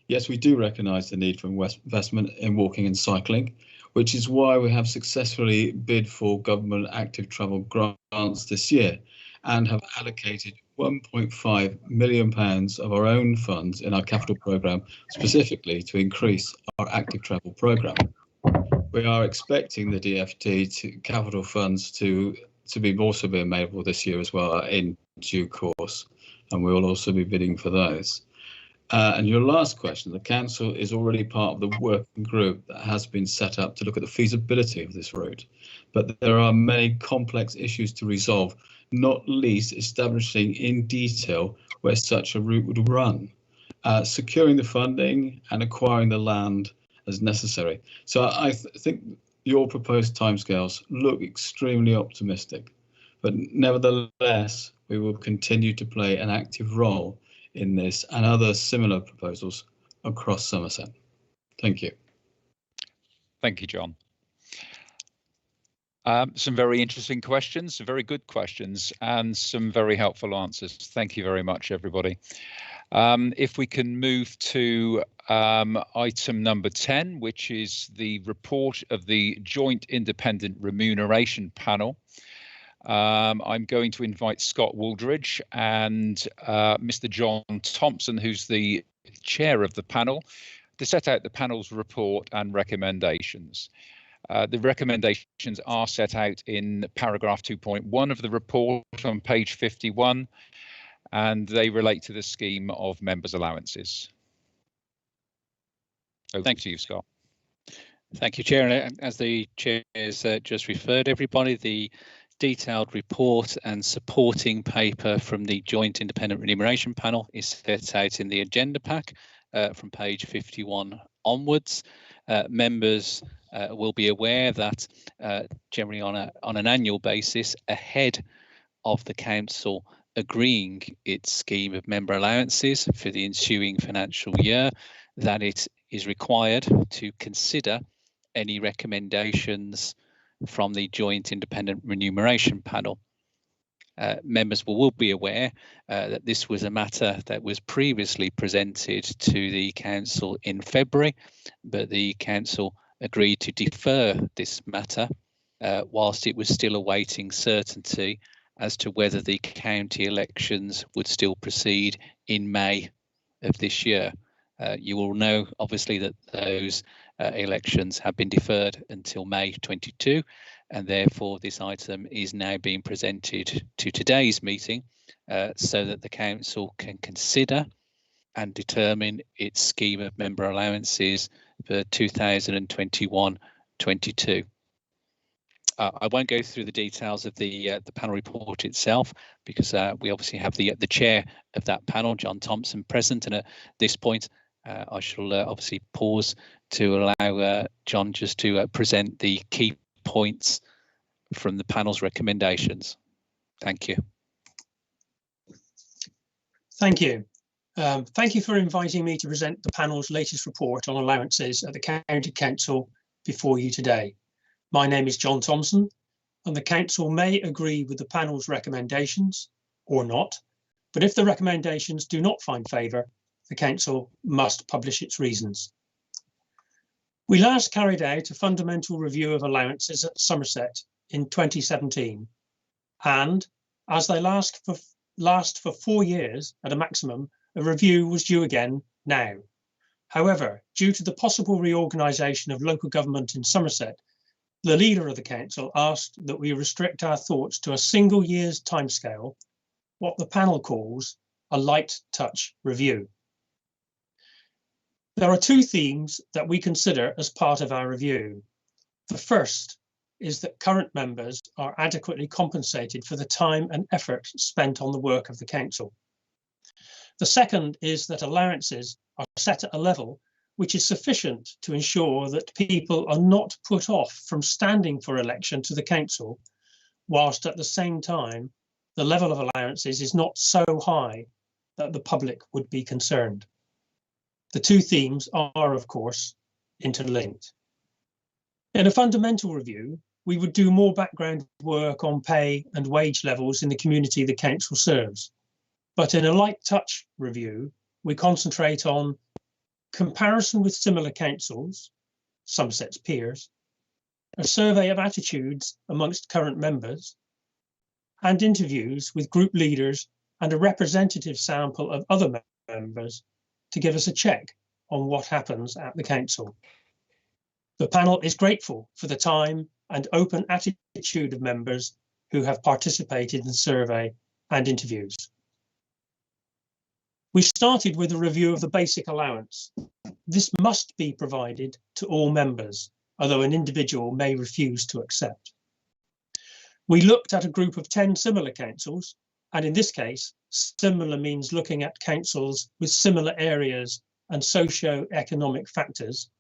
Yes, we do recognise the need for investment in walking and cycling, which is why we have successfully bid for government active travel grants this year and have allocated £1.5 million of our own funds in our capital programme specifically to increase our active travel programme. We are expecting the DFT capital funds to be also be available this year as well in due course, and we will also be bidding for those. And your last question, the council is already part of the working group that has been set up to look at the feasibility of this route, but there are many complex issues to resolve, not least establishing in detail where such a route would run, securing the funding and acquiring the land as necessary. So I think your proposed timescales look extremely optimistic, but nevertheless, we will continue to play an active role in this and other similar proposals across Somerset. Thank you. Thank you, John. Some very interesting questions, some very good questions, and some very helpful answers. Thank you very much, everybody. If we can move to item number 10, which is the report of the Joint Independent Remuneration Panel. I'm going to invite Scott Wooldridge and Mr. John Thompson, who's the chair of the panel, to set out the panel's report and recommendations. The recommendations are set out in paragraph 2.1 of the report on page 51, and they relate to the scheme of members' allowances. Thank you, Scott. Thank you, Chair. And as the Chair has just referred everybody, the detailed report and supporting paper from the Joint Independent Remuneration Panel is set out in the agenda pack from page 51 onwards. Members will be aware that generally on an annual basis, ahead of the Council agreeing its scheme of member allowances for the ensuing financial year, that it is required to consider any recommendations from the Joint Independent Remuneration Panel. Members will be aware that this was a matter that was previously presented to the Council in February, but the Council agreed to defer this matter whilst it was still awaiting certainty as to whether the county elections would still proceed in May of this year. You will know, obviously, that those elections have been deferred until May 22, and therefore this item is now being presented to today's meeting so that the Council can consider and determine its scheme of member allowances for 2021-22. I won't go through the details of the panel report itself because we obviously have the chair of that panel, John Thompson, present, and at this point I shall obviously pause to allow John just to present the key points from the panel's recommendations. Thank you. Thank you. Thank you for inviting me to present the panel's latest report on allowances at the County Council before you today. My name is John Thompson, and the Council may agree with the panel's recommendations or not, but if the recommendations do not find favour, the Council must publish its reasons. We last carried out a fundamental review of allowances at Somerset in 2017, and as they last for 4 years at a maximum, a review was due again now. However, due to the possible reorganisation of local government in Somerset, the leader of the Council asked that we restrict our thoughts to a single year's timescale, what the panel calls a light touch review. There are two themes that we consider as part of our review. The first is that current members are adequately compensated for the time and effort spent on the work of the Council. The second is that allowances are set at a level which is sufficient to ensure that people are not put off from standing for election to the Council, whilst at the same time the level of allowances is not so high that the public would be concerned. The two themes are, of course, interlinked. In a fundamental review, we would do more background work on pay and wage levels in the community the Council serves. But in a light touch review, we concentrate on comparison with similar councils, Somerset's peers, a survey of attitudes amongst current members, and interviews with group leaders and a representative sample of other members to give us a check on what happens at the Council. The panel is grateful for the time and open attitude of members who have participated in the survey and interviews. We started with a review of the basic allowance. This must be provided to all members, although an individual may refuse to accept. We looked at a group of 10 similar councils, and in this case, similar means looking at councils with similar areas and socio-economic factors,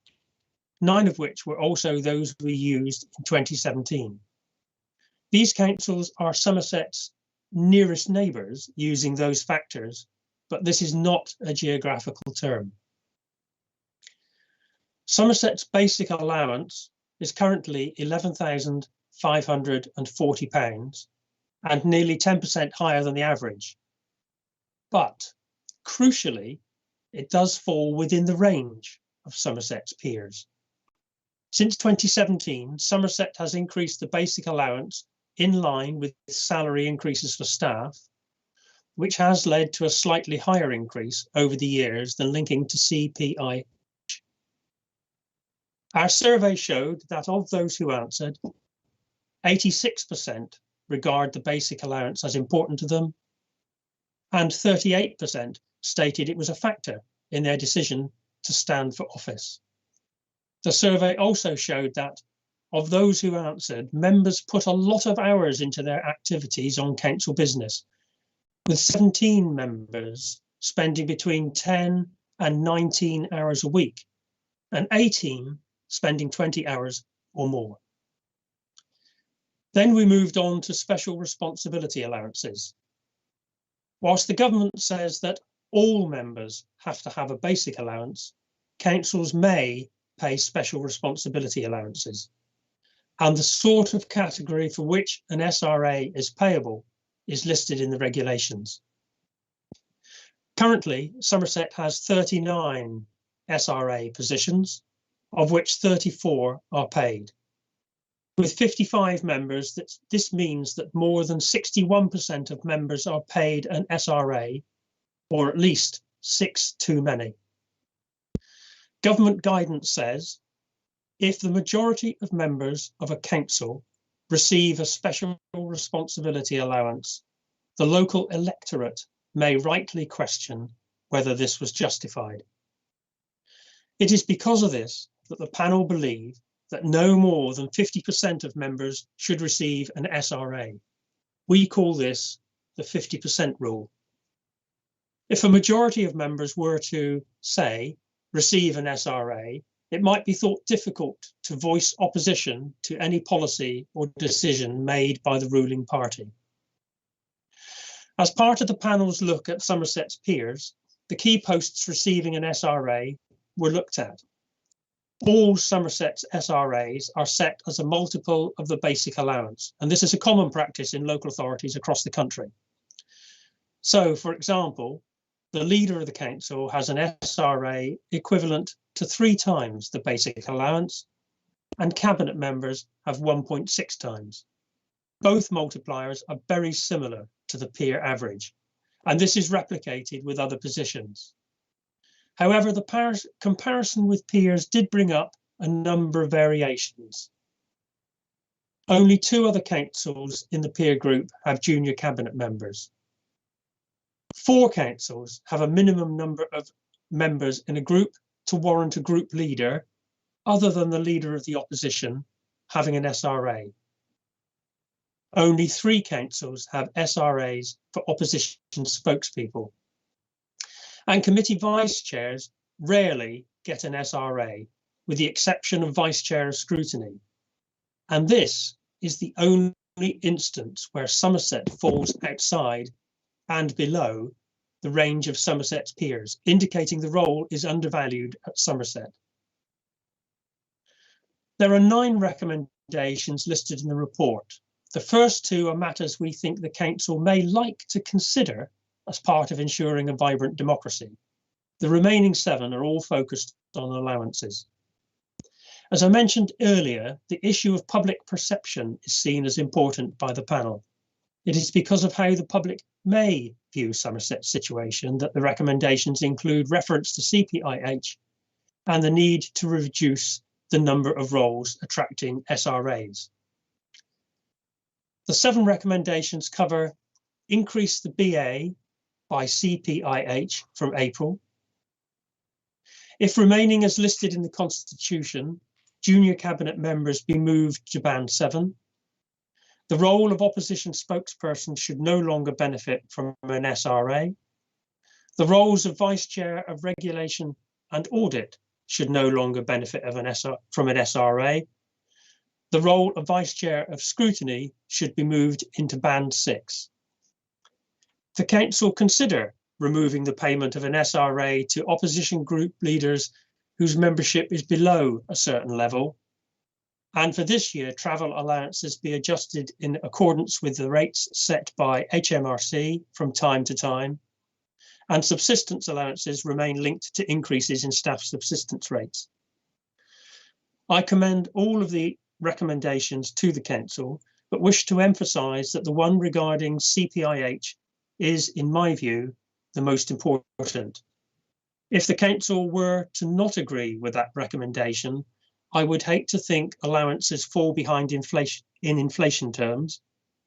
9 of which were also those we used in 2017. These councils are Somerset's nearest neighbours using those factors, but this is not a geographical term. Somerset's basic allowance is currently £11,540 and nearly 10% higher than the average. But crucially, it does fall within the range of Somerset's peers. Since 2017, Somerset has increased the basic allowance in line with salary increases for staff, which has led to a slightly higher increase over the years than linking to CPI. Our survey showed that of those who answered, 86% regard the basic allowance as important to them, and 38% stated it was a factor in their decision to stand for office. The survey also showed that of those who answered, members put a lot of hours into their activities on council business, with 17 members spending between 10 and 19 hours a week, and 18 spending 20 hours or more. Then we moved on to special responsibility allowances. Whilst the government says that all members have to have a basic allowance, councils may pay special responsibility allowances, and the sort of category for which an SRA is payable is listed in the regulations. Currently, Somerset has 39 SRA positions, of which 34 are paid. With 55 members, this means that more than 61% of members are paid an SRA, or at least 6 too many. Government guidance says, if the majority of members of a council receive a special responsibility allowance, the local electorate may rightly question whether this was justified. It is because of this that the panel believe that no more than 50% of members should receive an SRA. We call this the 50% rule. If a majority of members were to, say, receive an SRA, it might be thought difficult to voice opposition to any policy or decision made by the ruling party. As part of the panel's look at Somerset's peers, the key posts receiving an SRA were looked at. All Somerset's SRAs are set as a multiple of the basic allowance, and this is a common practice in local authorities across the country. So, for example, the leader of the council has an SRA equivalent to 3 times the basic allowance, and cabinet members have 1.6 times. Both multipliers are very similar to the peer average, and this is replicated with other positions. However, the comparison with peers did bring up a number of variations. Only 2 other councils in the peer group have junior cabinet members. 4 councils have a minimum number of members in a group to warrant a group leader, other than the leader of the opposition having an SRA. Only 3 councils have SRAs for opposition spokespeople. And committee vice chairs rarely get an SRA, with the exception of vice chair of scrutiny. And this is the only instance where Somerset falls outside and below the range of Somerset's peers, indicating the role is undervalued at Somerset. There are 9 recommendations listed in the report. The first 2 are matters we think the council may like to consider as part of ensuring a vibrant democracy. The remaining 7 are all focused on allowances. As I mentioned earlier, the issue of public perception is seen as important by the panel. It is because of how the public may view Somerset's situation that the recommendations include reference to CPIH and the need to reduce the number of roles attracting SRAs. The 7 recommendations cover increase the BA by CPIH from April. If remaining as listed in the Constitution, junior cabinet members be moved to band 7. The role of opposition spokesperson should no longer benefit from an SRA. The roles of vice chair of regulation and audit should no longer benefit from an SRA. The role of vice chair of scrutiny should be moved into band 6. The council consider removing the payment of an SRA to opposition group leaders whose membership is below a certain level. And for this year, travel allowances be adjusted in accordance with the rates set by HMRC from time to time. And subsistence allowances remain linked to increases in staff subsistence rates. I commend all of the recommendations to the council, but wish to emphasise that the one regarding CPIH is, in my view, the most important. If the council were to not agree with that recommendation, I would hate to think allowances fall behind inflation in inflation terms,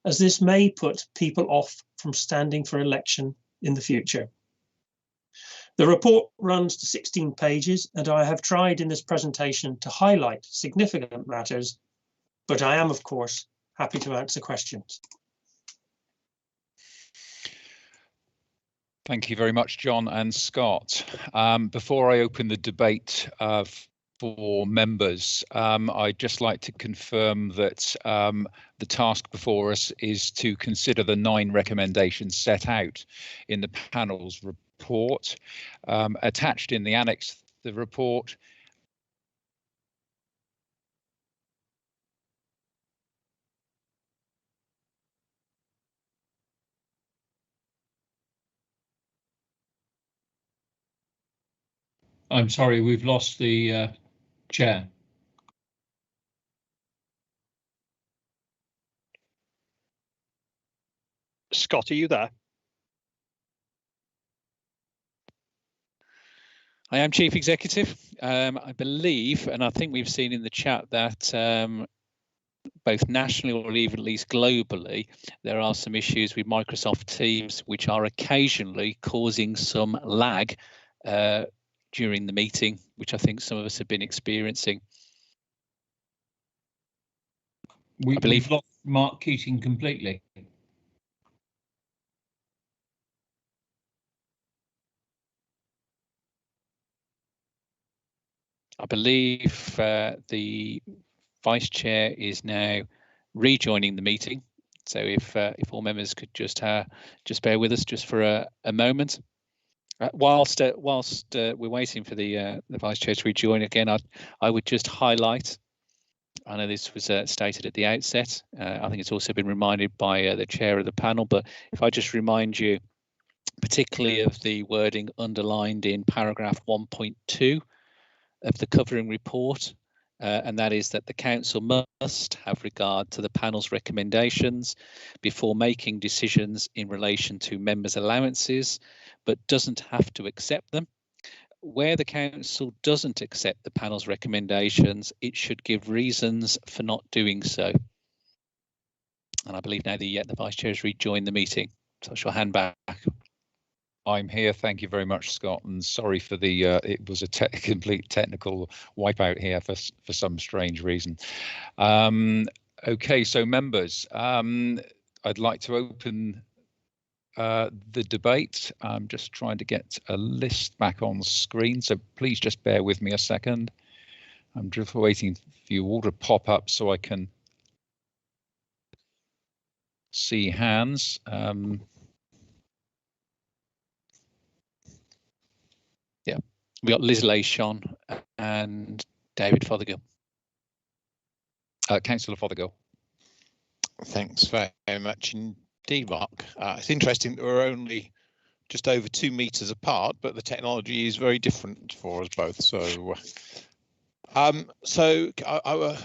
as this may put people off from standing for election in the future. The report runs to 16 pages, and I have tried in this presentation to highlight significant matters, but I am, of course, happy to answer questions. Thank you very much, John and Scott. Before I open the debate for members, I'd just like to confirm that the task before us is to consider the 9 recommendations set out in the panel's report. Attached in the annex to the report I'm sorry, we've lost the chair. Scott, are you there? I am Chief Executive. I believe, and I think we've seen in the chat that both nationally or even at least globally, there are some issues with Microsoft Teams which are occasionally causing some lag during the meeting, which I think some of us have been experiencing. I believe we've lost Mark Keating completely. I believe the Vice Chair is now rejoining the meeting. So if all members could just bear with us just for a moment. Whilst we're waiting for the Vice Chair to rejoin again, I would just highlight, I know this was stated at the outset, I think it's also been reminded by the Chair of the panel, but if I just remind you particularly of the wording underlined in paragraph 1.2 of the covering report, and that is that the Council must have regard to the panel's recommendations before making decisions in relation to members' allowances, but doesn't have to accept them. Where the Council doesn't accept the panel's recommendations, it should give reasons for not doing so. And I believe now the Vice Chair has rejoined the meeting, so I shall hand back. I'm here. Thank you very much, Scott, and sorry for the it was a complete technical wipeout here for some strange reason. Okay, so members, I'd like to open the debate. I'm just trying to get a list back on the screen, so please just bear with me a second. I'm just waiting for you all to pop up so I can see hands. Yeah, we got Liz Lashon and David Fothergill. Councillor Fothergill. Thanks very much indeed, Mark. It's interesting that we're only just over 2 meters apart, but the technology is very different for us both. So, our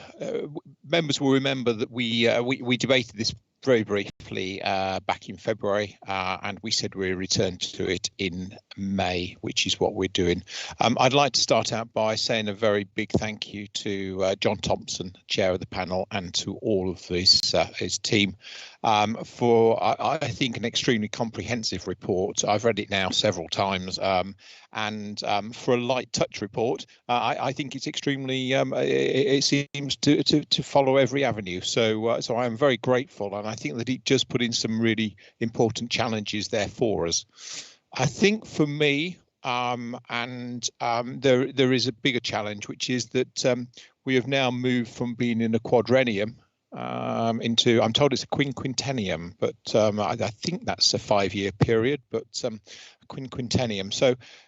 members will remember that we debated this very briefly back in February, and we said we'd return to it in May, which is what we're doing. I'd like to start out by saying a very big thank you to John Thompson, Chair of the panel, and to all of his team for, I think, an extremely comprehensive report. I've read it now several times, and for a light touch report, I think it's extremely, it seems to follow every avenue. So I am very grateful, and I think that it just put in some really important challenges there for us. I think for me, there is a bigger challenge, which is that we have now moved from being in a quadrennium into, I'm told it's a quinquentennium, but I think that's a 5-year period, but a quinquentennium.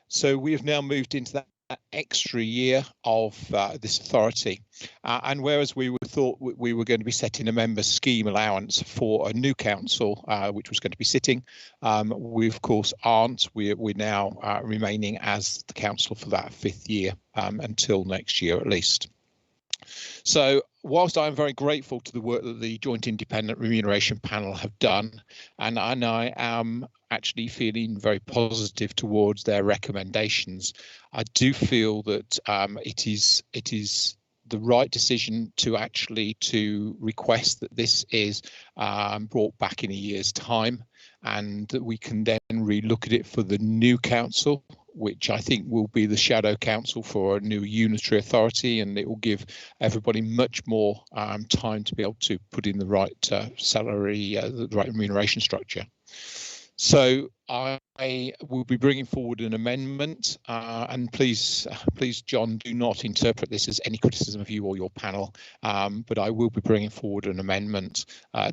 So we have now moved into that extra year of this authority, and whereas we thought we were going to be setting a member scheme allowance for a new council which was going to be sitting, we of course aren't. We're now remaining as the council for that 5th year until next year at least. So whilst I'm very grateful to the work that the Joint Independent Remuneration Panel have done, and I am actually feeling very positive towards their recommendations, I do feel that it is the right decision to actually request that this is brought back in a year's time, and that we can then relook at it for the new council which I think will be the shadow council for a new unitary authority, and it will give everybody much more time to be able to put in the right salary, the right remuneration structure. So I will be bringing forward an amendment, and please, John, do not interpret this as any criticism of you or your panel, but I will be bringing forward an amendment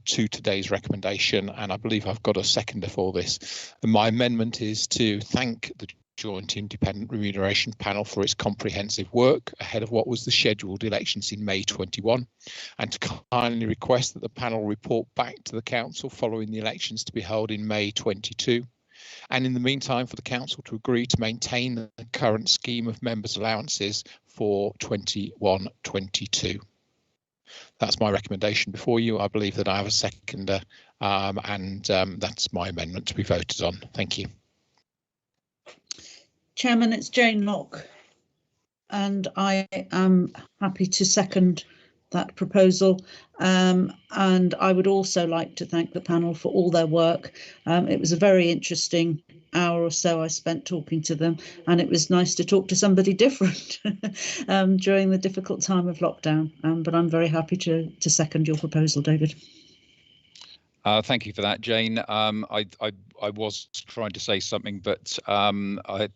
to today's recommendation, and I believe I've got a seconder for this. And my amendment is to thank the Joint Independent Remuneration Panel for its comprehensive work ahead of what was the scheduled elections in May 21, and to kindly request that the panel report back to the council following the elections to be held in May 22, and in the meantime for the council to agree to maintain the current scheme of members' allowances for 21-22. That's my recommendation before you. I believe that I have a seconder, and that's my amendment to be voted on. Thank you. Chairman, it's Jane Locke, and I am happy to second that proposal. And I would also like to thank the panel for all their work. It was a very interesting hour or so I spent talking to them, and it was nice to talk to somebody different during the difficult time of lockdown. But I'm very happy to second your proposal, David. Thank you for that, Jane. I was trying to say something, but I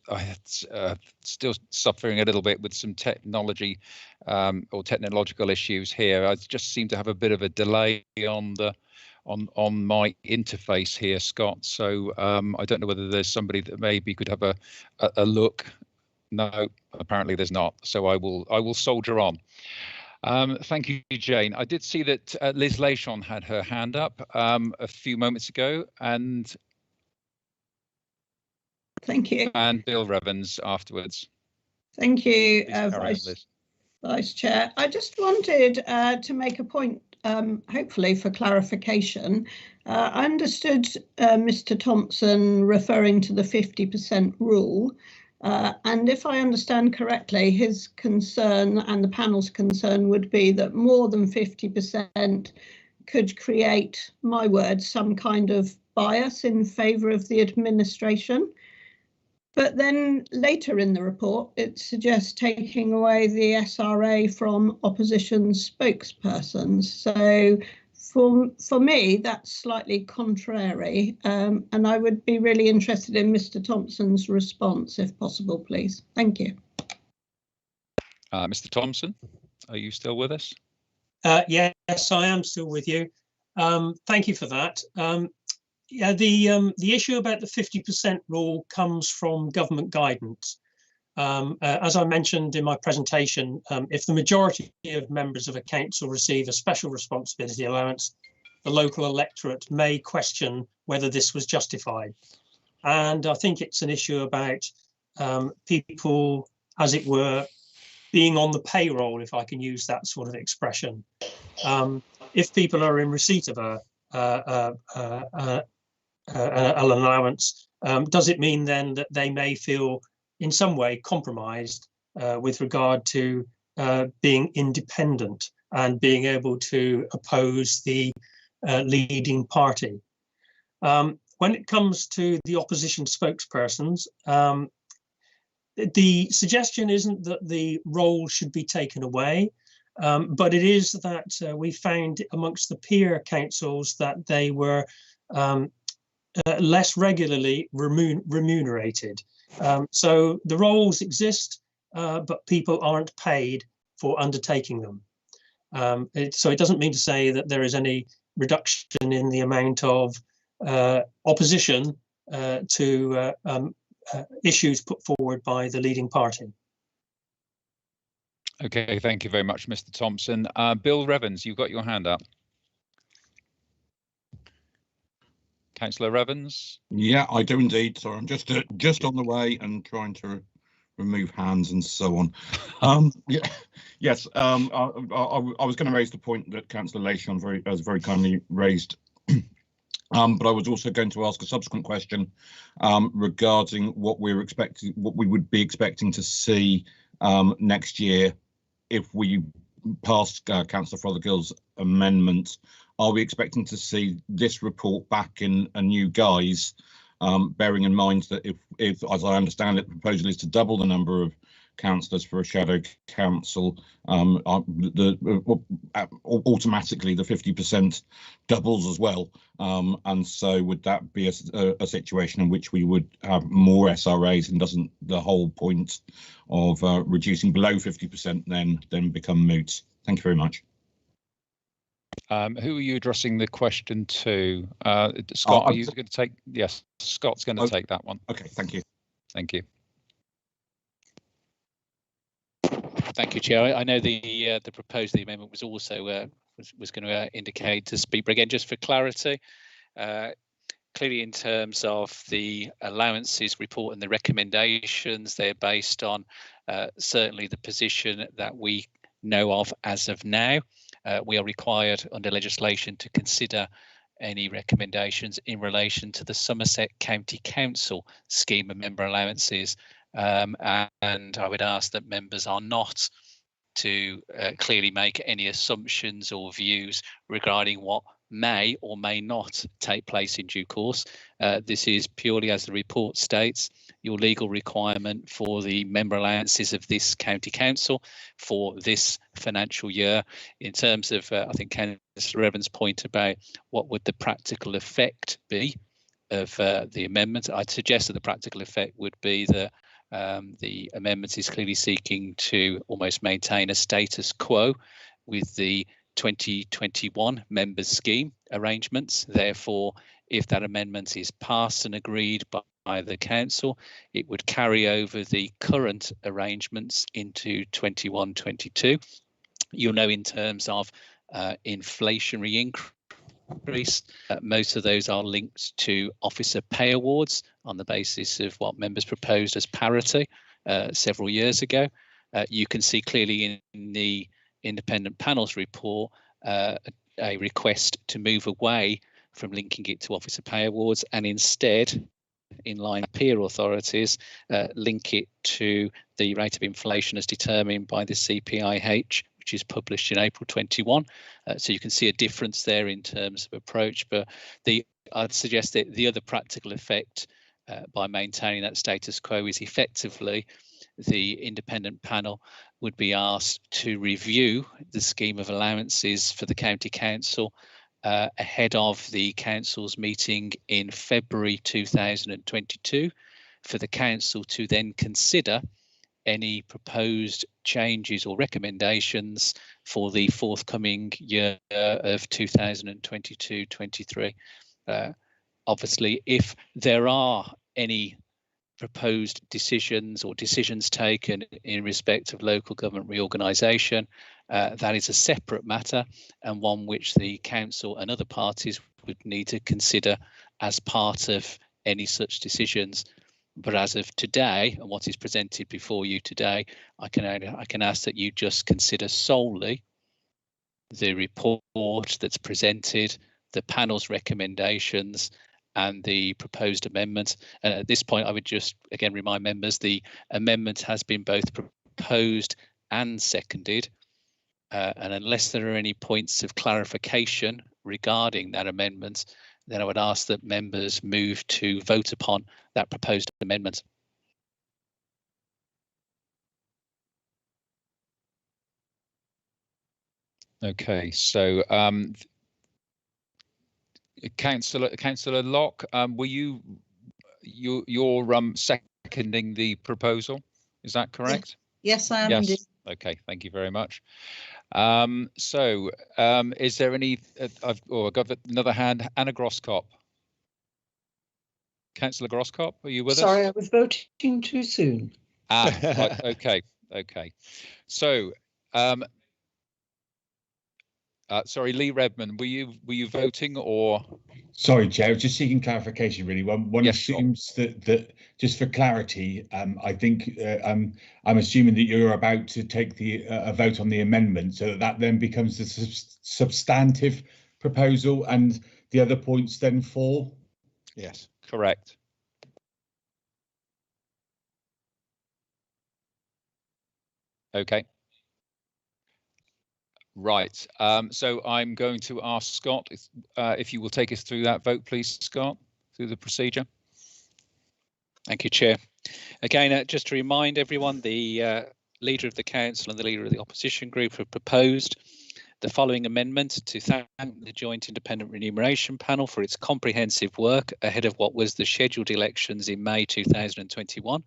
still suffering a little bit with some technology or technological issues here. I just seem to have a bit of a delay on my interface here, Scott. So I don't know whether there's somebody that maybe could have a look. No, apparently there's not. So I will soldier on. Thank you, Jane. I did see that Liz Lachon had her hand up a few moments ago, and thank you. And Bill Revens afterwards. Thank you, Vice Chair. I just wanted to make a point, hopefully for clarification. I understood Mr. Thompson referring to the 50% rule. And if I understand correctly, his concern and the panel's concern would be that more than 50% could create, my words, some kind of bias in favour of the administration. But then later in the report, it suggests taking away the SRA from opposition spokespersons. So for me, that's slightly contrary, and I would be really interested in Mr. Thompson's response, if possible, please. Thank you. Mr. Thompson, are you still with us? Yes, I am still with you. Thank you for that. Yeah, the issue about the 50% rule comes from government guidance. As I mentioned in my presentation, if the majority of members of a council receive a special responsibility allowance, the local electorate may question whether this was justified. And I think it's an issue about people, as it were, being on the payroll, if I can use that sort of expression. If people are in receipt of an allowance, does it mean then that they may feel in some way compromised with regard to being independent and being able to oppose the leading party? When it comes to the opposition spokespersons, the suggestion isn't that the role should be taken away, but it is that we found amongst the peer councils that they were less regularly remunerated. So the roles exist, but people aren't paid for undertaking them. So it doesn't mean to say that there is any reduction in the amount of opposition to issues put forward by the leading party. Okay, thank you very much, Mr. Thompson. Bill Revens, you've got your hand up. Councillor Revens? Yeah, I do indeed. Sorry, I'm just on the way and trying to remove hands and so on. Yes. I was going to raise the point that Councillor Lachon has very kindly raised, but I was also going to ask a subsequent question regarding what we would be expecting to see next year if we pass Councillor Fothergill's amendment. Are we expecting to see this report back in a new guise, bearing in mind that if, as I understand it, the proposal is to double the number of councillors for a shadow council, automatically the 50% doubles as well. And so would that be a situation in which we would have more SRAs, and doesn't the whole point of reducing below 50% then become moot? Thank you very much. Who are you addressing the question to? Scott, are you going to take? Yes, Scott's going to take that one. Okay, thank you. Thank you. Thank you, Chair. I know the proposed amendment was also was going to indicate to speak, but again, just for clarity, clearly in terms of the allowances report and the recommendations, they're based on certainly the position that we know of as of now. We are required under legislation to consider any recommendations in relation to the Somerset County Council scheme of member allowances, and I would ask that members are not to clearly make any assumptions or views regarding what may or may not take place in due course. This is purely, as the report states, your legal requirement for the member allowances of this county council for this financial year. In terms of, I think Councillor Evans' point about what would the practical effect be of the amendment, I'd suggest that the practical effect would be that the amendment is clearly seeking to almost maintain a status quo with the 2021 members scheme arrangements. Therefore, if that amendment is passed and agreed by the council, it would carry over the current arrangements into 21-22. You'll know in terms of inflationary increase, most of those are linked to officer pay awards on the basis of what members proposed as parity several years ago. You can see clearly in the independent panel's report a request to move away from linking it to officer pay awards and instead, in line with peer authorities, link it to the rate of inflation as determined by the CPIH, which is published in April 21. So you can see a difference there in terms of approach, but I'd suggest that the other practical effect by maintaining that status quo is effectively the independent panel would be asked to review the scheme of allowances for the county council ahead of the council's meeting in February 2022, for the council to then consider any proposed changes or recommendations for the forthcoming year of 2022-23. Obviously, if there are any proposed decisions or decisions taken in respect of local government reorganisation, that is a separate matter and one which the council and other parties would need to consider as part of any such decisions. But as of today, and what is presented before you today, I can ask that you just consider solely the report that's presented, the panel's recommendations, and the proposed amendment. And at this point, I would just again remind members the amendment has been both proposed and seconded. And unless there are any points of clarification regarding that amendment, then I would ask that members move to vote upon that proposed amendment. Okay, so Councillor Locke, were you're seconding the proposal? Is that correct? Yes, I am. Yes. Indeed. Okay, thank you very much. Is there any? I've got another hand. Anna Grosskop. Councillor Grosskop, are you with us? Sorry, I was voting too soon. Right, okay. So, sorry, Lee Redmond, were you voting or? Sorry, Chair, I was just seeking clarification. Really, one yes, assumes that just for clarity, I think I'm assuming that you're about to take a vote on the amendment, so that then becomes the substantive proposal, and the other points then fall. Yes, correct. Okay. Right. So I'm going to ask Scott if you will take us through that vote, please, Scott, through the procedure. Thank you, Chair. Again, just to remind everyone, the Leader of the Council and the Leader of the Opposition Group have proposed the following amendment: to thank the Joint Independent Remuneration Panel for its comprehensive work ahead of what was the scheduled elections in May 2021,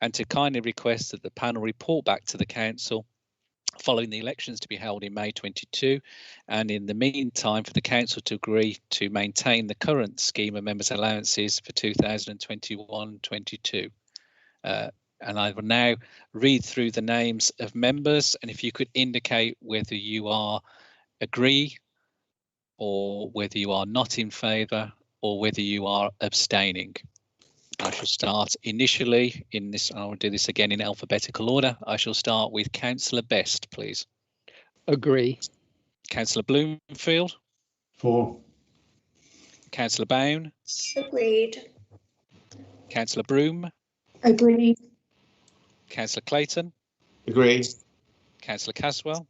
and to kindly request that the panel report back to the Council following the elections to be held in May 22, and in the meantime for the Council to agree to maintain the current scheme of members' allowances for 2021-22. And I will now read through the names of members, and if you could indicate whether you are agree or whether you are not in favour or whether you are abstaining. I shall start initially in this, I will do this again in alphabetical order. I shall start with Councillor Best, please. Agree. Councillor Bloomfield. For. Councillor Bown. Agreed. Councillor Broom. Agreed. Councillor Clayton. Agreed. Councillor Caswell.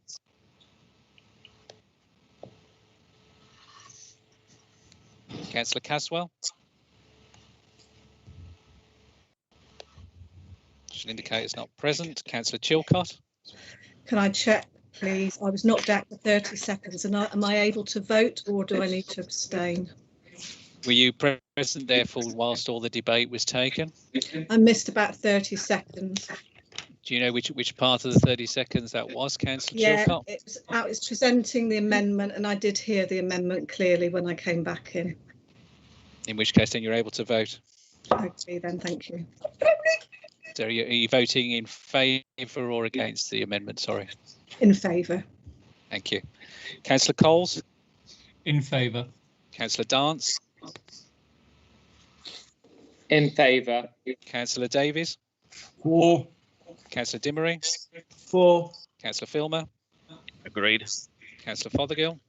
Councillor Caswell. Should indicate it's not present. Councillor Chilcott. Can I check, please? I was knocked out for 30 seconds. And am I able to vote or do I need to abstain? Were you present, therefore, whilst all the debate was taken? I missed about 30 seconds. Do you know which part of the 30 seconds that was, Councillor Chilcott? I was presenting the amendment and I did hear the amendment clearly when I came back in. In which case, then you're able to vote. Okay, then, thank you. So are you voting in favour or against the amendment? Sorry. In favour. Thank you. Councillor Coles? In favour. Councillor Dance? In favour. Councillor Davies? For. Councillor Dimmery? For. Councillor Filmer? Agreed. Councillor Fothergill?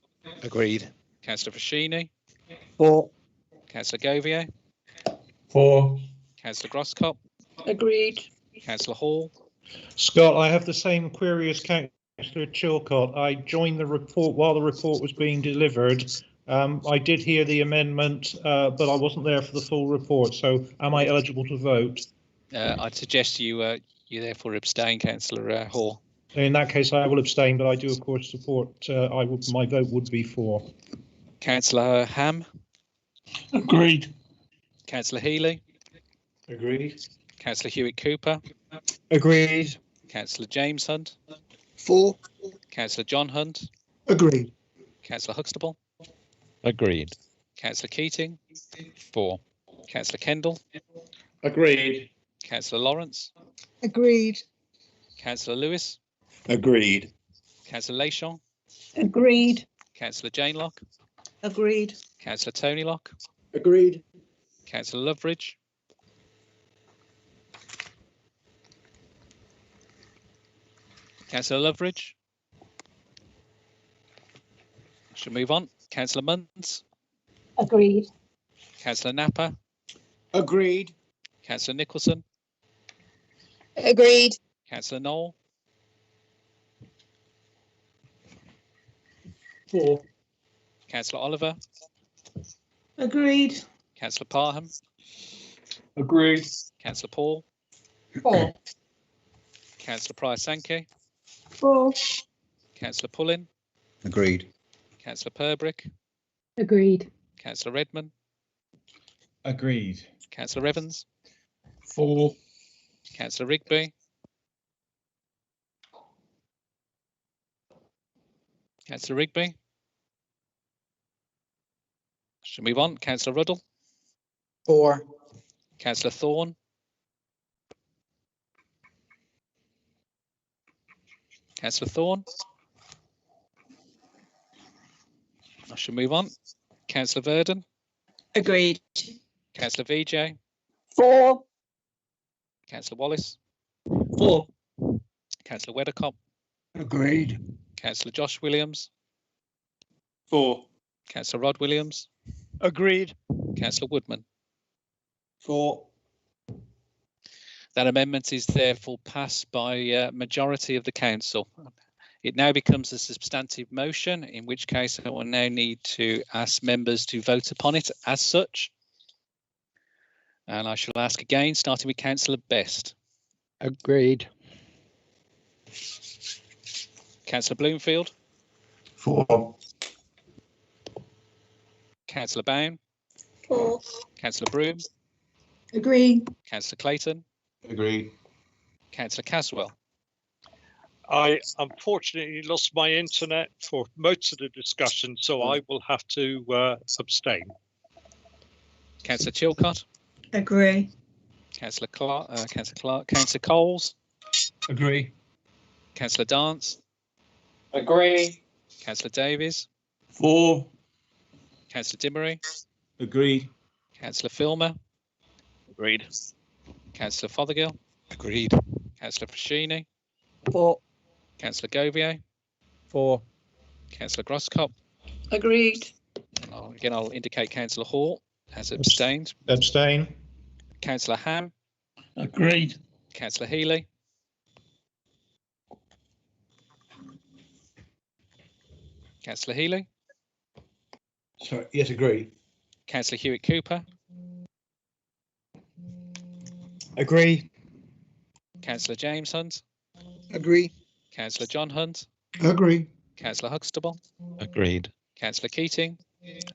Agreed. Councillor Fascini? For. Councillor Govier? For. Councillor Groscott? Agreed. Councillor Hall? Scott, I have the same query as Councillor Chilcott. I joined the report while the report was being delivered. I did hear the amendment, but I wasn't there for the full report. So am I eligible to vote? I'd suggest you therefore abstain, Councillor Hall. In that case, I will abstain, but I do, of course, support. My vote would be for. Councillor Ham? Agreed. Councillor Healy? Agreed. Councillor Hewitt-Cooper? Agreed. Councillor James Hunt? For. Councillor John Hunt? Agreed. Councillor Huxtable? Agreed. Councillor Keating? For. Councillor Kendall? Agreed. Councillor Lawrence? Agreed. Councillor Lewis? Agreed. Councillor Leyshon? Agreed. Councillor Jane Locke? Agreed. Councillor Tony Locke? Agreed. Councillor Loveridge? Councillor Loveridge? Should move on. Councillor Munns? Agreed. Councillor Napper? Agreed. Councillor Nicholson? Agreed. Councillor Knoll? For. Councillor Oliver? Agreed. Councillor Parham? Agreed. Councillor Paul? For. Councillor Price-Sankey? For. Councillor Pullin? Agreed. Councillor Purbrick? Agreed. Councillor Redman? Agreed. Councillor Evans? For. Councillor Rigby? Councillor Rigby? Should move on. Councillor Ruddle? For. Councillor Thorne? Councillor Thorne? I shall move on. Councillor Verdon? Agreed. Councillor VJ? For. Councillor Wallace? For. Councillor Weathercott? Agreed. Councillor Josh Williams? For. Councillor Rod Williams? Agreed. Councillor Woodman? For. That amendment is therefore passed by a majority of the council. It now becomes a substantive motion, in which case I will now need to ask members to vote upon it as such. And I shall ask again, starting with Councillor Best. Agreed. Councillor Bloomfield. 4. Councillor Bown. 4. Councillor Broom. Agree. Councillor Clayton. Agree. Councillor Caswell. I unfortunately lost my internet for most of the discussion, so I will have to abstain. Councillor Chilcott. Agree. Councillor Clark. Councillor Clark. Councillor Coles. Agree. Councillor Dance. Agree. Councillor Davies. 4. Councillor Dimmery. Agree. Councillor Filmer. Agreed. Councillor Fothergill. Agreed. Councillor Frascini. 4. Councillor Govier. 4. Councillor Grosskop. Agreed. Again, I'll indicate Councillor Hall has abstained. Abstain. Councillor Ham. Agreed. Councillor Healy. Councillor Healy. Sorry, yes, agree. Councillor Hewitt Cooper. Agree. Councillor James Hunt. Agree. Councillor John Hunt. Agree. Councillor Huxtable. Agreed. Councillor Keating.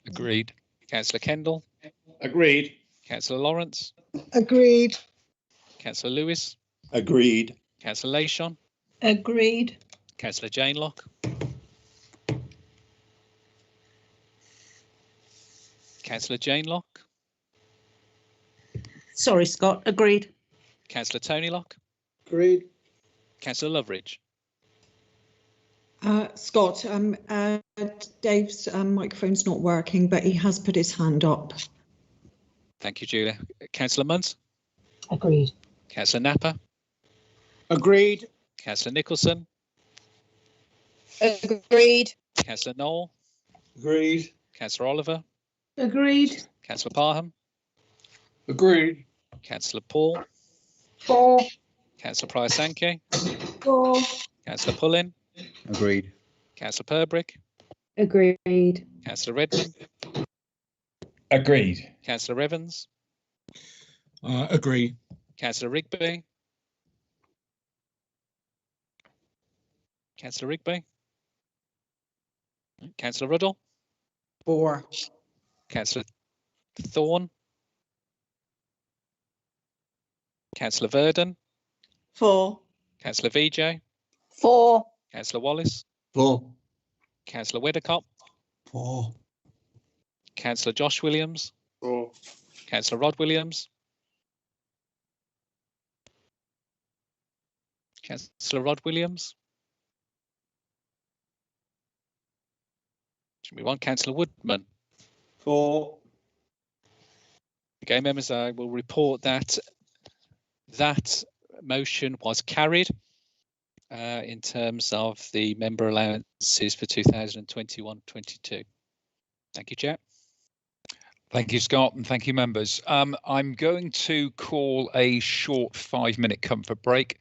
Agreed. Councillor Kendall. Agreed. Councillor Lawrence. Agreed. Councillor Lewis. Agreed. Councillor Leishon. Agreed. Councillor Jane Locke. Councillor Jane Locke. Sorry, Scott. Agreed. Councillor Tony Locke. Agreed. Councillor Loveridge. Scott, Dave's microphone's not working, but he has put his hand up. Thank you, Julia. Councillor Munt. Agreed. Councillor Napper. Agreed. Councillor Nicholson. Agreed. Councillor Knoll. Agreed. Councillor Oliver. Agreed. Councillor Parham. Agreed. Councillor Paul. 4. Councillor Prior-Sankey. 4. Councillor Pullin. Agreed. Councillor Purbrick. Agreed. Councillor Redmond. Agreed. Councillor Evans. Agree. Councillor Rigby. Councillor Rigby. Councillor Ruddle. 4. Councillor Thorne. Councillor Verdon. 4. Councillor VJ. 4. Councillor Wallace. 4. Councillor Weddercott. 4. Councillor Josh Williams. 4. Councillor Rod Williams. Councillor Rod Williams. Should we want Councillor Woodman? 4. Okay, members, I will report that that motion was carried in terms of the member allowances for 2021-22. Thank you, Chair. Thank you, Scott, and thank you, members. I'm going to call a short 5-minute comfort break.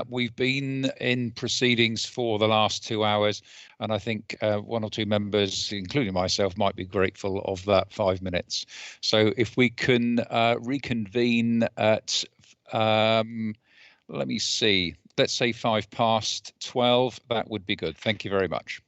We've been in proceedings for the last 2 hours, and I think 1 or 2 members, including myself, might be grateful of that 5 minutes. So if we can reconvene at, let me see, let's say 12:05, that would be good. Thank you very much.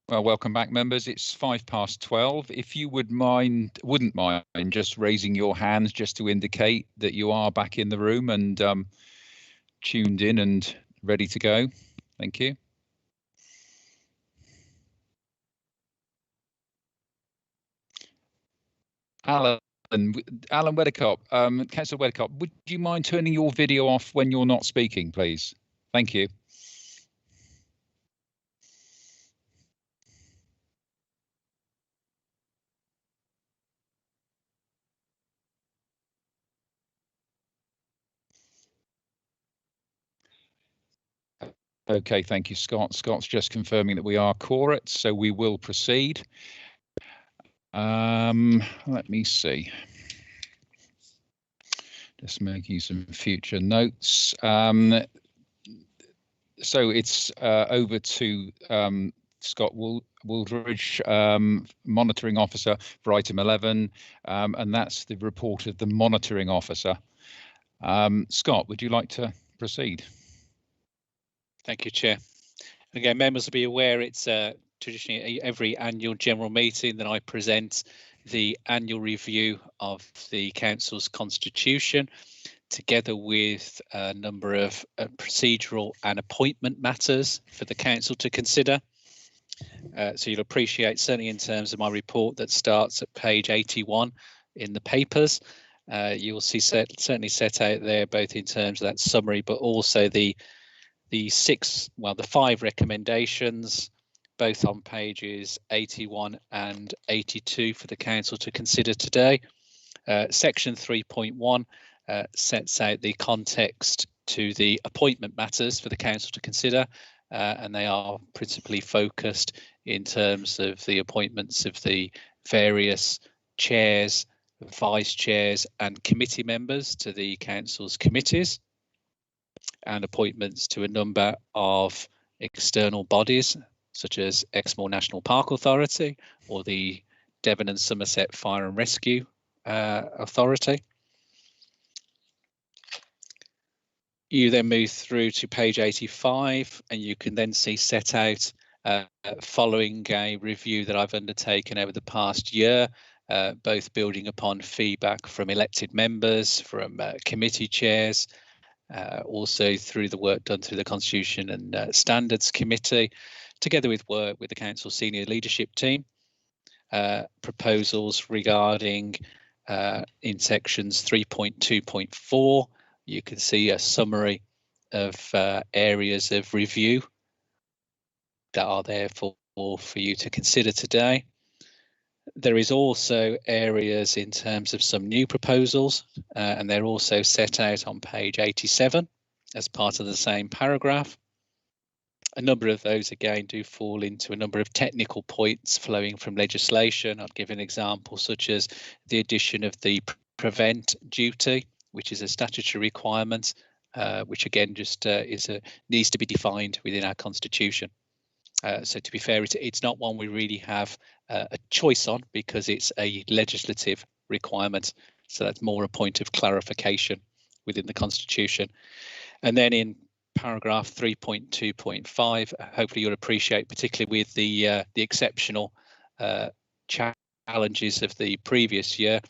Well, welcome back, members. It's 12:05. If you wouldn't mind just raising your hands just to indicate that you are back in the room and tuned in and ready to go. Thank you. Alan Weddicott, Councillor Weddicott, would you mind turning your video off when you're not speaking, please? Thank you. Okay, thank you, Scott. Scott's just confirming that we are correct, so we will proceed. Let me see. Just making some future notes. So it's over to Scott Wooldridge, monitoring officer for item 11, and that's the report of the monitoring officer. Scott, would you like to proceed? Thank you, Chair. Again, members will be aware it's traditionally every annual general meeting that I present the annual review of the council's constitution, together with a number of procedural and appointment matters for the council to consider. So you'll appreciate, certainly in terms of my report that starts at page 81 in the papers, you'll see certainly set out there, both in terms of that summary, but also the 5 recommendations, both on pages 81 and 82 for the council to consider today. Section 3.1 sets out the context to the appointment matters for the council to consider, and they are principally focused in terms of the appointments of the various chairs, vice chairs and committee members to the council's committees, and appointments to a number of external bodies such as Exmoor National Park Authority or the Devon and Somerset Fire and Rescue Authority. You then move through to page 85 and you can then see set out, following a review that I've undertaken over the past year, both building upon feedback from elected members, from committee chairs, also through the work done through the Constitution and Standards Committee, together with work with the Council Senior Leadership Team, proposals regarding in sections 3.2.4, you can see a summary of areas of review that are there for you to consider today. There is also areas in terms of some new proposals, and they're also set out on page 87 as part of the same paragraph. A number of those, again, do fall into a number of technical points flowing from legislation. I'll give an example, such as the addition of the prevent duty, which is a statutory requirement, which again just needs to be defined within our constitution. So to be fair, it's not one we really have a choice on because it's a legislative requirement. So that's more a point of clarification within the constitution. And then in paragraph 3.2.5, hopefully you'll appreciate, particularly with the exceptional challenges of the previous year,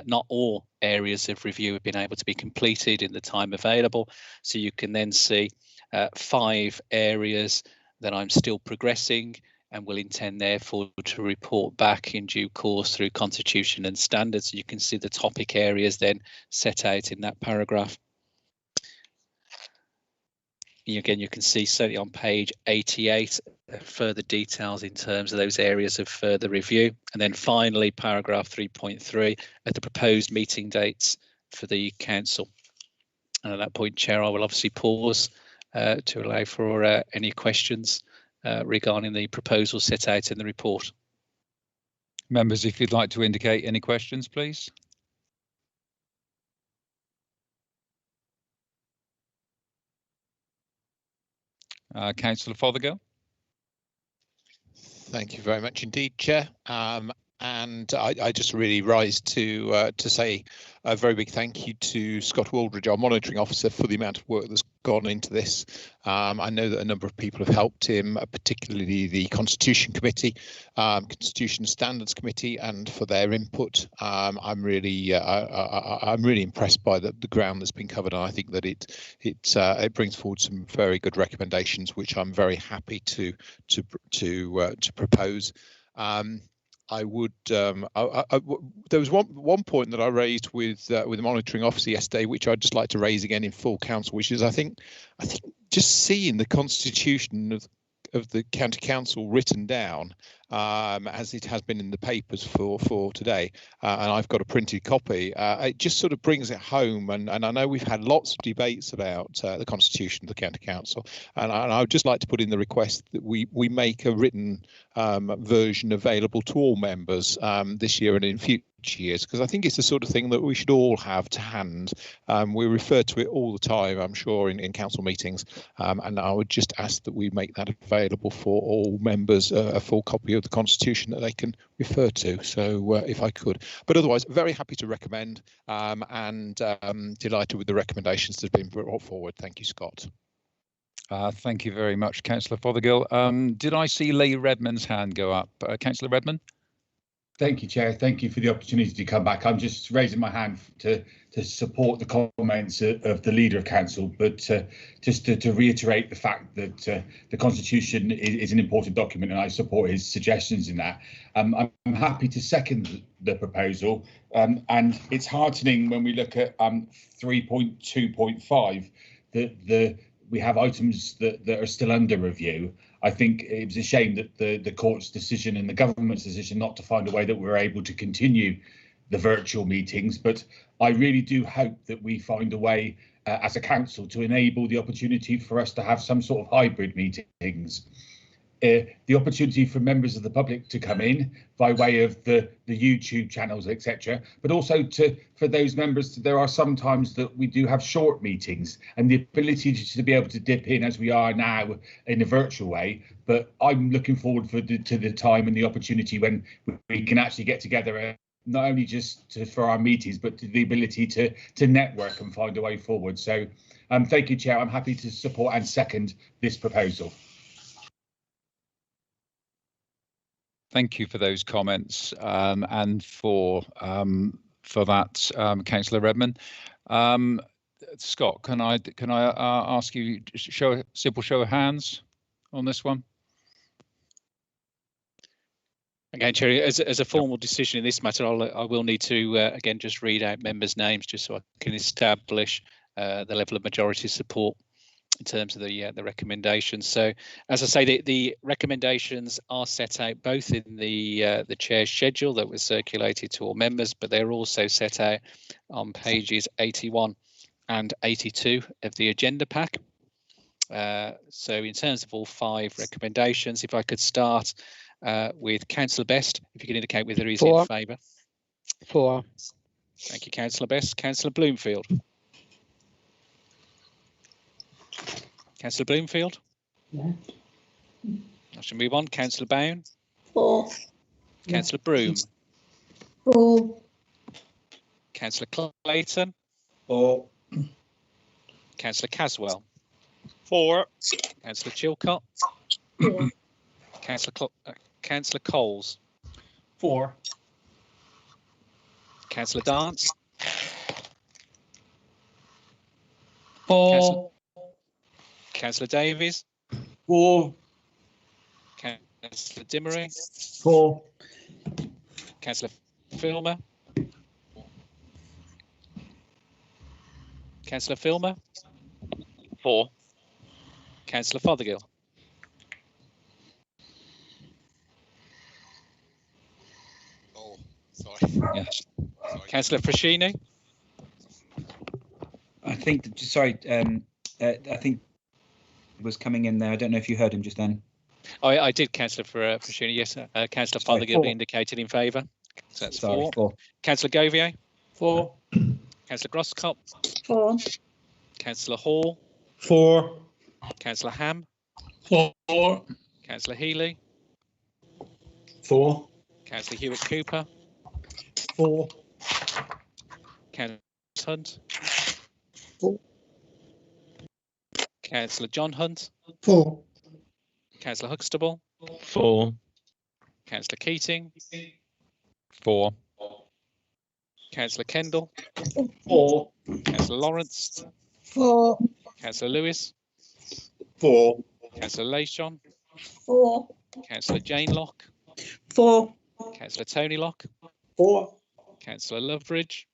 not all areas of review have been able to be completed in the time available. So you can then see 5 areas that I'm still progressing and will intend therefore to report back in due course through Constitution and Standards. You can see the topic areas then set out in that paragraph. Again, you can see certainly on page 88 further details in terms of those areas of further review. And then finally, paragraph 3.3 at the proposed meeting dates for the council. And at that point, Chair, I will obviously pause to allow for any questions regarding the proposal set out in the report. Members, if you'd like to indicate any questions, please. Councillor Fothergill. Thank you very much indeed, Chair. And I just really rise to say a very big thank you to Scott Wooldridge, our monitoring officer, for the amount of work that's gone into this. I know that a number of people have helped him, particularly the Constitution Committee, Constitution Standards Committee, and for their input. I'm really impressed by the ground that's been covered, and I think that it brings forward some very good recommendations, which I'm very happy to propose. I would. There was one point that I raised with the monitoring officer yesterday, which I'd just like to raise again in full council, which is I think just seeing the constitution of the county council written down as it has been in the papers for today, and I've got a printed copy. It just sort of brings it home, and I know we've had lots of debates about the constitution of the county council, and I would just like to put in the request that we make a written version available to all members this year and in future years, because I think it's the sort of thing that we should all have to hand. We refer to it all the time, I'm sure, in council meetings, and I would just ask that we make that available for all members, a full copy of the constitution that they can refer to. So if I could, but otherwise very happy to recommend, and delighted with the recommendations that have been brought forward. Thank you, Scott. Thank you very much, Councillor Fothergill. Did I see Lee Redmond's hand go up? Councillor Redmond? Thank you, Chair. Thank you for the opportunity to come back. I'm just raising my hand to support the comments of the Leader of Council, but just to reiterate the fact that the Constitution is an important document, and I support his suggestions in that. I'm happy to second the proposal, and it's heartening when we look at 3.2.5 that we have items that are still under review. I think it was a shame that the court's decision and the government's decision not to find a way that we're able to continue the virtual meetings, but I really do hope that we find a way as a council to enable the opportunity for us to have some sort of hybrid meetings. The opportunity for members of the public to come in by way of the YouTube channels, etc., but also for those members, there are some times that we do have short meetings, and the ability to be able to dip in as we are now in a virtual way. But I'm looking forward to the time and the opportunity when we can actually get together, not only just for our meetings, but to the ability to network and find a way forward. So thank you, Chair. I'm happy to support and second this proposal. Thank you for those comments, and for that, Councillor Redmond. Scott, can I ask you to show a simple show of hands on this one? Again, Chair, as a formal decision in this matter, I will need to again just read out members' names just so I can establish the level of majority support in terms of the recommendations. So, as I say, the recommendations are set out both in the chair's schedule that was circulated to all members, but they're also set out on pages 81 and 82 of the agenda pack. So, in terms of all 5 recommendations, if I could start with Councillor Best, if you could indicate whether he's in favour. 4. Thank you, Councillor Best. Councillor Bloomfield. Councillor Bloomfield? Yeah. I shall move on. Councillor Bown? 4. Councillor Broom? 4. Councillor Clayton? 4. Councillor Caswell? 4. Councillor Chilcott? 4. Councillor Coles? 4. Councillor Dance? 4. Councillor Davies? 4. Councillor Dimmery? 4. Councillor Filmer? Councillor Filmer? 4. Councillor Fothergill? Oh, sorry. Yes. Councillor Frascini? I think, sorry, I think it was coming in there. I don't know if you heard him just then. I did, Councillor Frascini, yes. Councillor Fothergill indicated in favour. So that's 4. Councillor Govier? 4. Councillor Grosskop? 4. Councillor Hall? 4. Councillor Ham? 4. Councillor Healy? 4. Councillor Hewitt Cooper? 4. Councillor Hunt? 4. Councillor John Hunt. 4. Councillor Huxtable. 4. Councillor Keating. 4. Councillor Kendall. 4. Councillor Lawrence. 4. Councillor Lewis. 4. Councillor Leishon. 4. Councillor Jane Locke. 4. Councillor Tony Locke. 4. Councillor Loveridge.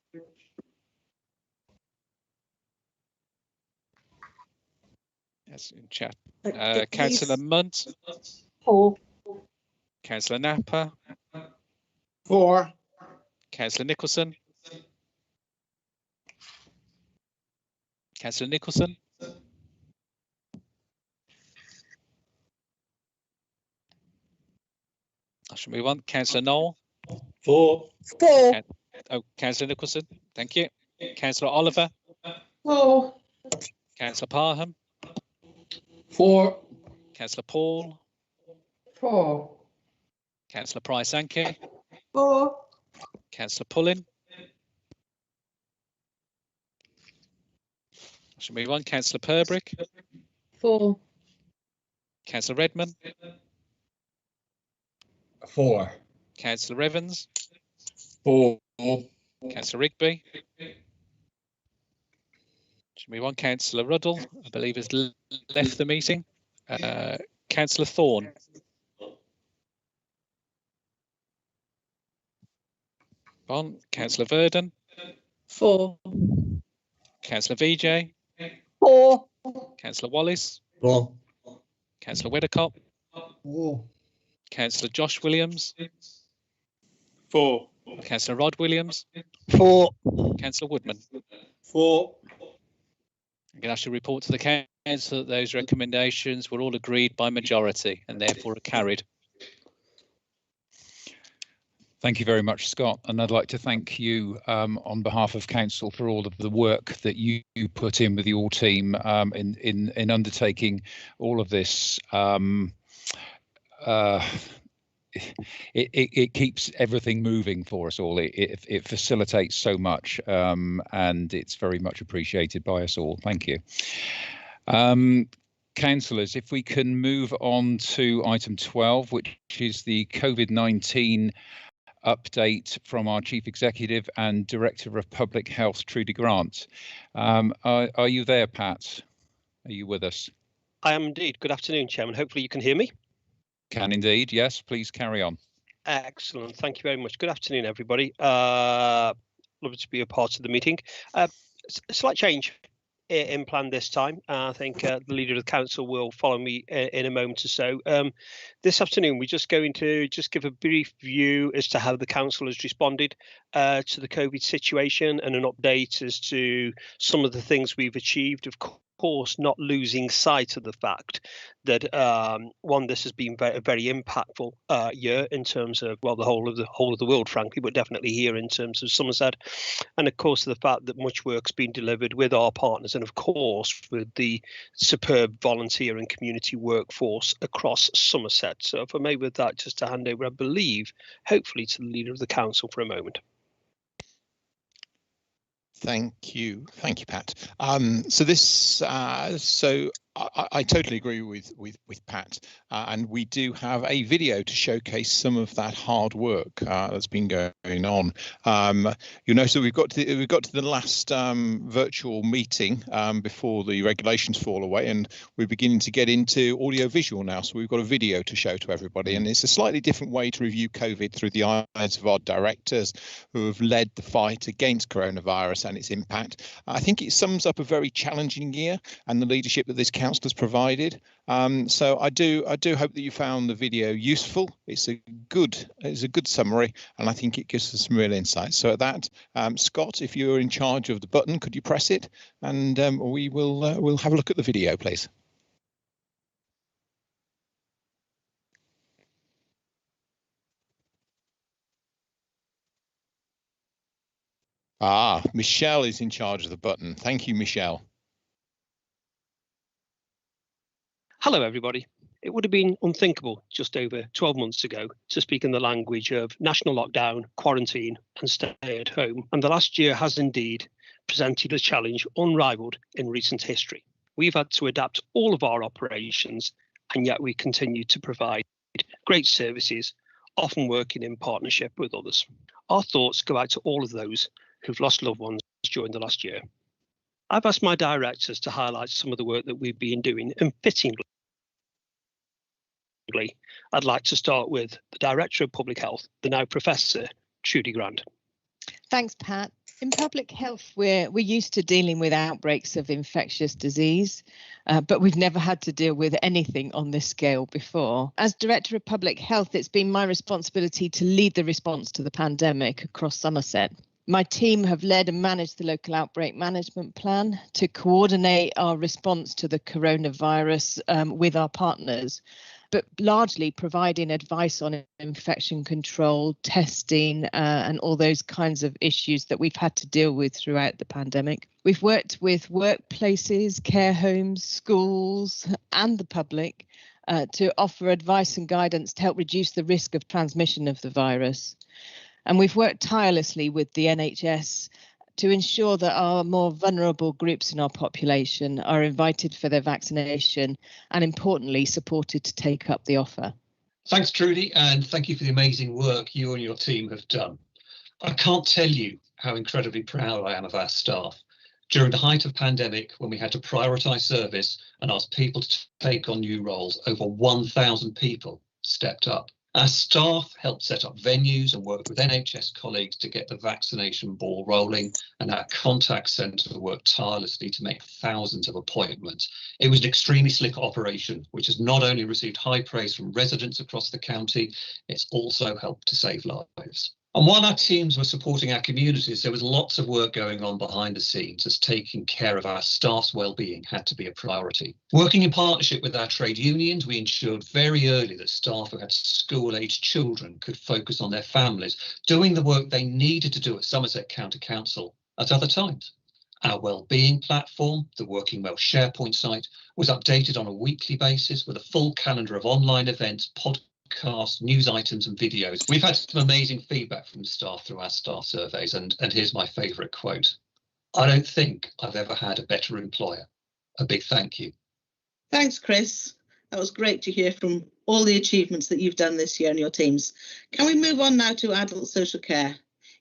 That's in chat. Councillor Munt. 4. Councillor Napper. 4. Councillor Nicholson. Councillor Nicholson. I shall move on. Councillor Knoll. 4. 4. Councillor Nicholson. Thank you. Councillor Oliver. 4. Councillor Parham. 4. Councillor Paul. 4. Councillor Price-Anke. 4. Councillor Pullin. I shall move on. Councillor Purbrick. 4. Councillor Redman. 4. Councillor Evans. 4. Councillor Rigby. Shall move on. Councillor Ruddle, I believe, has left the meeting. Councillor Thorne. On. Councillor Verdon. 4. Councillor VJ. 4. Councillor Wallace. 4. Councillor Weddercott. 4. Councillor Josh Williams. 4. Councillor Rod Williams. 4. Councillor Woodman. 4. I'm going to actually report to the council that those recommendations were all agreed by majority and therefore are carried. Thank you very much, Scott. And I'd like to thank you on behalf of Council for all of the work that you put in with your team in undertaking all of this. It keeps everything moving for us all. It facilitates so much, and it's very much appreciated by us all. Thank you. Councillors, if we can move on to item 12, which is the COVID-19 update from our Chief Executive and Director of Public Health, Trudy Grant. Are you there, Pat? Are you with us? I am indeed. Good afternoon, Chairman. Hopefully you can hear me. Can indeed. Yes, please carry on. Excellent. Thank you very much. Good afternoon, everybody. Lovely to be a part of the meeting. A slight change in plan this time. I think the Leader of the Council will follow me in a moment or so. This afternoon, we're just going to give a brief view as to how the Council has responded to the COVID situation and an update as to some of the things we've achieved. Of course, not losing sight of the fact that one, this has been a very impactful year in terms of, well, the whole of the world, frankly, but definitely here in terms of Somerset, and of course the fact that much work's been delivered with our partners, and of course with the superb volunteer and community workforce across Somerset. So if I may, with that, just to hand over, I believe, hopefully, to the Leader of the Council for a moment. Thank you, Pat. So I totally agree with Pat, and we do have a video to showcase some of that hard work that's been going on. You'll notice that we've got to the last virtual meeting before the regulations fall away, and we're beginning to get into audio-visual now. So we've got a video to show to everybody, and it's a slightly different way to review COVID through the eyes of our directors who have led the fight against coronavirus and its impact. I think it sums up a very challenging year and the leadership that this council has provided. So I do hope that you found the video useful. It's a good summary, and I think it gives us some real insight. So at that, Scott, if you're in charge of the button, could you press it, and we'll have a look at the video, please. Michelle is in charge of the button. Thank you, Michelle. Hello, everybody. It would have been unthinkable just over 12 months ago to speak in the language of national lockdown, quarantine and stay at home. And the last year has indeed presented a challenge unrivaled in recent history. We've had to adapt all of our operations, and yet we continue to provide great services, often working in partnership with others. Our thoughts go out to all of those who've lost loved ones during the last year. I've asked my directors to highlight some of the work that we've been doing, and fittingly, I'd like to start with the Director of Public Health, the now Professor, Trudy Grand. Thanks, Pat. In public health, we're used to dealing with outbreaks of infectious disease, but we've never had to deal with anything on this scale before. As Director of Public Health, it's been my responsibility to lead the response to the pandemic across Somerset. My team have led and managed the local outbreak management plan to coordinate our response to the coronavirus with our partners, but largely providing advice on infection control, testing, and all those kinds of issues that we've had to deal with throughout the pandemic. We've worked with workplaces, care homes, schools, and the public to offer advice and guidance to help reduce the risk of transmission of the virus. And we've worked tirelessly with the NHS to ensure that our more vulnerable groups in our population are invited for their vaccination and, importantly, supported to take up the offer. Thanks, Trudy, and thank you for the amazing work you and your team have done. I can't tell you how incredibly proud I am of our staff. During the height of pandemic, when we had to prioritise service and ask people to take on new roles, over 1,000 people stepped up. Our staff helped set up venues and worked with NHS colleagues to get the vaccination ball rolling, and our contact centre worked tirelessly to make thousands of appointments. It was an extremely slick operation, which has not only received high praise from residents across the county, it's also helped to save lives. And while our teams were supporting our communities, there was lots of work going on behind the scenes, as taking care of our staff's well-being had to be a priority. Working in partnership with our trade unions, we ensured very early that staff who had school-aged children could focus on their families, doing the work they needed to do at Somerset County Council at other times. Our wellbeing platform, the Working Well SharePoint site, was updated on a weekly basis with a full calendar of online events, podcasts, news items and videos. We've had some amazing feedback from staff through our staff surveys, and here's my favourite quote. I don't think I've ever had a better employer. A big thank you. Thanks, Chris. That was great to hear from all the achievements that you've done this year and your teams. Can we move on now to adult social care?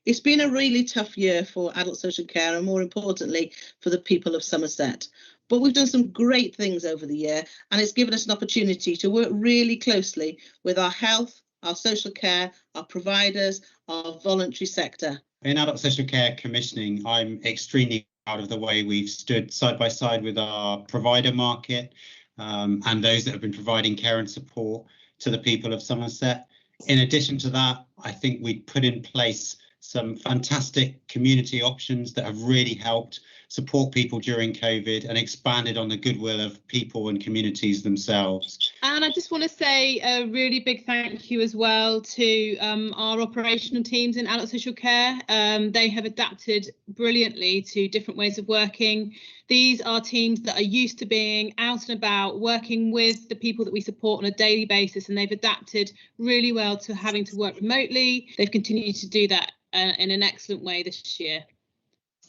It's been a really tough year for adult social care, and more importantly, for the people of Somerset. But we've done some great things over the year, and it's given us an opportunity to work really closely with our health, our social care, our providers, our voluntary sector. In adult social care commissioning, I'm extremely proud of the way we've stood side by side with our provider market and those that have been providing care and support to the people of Somerset. In addition to that, I think we put in place some fantastic community options that have really helped support people during COVID and expanded on the goodwill of people and communities themselves. And I just want to say a really big thank you as well to our operational teams in adult social care. They have adapted brilliantly to different ways of working. These are teams that are used to being out and about, working with the people that we support on a daily basis, and they've adapted really well to having to work remotely. They've continued to do that in an excellent way this year.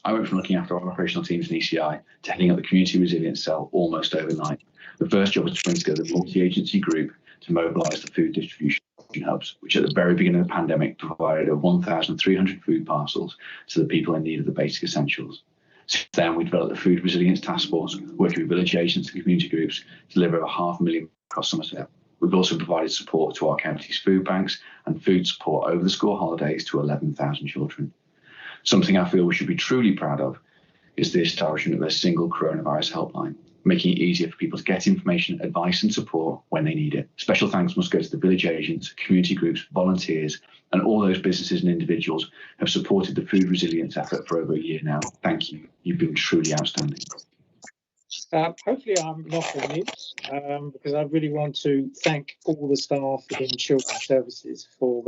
I went from looking after our operational teams in ECI to heading up the community resilience cell almost overnight. The first job was to bring together a multi-agency group to mobilise the food distribution hubs, which at the very beginning of the pandemic provided over 1,300 food parcels to the people in need of the basic essentials. Since then, we developed the Food Resilience Task Force, working with village agents and community groups to deliver over 500,000 across Somerset. We've also provided support to our county's food banks and food support over the school holidays to 11,000 children. Something I feel we should be truly proud of is the establishment of a single coronavirus helpline, making it easier for people to get information, advice and support when they need it. Special thanks must go to the village agents, community groups, volunteers, and all those businesses and individuals who have supported the food resilience effort for over a year now. Thank you. You've been truly outstanding. Hopefully I'm not on mute because I really want to thank all the staff in Children's Services for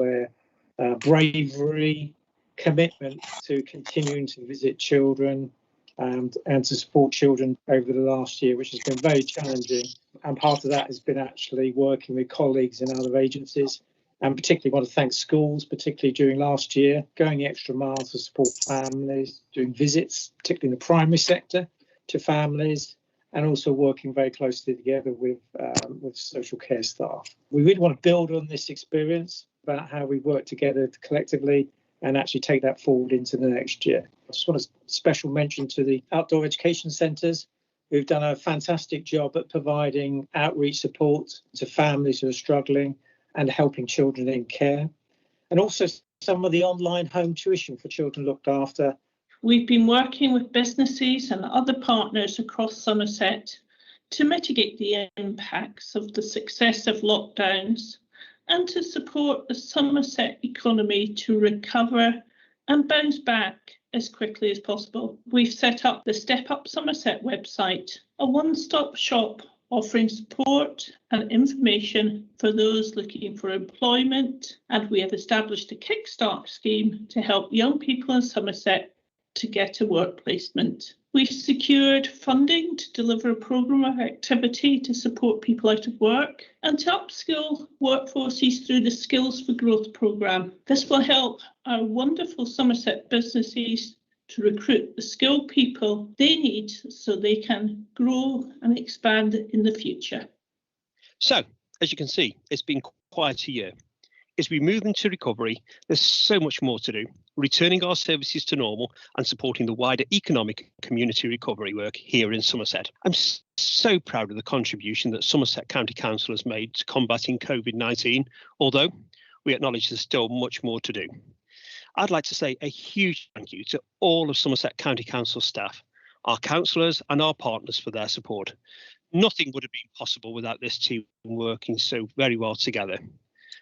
their bravery, commitment to continuing to visit children and to support children over the last year, which has been very challenging. And part of that has been actually working with colleagues in other agencies, and particularly want to thank schools, particularly during last year, going the extra mile to support families, doing visits, particularly in the primary sector, to families, and also working very closely together with social care staff. We really want to build on this experience about how we work together collectively and actually take that forward into the next year. I just want a special mention to the outdoor education centres, who've done a fantastic job at providing outreach support to families who are struggling and helping children in care, and also some of the online home tuition for children looked after. We've been working with businesses and other partners across Somerset to mitigate the impacts of the successive lockdowns and to support the Somerset economy to recover and bounce back as quickly as possible. We've set up the Step Up Somerset website, a one-stop shop offering support and information for those looking for employment, and we have established a Kickstart scheme to help young people in Somerset to get a work placement. We've secured funding to deliver a programme of activity to support people out of work and to upskill workforces through the Skills for Growth programme. This will help our wonderful Somerset businesses to recruit the skilled people they need so they can grow and expand in the future. So, as you can see, it's been quite a year. As we move into recovery, there's so much more to do, returning our services to normal and supporting the wider economic community recovery work here in Somerset. I'm so proud of the contribution that Somerset County Council has made to combating COVID-19, although we acknowledge there's still much more to do. I'd like to say a huge thank you to all of Somerset County Council staff, our councillors and our partners for their support. Nothing would have been possible without this team working so very well together.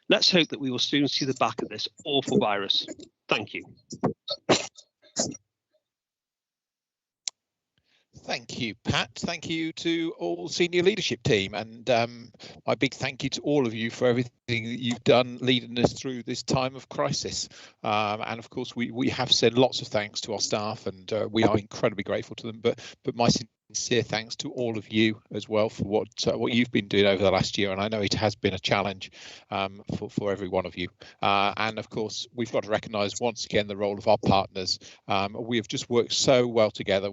Let's hope that we will soon see the back of this awful virus. Thank you. Thank you, Pat. Thank you to all senior leadership team, and my big thank you to all of you for everything that you've done leading us through this time of crisis. And of course, we have said lots of thanks to our staff, and we are incredibly grateful to them. But my sincere thanks to all of you as well for what you've been doing over the last year, and I know it has been a challenge for every one of you. And of course, we've got to recognise once again the role of our partners. We have just worked so well together.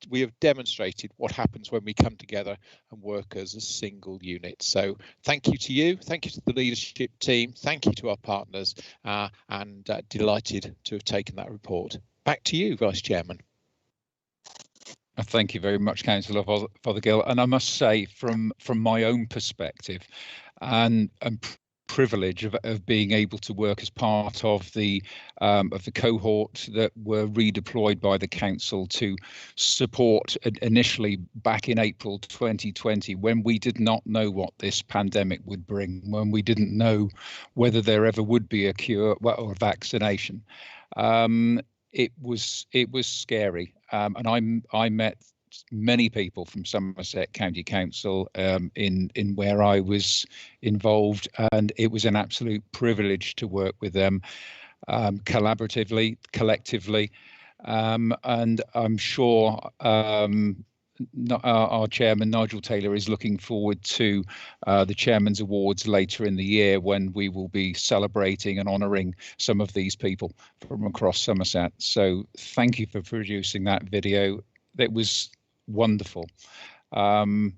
We have demonstrated what happens when we come together and work as a single unit. So thank you to you, thank you to the leadership team, thank you to our partners, and delighted to have taken that report. Back to you, Vice Chairman. Thank you very much, Councillor Fothergill. And I must say, from my own perspective, and privilege of being able to work as part of the cohort that were redeployed by the council to support initially back in April 2020, when we did not know what this pandemic would bring, when we didn't know whether there ever would be a cure or a vaccination. It was scary, and I met many people from Somerset County Council in where I was involved, and it was an absolute privilege to work with them collaboratively, collectively, and I'm sure our chairman Nigel Taylor is looking forward to the Chairman's Awards later in the year, when we will be celebrating and honouring some of these people from across Somerset. So thank you for producing that video. It was wonderful. Okay,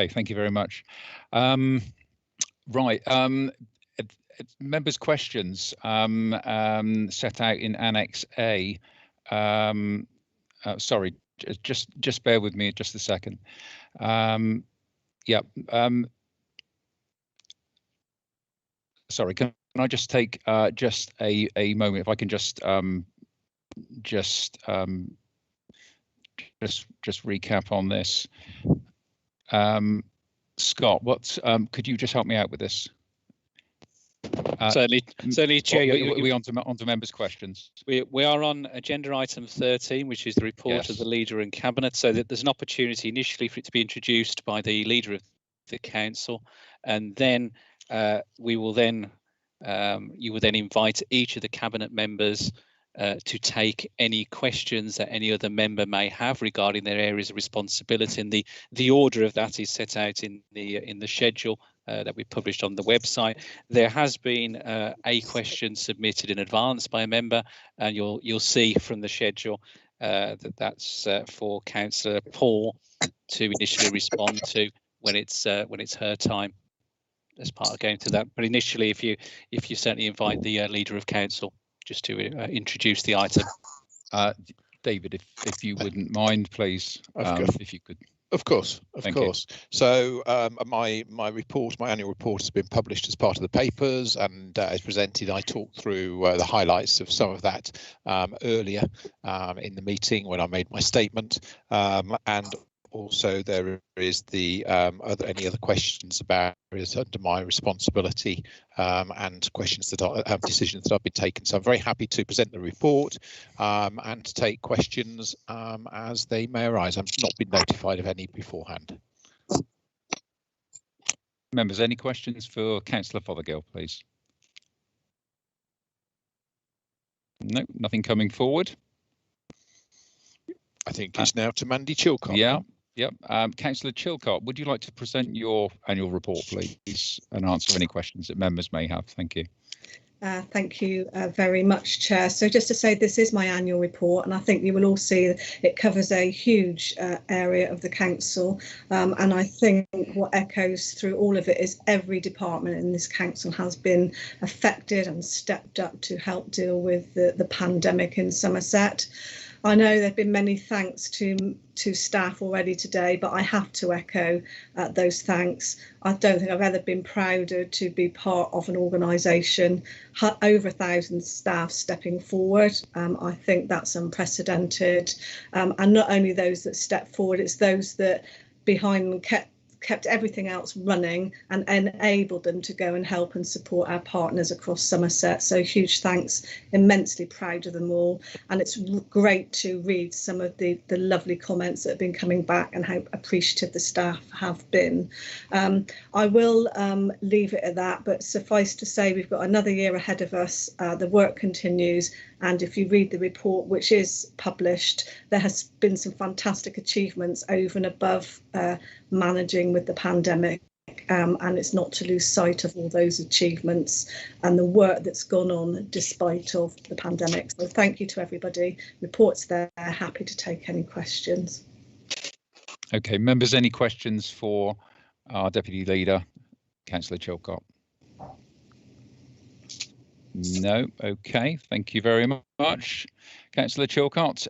thank you very much. Right, members' questions set out in Annex A. Sorry, just bear with me just a second. Yeah. Sorry, can I just take just a moment? If I can just recap on this. Scott, could you just help me out with this? Certainly, Chair. We on to members' questions. We are on agenda item 13, which is the report of the Leader and Cabinet, so that there's an opportunity initially for it to be introduced by the Leader of the Council, and then you will then invite each of the Cabinet members to take any questions that any other member may have regarding their areas of responsibility, and the order of that is set out in the schedule that we published on the website. There has been a question submitted in advance by a member, and you'll see from the schedule that's for Councillor Paul to initially respond to when it's her time as part of going to that. But initially, if you certainly invite the leader of council just to introduce the item. David, if you wouldn't mind, please, if you could. Of course, of course. So my annual report has been published as part of the papers and as presented. I talked through the highlights of some of that earlier in the meeting when I made my statement, and also there is the any other questions about areas under my responsibility and questions that decisions that I've been taken. So I'm very happy to present the report and to take questions as they may arise. I've not been notified of any beforehand. Members, any questions for Councillor Fothergill, please? No, nothing coming forward. I think it's now to Mandy Chilcott. Yeah. Yep. Councillor Chilcott, would you like to present your annual report, please, and answer any questions that members may have? Thank you. Thank you very much, Chair. So just to say, this is my annual report, and I think you will all see it covers a huge area of the council. And I think what echoes through all of it is every department in this council has been affected and stepped up to help deal with the pandemic in Somerset. I know there have been many thanks to staff already today, but I have to echo those thanks. I don't think I've ever been prouder to be part of an organisation, over 1,000 staff stepping forward. I think that's unprecedented. And not only those that stepped forward, it's those that behind them kept everything else running and enabled them to go and help and support our partners across Somerset. So huge thanks, immensely proud of them all. And it's great to read some of the lovely comments that have been coming back and how appreciative the staff have been. I will leave it at that, but suffice to say we've got another year ahead of us. The work continues. And if you read the report, which is published, there has been some fantastic achievements over and above managing with the pandemic. And it's not to lose sight of all those achievements and the work that's gone on despite of the pandemic. So thank you to everybody. Report's there, happy to take any questions. Okay, members, any questions for our Deputy Leader, Councillor Chilcott? No. Okay, thank you very much, Councillor Chilcott.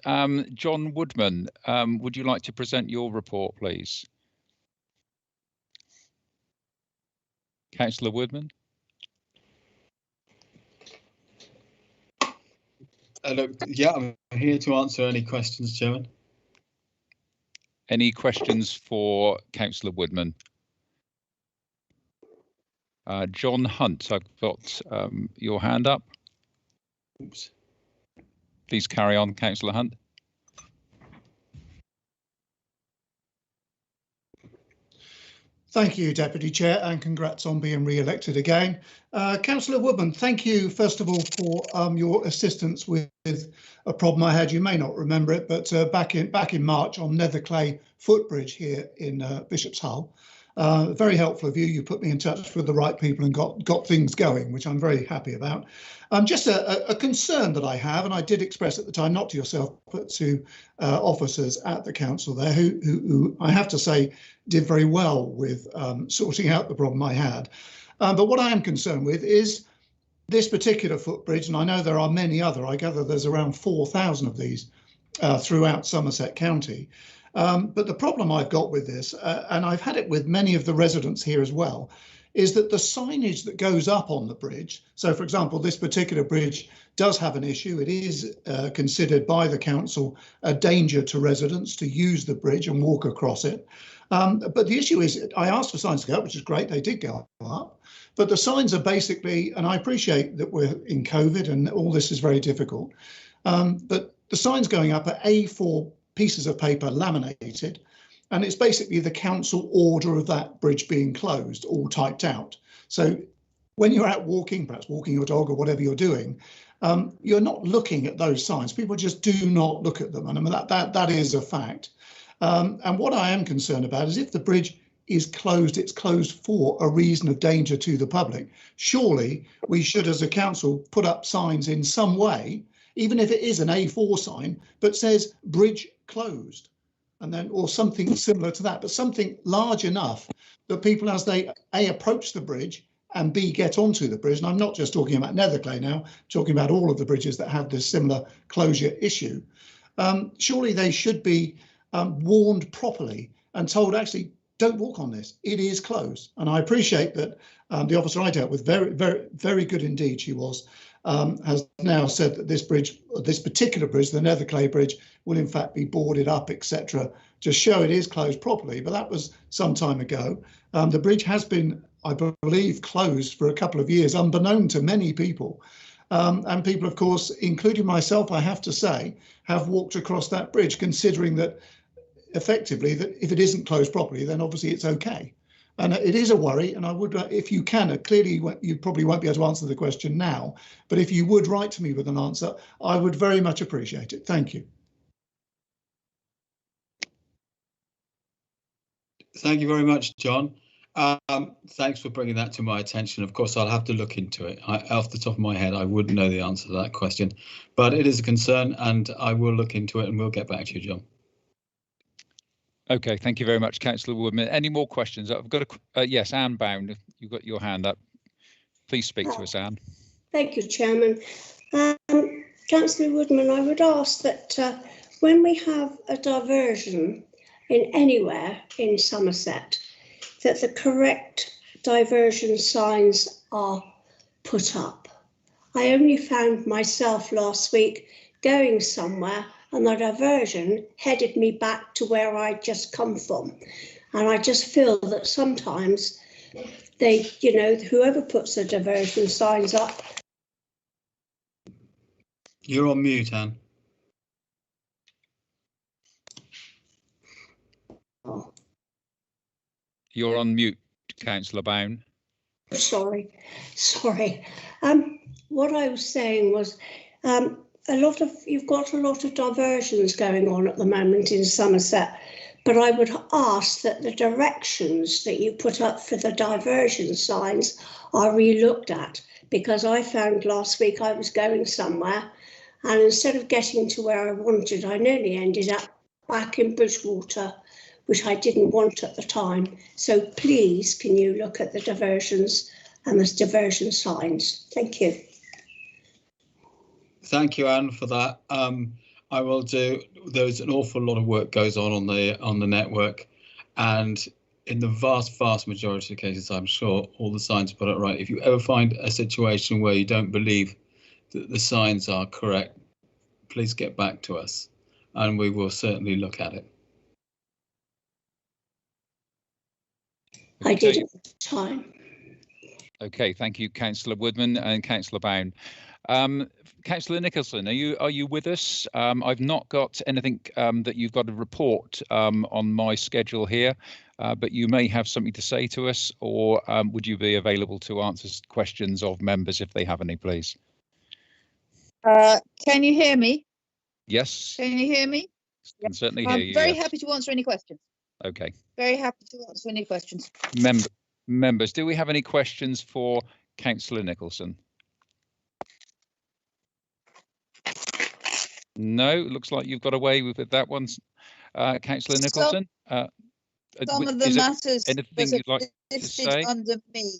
John Woodman, would you like to present your report, please? Councillor Woodman. Look, yeah, I'm here to answer any questions, Chairman. Any questions for Councillor Woodman? John Hunt, I've got your hand up. Oops. Please carry on, Councillor Hunt. Thank you, Deputy Chair, and congrats on being re-elected again. Councillor Woodman, thank you, first of all, for your assistance with a problem I had. You may not remember it, but back in March on Netherclay Footbridge here in Bishop's Hull. Very helpful of you. You put me in touch with the right people and got things going, which I'm very happy about. Just a concern that I have, and I did express at the time, not to yourself, but to officers at the council there, who I have to say did very well with sorting out the problem I had. But what I am concerned with is this particular footbridge, and I know there are many other. I gather there's around 4,000 of these throughout Somerset County. But the problem I've got with this, and I've had it with many of the residents here as well, is that the signage that goes up on the bridge, so for example, this particular bridge does have an issue. It is considered by the council a danger to residents to use the bridge and walk across it. But the issue is, I asked for signs to go up, which is great, they did go up, but the signs are basically, and I appreciate that we're in COVID and all this is very difficult, but the signs going up are A4 pieces of paper laminated, and it's basically the council order of that bridge being closed, all typed out. So when you're out walking, perhaps walking your dog or whatever you're doing, you're not looking at those signs. People just do not look at them, and I mean that is a fact. And what I am concerned about is if the bridge is closed, it's closed for a reason of danger to the public. Surely we should, as a council, put up signs in some way, even if it is an A4 sign, but says bridge closed, and then, or something similar to that, but something large enough that people, as they A, approach the bridge, and B, get onto the bridge, and I'm not just talking about Netherclay now, I'm talking about all of the bridges that have this similar closure issue, surely they should be warned properly and told, actually, don't walk on this, it is closed. And I appreciate that the officer I dealt with, very good indeed she was, has now said that this bridge, this particular bridge, the Netherclay Bridge, will in fact be boarded up, etc., to show it is closed properly, but that was some time ago. The bridge has been, I believe, closed for a couple of years, unbeknown to many people. And people, of course, including myself, I have to say, have walked across that bridge, considering that effectively that if it isn't closed properly, then obviously it's okay. And it is a worry, and I would, if you can, clearly you probably won't be able to answer the question now, but if you would write to me with an answer, I would very much appreciate it. Thank you. Thank you very much, John. Thanks for bringing that to my attention. Of course, I'll have to look into it. Off the top of my head, I wouldn't know the answer to that question, but it is a concern, and I will look into it, and we'll get back to you, John. Okay, thank you very much, Councillor Woodman. Any more questions? I've got a yes, Anne Bound. You've got your hand up. Please speak to us, Anne. Thank you, Chairman. Councillor Woodman, I would ask that when we have a diversion in anywhere in Somerset, that the correct diversion signs are put up. I only found myself last week going somewhere and the diversion headed me back to where I'd just come from. And I just feel that sometimes they, you know, whoever puts the diversion signs up. You're on mute, Anne. Oh. You're on mute, Councillor Bown. Sorry. What I was saying was, you've got a lot of diversions going on at the moment in Somerset, but I would ask that the directions that you put up for the diversion signs are re-looked at, because I found last week I was going somewhere and instead of getting to where I wanted, I nearly ended up back in Bridgewater, which I didn't want at the time. So please, can you look at the diversions and the diversion signs? Thank you. Thank you, Anne, for that. I will do. There's an awful lot of work goes on the network, and in the vast majority of cases, I'm sure all the signs put it right. If you ever find a situation where you don't believe that the signs are correct, please get back to us, and we will certainly look at it. I did at the time. Okay, thank you, Councillor Woodman and Councillor Bown. Councillor Nicholson, are you with us? I've not got anything that you've got to report on my schedule here, but you may have something to say to us, or would you be available to answer questions of members if they have any, please? Can you hear me? Yes. Can you hear me? I can certainly hear you. I'm very yes. happy to answer any questions. Okay. Very happy to answer any questions. Members, do we have any questions for Councillor Nicholson? No, it looks like you've got away with that one, Councillor Nicholson. Some of the matters anything you'd like to say? Under me.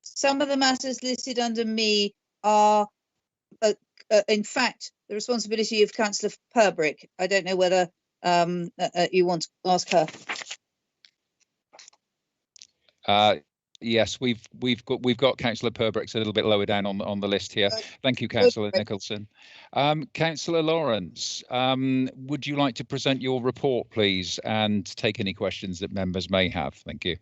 Some of the matters listed under me are, in fact, the responsibility of Councillor Purbrick. I don't know whether you want to ask her. Yes, we've got Councillor Purbrick a little bit lower down on the list here. Thank you, Councillor Nicholson. Councillor Lawrence, would you like to present your report, please, and take any questions that members may have? Thank you.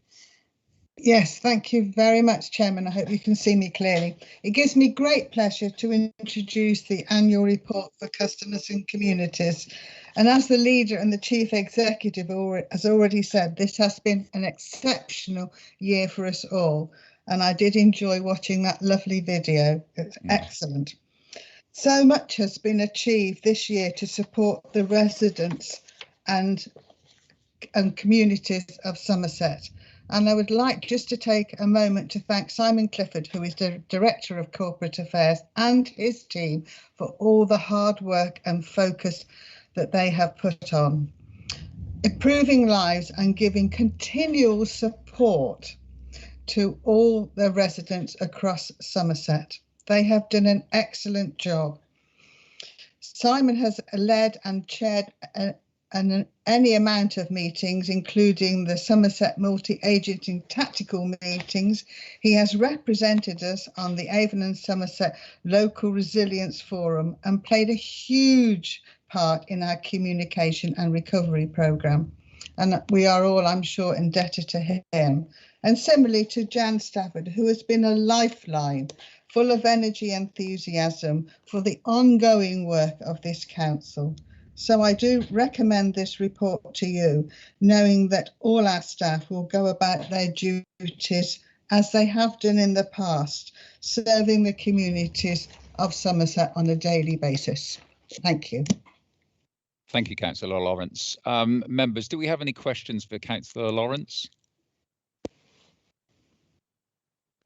Yes, thank you very much, Chairman. I hope you can see me clearly. It gives me great pleasure to introduce the annual report for customers and communities. And as the leader and the chief executive has already said, this has been an exceptional year for us all. And I did enjoy watching that lovely video. It's excellent. So much has been achieved this year to support the residents and communities of Somerset. And I would like just to take a moment to thank Simon Clifford, who is the Director of Corporate Affairs, and his team for all the hard work and focus that they have put on. Improving lives and giving continual support to all the residents across Somerset. They have done an excellent job. Simon has led and chaired any amount of meetings, including the Somerset multi-agency tactical meetings. He has represented us on the Avon and Somerset Local Resilience Forum and played a huge part in our communication and recovery programme. And we are all, I'm sure, indebted to him. And similarly to Jan Stafford, who has been a lifeline, full of energy and enthusiasm for the ongoing work of this council. So I do recommend this report to you, knowing that all our staff will go about their duties as they have done in the past, serving the communities of Somerset on a daily basis. Thank you. Thank you, Councillor Lawrence. Members, do we have any questions for Councillor Lawrence?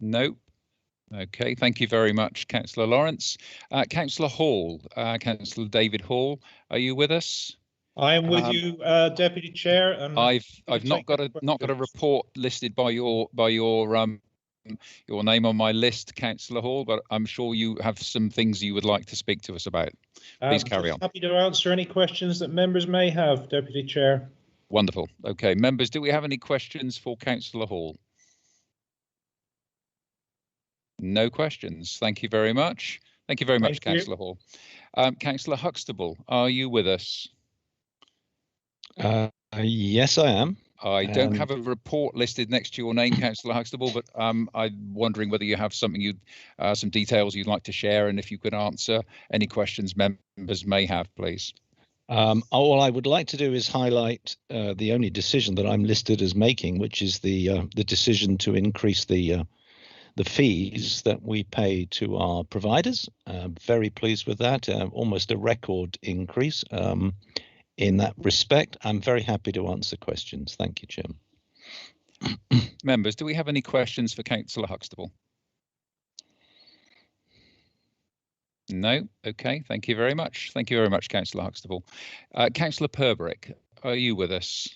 No. Okay, thank you very much, Councillor Lawrence. Councillor Hall, Councillor David Hall, are you with us? I am with you, Deputy Chair. And I've not got a report listed by your name on my list, Councillor Hall, but I'm sure you have some things you would like to speak to us about. Please carry on. Happy to answer any questions that members may have, Deputy Chair. Wonderful. Okay, members, do we have any questions for Councillor Hall? No questions. Thank you very much. Thank you very much, Councillor Hall. Councillor Huxtable, are you with us? Yes, I am. I don't have a report listed next to your name, Councillor Huxtable, but I'm wondering whether you have something some details you'd like to share, and if you could answer any questions members may have, please. All I would like to do is highlight the only decision that I'm listed as making, which is the decision to increase the fees that we pay to our providers. Very pleased with that, almost a record increase in that respect. I'm very happy to answer questions. Thank you, Chairman. Members, do we have any questions for Councillor Huxtable? No? Okay, thank you very much. Thank you very much, Councillor Huxtable. Councillor Purbrick, are you with us?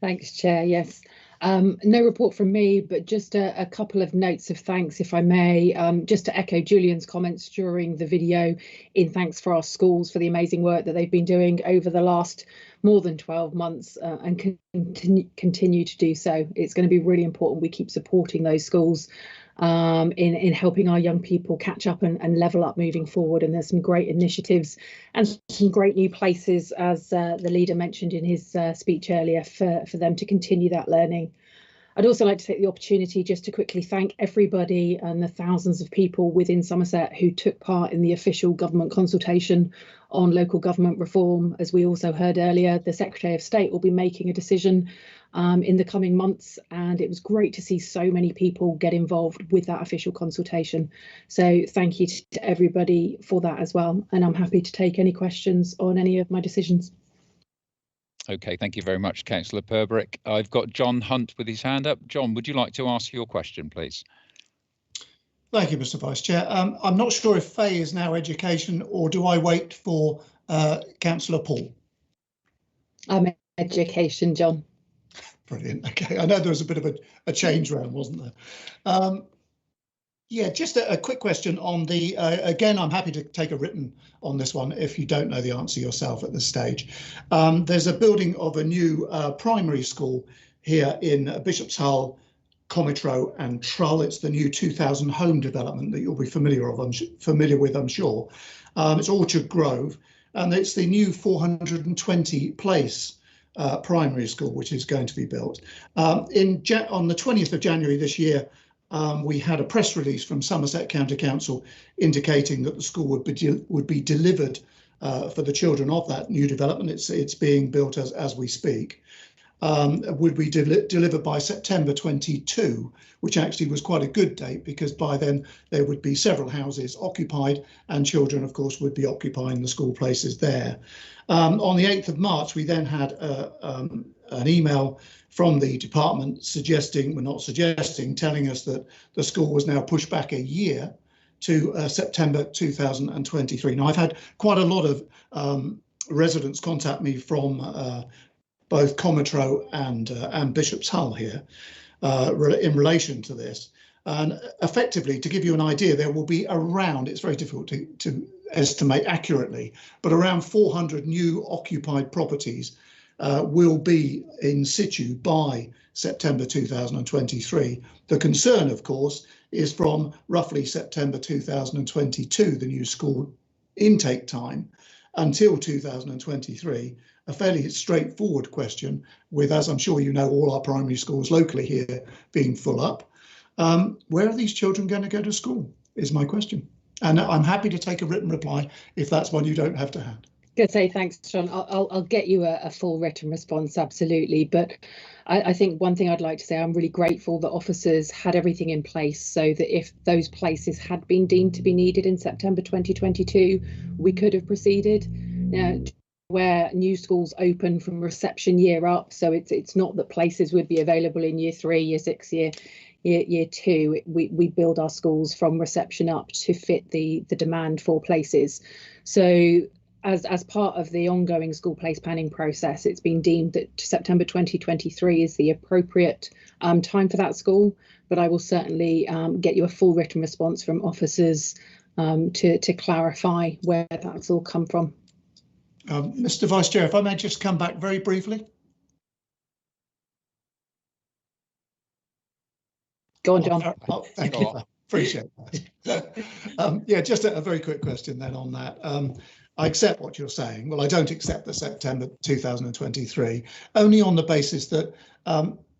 Thanks, Chair. Yes. No report from me, but just a couple of notes of thanks, if I may, just to echo Julian's comments during the video in thanks for our schools for the amazing work that they've been doing over the last more than 12 months and continue to do so. It's going to be really important we keep supporting those schools in helping our young people catch up and level up moving forward. And there's some great initiatives and some great new places, as the leader mentioned in his speech earlier, for them to continue that learning. I'd also like to take the opportunity just to quickly thank everybody and the thousands of people within Somerset who took part in the official government consultation on local government reform. As we also heard earlier, the Secretary of State will be making a decision in the coming months, and it was great to see so many people get involved with that official consultation. So thank you to everybody for that as well, and I'm happy to take any questions on any of my decisions. Okay, thank you very much, Councillor Purbrick. I've got John Hunt with his hand up. John, would you like to ask your question, please? Thank you, Mr. Vice Chair. I'm not sure if Faye is now education, or do I wait for Councillor Paul? I'm education, John. Brilliant. Okay, I know there was a bit of a change round, wasn't there? Yeah, just a quick question on the, again, I'm happy to take a written on this one if you don't know the answer yourself at this stage. There's a building of a new primary school here in Bishop's Hull, Comitro and Trull. It's the new 2,000 home development that you'll be familiar with, I'm sure. It's Orchard Grove, and it's the new 420 place primary school which is going to be built. On the 20th of January this year, we had a press release from Somerset County Council indicating that the school would be delivered for the children of that new development. It's being built as we speak. would be delivered by September 22, which actually was quite a good date, because by then there would be several houses occupied and children, of course, would be occupying the school places there. On the 8th of March, we then had an email from the department suggesting, well, not suggesting, telling us that the school was now pushed back a year to September 2023. Now, I've had quite a lot of residents contact me from both Cometro and Bishop's Hull here in relation to this. And effectively, to give you an idea, there will be around, it's very difficult to estimate accurately, but around 400 new occupied properties will be in situ by September 2023. The concern, of course, is from roughly September 2022, the new school intake time, until 2023, a fairly straightforward question with, as I'm sure you know, all our primary schools locally here being full up. Where are these children going to go to school is my question. And I'm happy to take a written reply if that's one you don't have to hand. Good, say thanks, John. I'll get you a full written response, absolutely. But I think one thing I'd like to say, I'm really grateful that officers had everything in place so that if those places had been deemed to be needed in September 2022, we could have proceeded. Now, where new schools open from reception year up, so it's not that places would be available in year 3, year 6, year 2. We build our schools from reception up to fit the demand for places. So as part of the ongoing school place planning process, it's been deemed that September 2023 is the appropriate time for that school, but I will certainly get you a full written response from officers to clarify where that's all come from. Mr. Vice Chair, if I may just come back very briefly. Go on, John. Thank you. Appreciate that. Yeah, just a very quick question then on that. I accept what you're saying. Well, I don't accept the September 2023, only on the basis that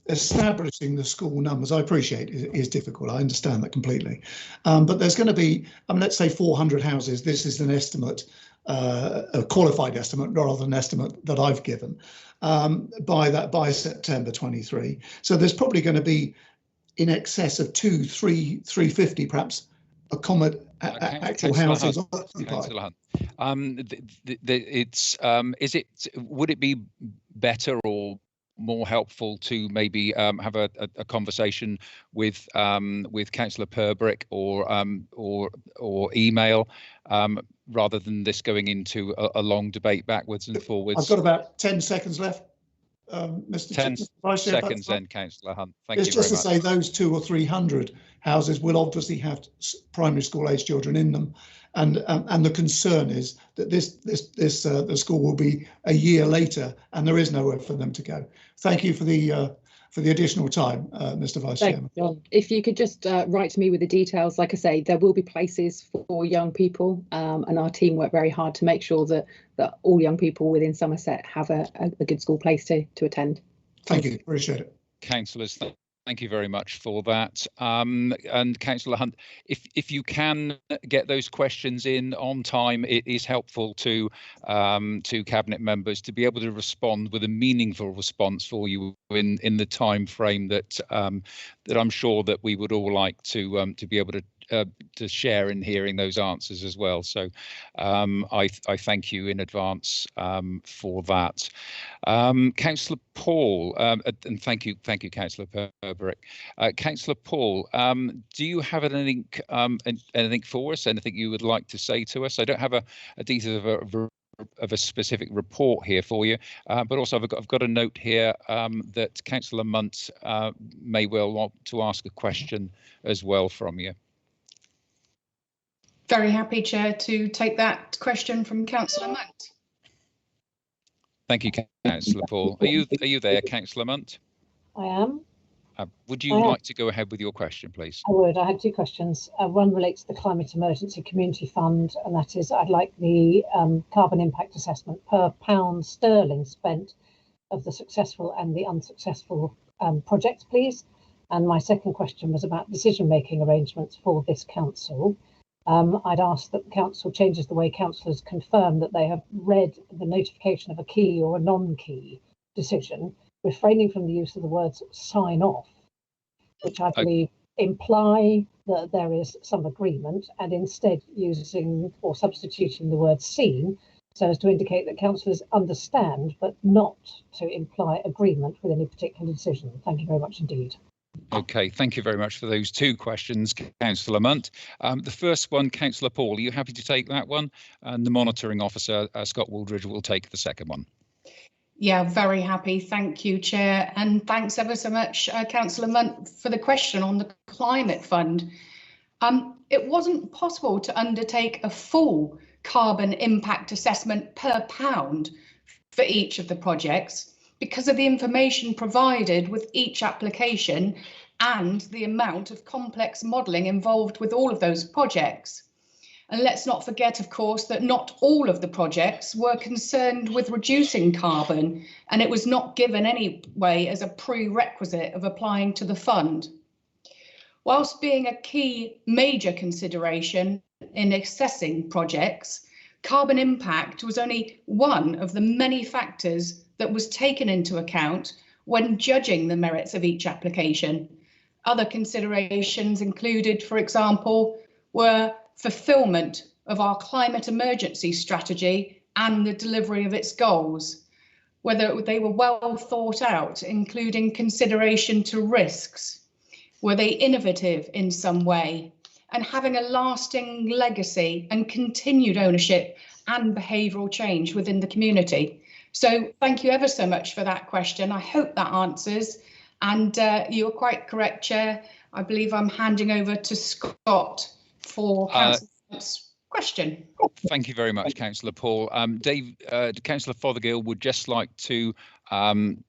establishing the school numbers, I appreciate, is difficult. I understand that completely. But there's going to be, let's say 400 houses. This is an estimate, a qualified estimate rather than an estimate that I've given by September 23. So there's probably going to be in excess of 350 perhaps actual houses occupied. Would it be better or more helpful to maybe have a conversation with Councillor Purbrick or email rather than this going into a long debate backwards and forwards? I've got about 10 seconds left. Mr. 10 Vice Chair, seconds then, Councillor Hunt. Thank you very much. Just to say those 200 or 300 houses will obviously have primary school age children in them, and the concern is that the school will be a year later and there is nowhere for them to go. Thank you for the additional time, Mr. Vice Chairman. John, if you could just write to me with the details. Like I say, there will be places for young people, and our team work very hard to make sure that all young people within Somerset have a good school place to attend. Thank you, appreciate it. Councillors, thank you very much for that. And Councillor Hunt, if you can get those questions in on time, it is helpful to Cabinet members to be able to respond with a meaningful response for you in the time frame that I'm sure that we would all like to be able to share in hearing those answers as well. So I thank you in advance for that. Councillor Paul, and thank you, Councillor Purbrick. Councillor Paul, do you have anything for us? Anything you would like to say to us? I don't have a detail of a specific report here for you, but also I've got a note here that Councillor Munt may well want to ask a question as well from you. Very happy, Chair, to take that question from Councillor Munt. Thank you, Councillor Paul. Are you there, Councillor Munt? I am. Would you like to go ahead with your question, please? I would. I have two questions. One relates to the Climate Emergency Community Fund, and that is I'd like the carbon impact assessment per pound sterling spent of the successful and the unsuccessful projects, please. And my second question was about decision-making arrangements for this council. I'd ask that the council changes the way councillors confirm that they have read the notification of a key or a non-key decision, refraining from the use of the words sign off, which I believe imply that there is some agreement, and instead using or substituting the word seen so as to indicate that councillors understand, but not to imply agreement with any particular decision. Thank you very much indeed. Okay, thank you very much for those two questions, Councillor Munt. The first one, Councillor Paul, are you happy to take that one? And the monitoring officer, Scott Wooldridge, will take the second one. Yeah, very happy. Thank you, Chair. And thanks ever so much, Councillor Munt, for the question on the Climate Fund. It wasn't possible to undertake a full carbon impact assessment per pound for each of the projects because of the information provided with each application and the amount of complex modelling involved with all of those projects. And let's not forget, of course, that not all of the projects were concerned with reducing carbon, and it was not given anyway as a prerequisite of applying to the fund. Whilst being a key major consideration in assessing projects, carbon impact was only one of the many factors that was taken into account when judging the merits of each application. Other considerations included, for example, were fulfilment of our climate emergency strategy and the delivery of its goals, whether they were well thought out, including consideration to risks, were they innovative in some way, and having a lasting legacy and continued ownership and behavioural change within the community. So thank you ever so much for that question. I hope that answers. And you're quite correct, Chair. I believe I'm handing over to Scott for Councillor's question. Thank you very much, Councillor Paul. Councillor Fothergill would just like to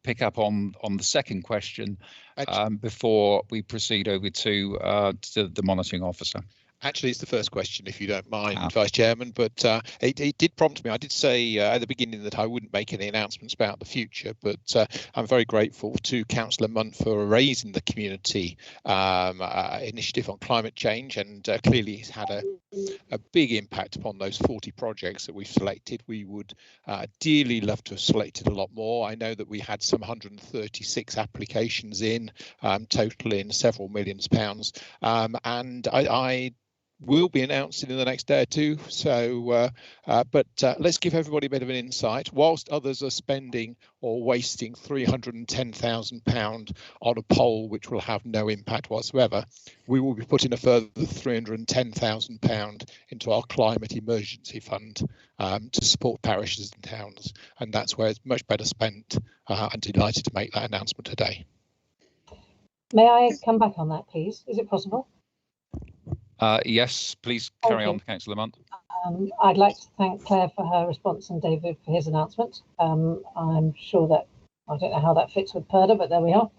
pick up on the second question before we proceed over to the monitoring officer. Actually, it's the first question, if you don't mind, Vice Chairman, but it did prompt me. I did say at the beginning that I wouldn't make any announcements about the future, but I'm very grateful to Councillor Munt for raising the community initiative on climate change, and clearly it's had a big impact upon those 40 projects that we've selected. We would dearly love to have selected a lot more. I know that we had some 136 applications in, totaling several millions pounds, and I will be announcing in the next day or two. So, but let's give everybody a bit of an insight. Whilst others are spending or wasting £310,000 on a poll which will have no impact whatsoever, we will be putting a further £310,000 into our climate emergency fund to support parishes and towns, and that's where it's much better spent. I'm delighted to make that announcement today. May I come back on that, please? Is it possible? Yes, please carry on, Councillor Munt. I'd like to thank Claire for her response and David for his announcement. I'm sure that, I don't know how that fits with PERDA, but there we are.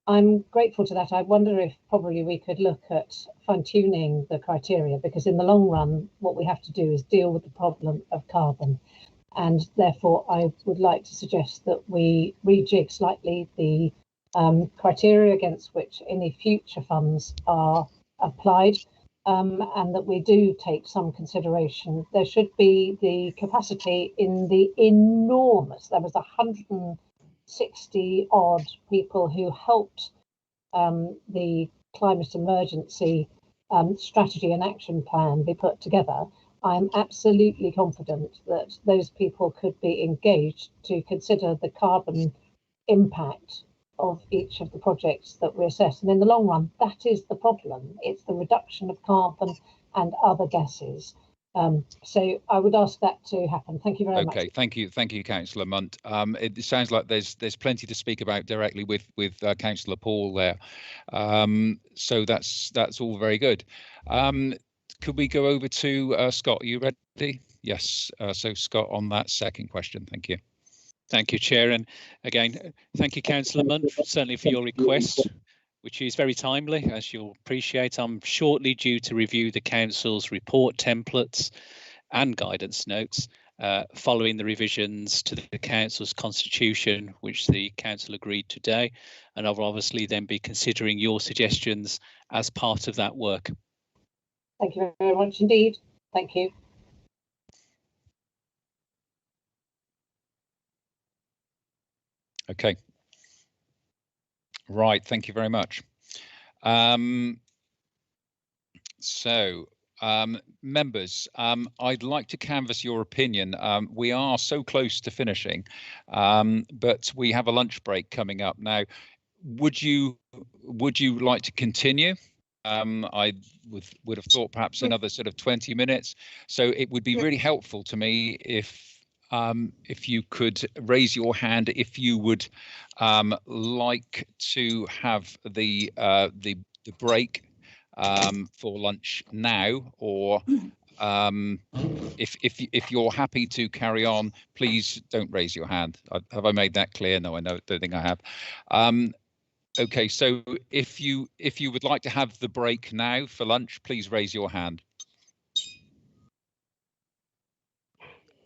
I'm grateful to that. I wonder if probably we could look at fine-tuning the criteria, because in the long run, what we have to do is deal with the problem of carbon. And therefore, I would like to suggest that we rejig slightly the criteria against which any future funds are applied, and that we do take some consideration. There should be the capacity in the enormous, there was 160 odd people who helped the climate emergency strategy and action plan be put together. I'm absolutely confident that those people could be engaged to consider the carbon impact of each of the projects that we assess. And in the long run, that is the problem. It's the reduction of carbon and other gases. So I would ask that to happen. Thank you very much. Okay, thank you, Councillor Munt. It sounds like there's plenty to speak about directly with Councillor Paul there. So that's all very good. Could we go over to Scott? Are you ready? Yes. So Scott, on that second question, thank you. Thank you, Chair. And again, thank you, Councillor Munt, certainly for your request, which is very timely, as you'll appreciate. I'm shortly due to review the Council's report templates and guidance notes following the revisions to the Council's constitution, which the Council agreed today. And I'll obviously then be considering your suggestions as part of that work. Thank you very much indeed. Thank you. Okay. Right, thank you very much. Members, I'd like to canvass your opinion. We are so close to finishing, but we have a lunch break coming up now. Would you like to continue? I would have thought perhaps another sort of 20 minutes. So it would be really helpful to me if you could raise your hand if you would like to have the break for lunch now, or if you're happy to carry on, please don't raise your hand. Have I made that clear? No, don't think I have. Okay, so if you would like to have the break now for lunch, please raise your hand.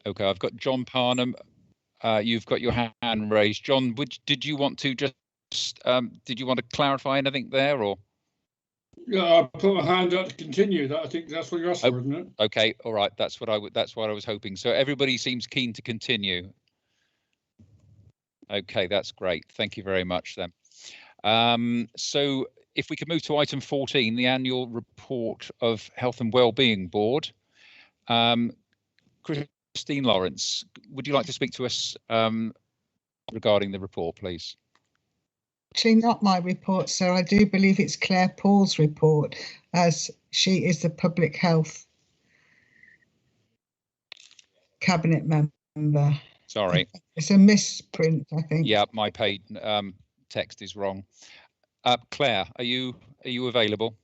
Okay, I've got John Parnham. You've got your hand raised. John, did you want to clarify anything there, or? Yeah, I put my hand up to continue. I think that's what you're asking for, isn't it? Okay, all right. That's what I was hoping. So everybody seems keen to continue. Okay, that's great. Thank you very much then. So if we could move to item 14, the annual report of Health and Wellbeing Board. Christine Lawrence, would you like to speak to us regarding the report, please? Actually, not my report, sir. I do believe it's Claire Paul's report, as she is the Public Health Cabinet member. Sorry. It's a misprint, I think. Yeah, my page text is wrong. Claire, are you available?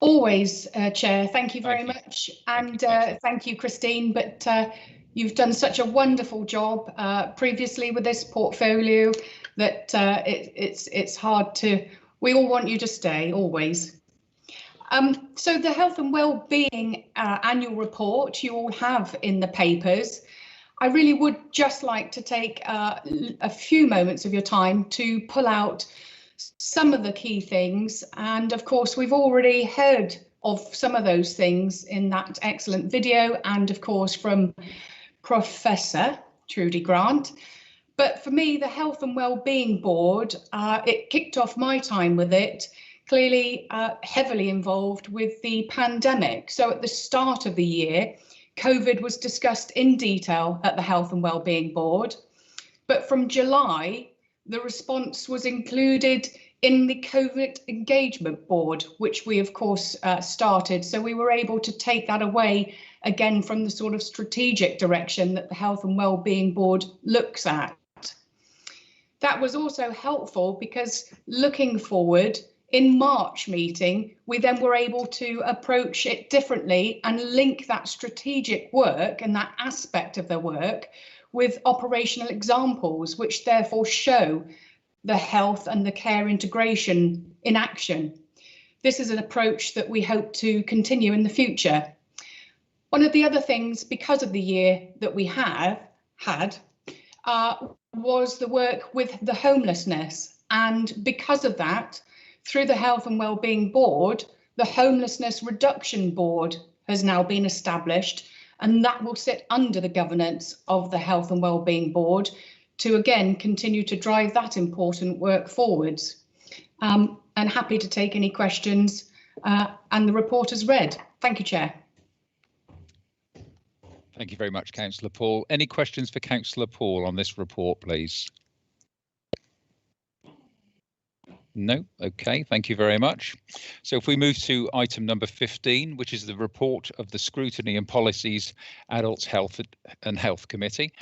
Always, Chair. Thank you very much. And thank you, Christine. But you've done such a wonderful job previously with this portfolio that it's hard to. We all want you to stay, always. So the Health and Wellbeing annual report you all have in the papers. I really would just like to take a few moments of your time to pull out some of the key things. And of course, we've already heard of some of those things in that excellent video, and of course from Professor Trudy Grant. But for me, the Health and Wellbeing Board, it kicked off my time with it, clearly heavily involved with the pandemic. So at the start of the year, COVID was discussed in detail at the Health and Wellbeing Board. But from July, the response was included in the COVID Engagement Board, which we of course started. So we were able to take that away again from the sort of strategic direction that the Health and Wellbeing Board looks at. That was also helpful because looking forward, in March meeting, we then were able to approach it differently and link that strategic work and that aspect of the work with operational examples, which therefore show the health and the care integration in action. This is an approach that we hope to continue in the future. One of the other things, because of the year that we have had, was the work with the homelessness. And because of that, through the Health and Wellbeing Board, the Homelessness Reduction Board has now been established, and that will sit under the governance of the Health and Wellbeing Board to again continue to drive that important work forwards. And happy to take any questions, and the report is read. Thank you, Chair. Thank you very much, Councillor Paul. Any questions for Councillor Paul on this report, please? No? Okay, thank you very much. So if we move to item number 15, which is the report of the Scrutiny and Policies Adults Health and Health Committee.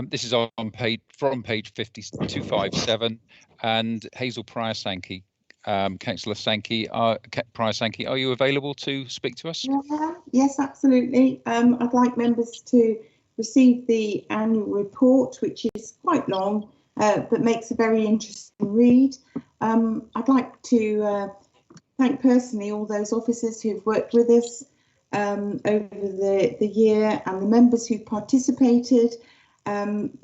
This is from page 257, and Hazel Pryor-Sankey. Councillor Pryor-Sankey, are you available to speak to us? Yes, absolutely. I'd like members to receive the annual report, which is quite long, but makes a very interesting read. I'd like to thank personally all those officers who've worked with us over the year, and the members who participated,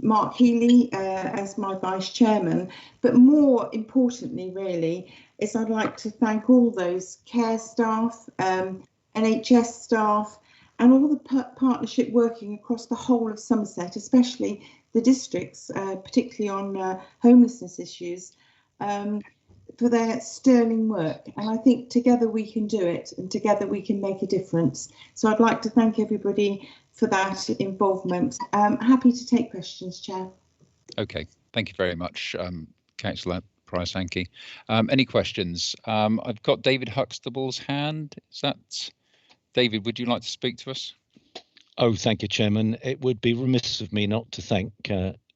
Mark Healy as my vice chairman, but more importantly really is I'd like to thank all those care staff, NHS staff and all the partnership working across the whole of Somerset, especially the districts, particularly on homelessness issues, for their sterling work. And I think together we can do it, and together we can make a difference. So I'd like to thank everybody for that involvement. Happy to take questions, Chair. Okay, thank you very much, Councillor Price-Hankey. Any questions? I've got David Huxtable's hand. Is that David? Would you like to speak to us? Oh, thank you, Chairman. It would be remiss of me not to thank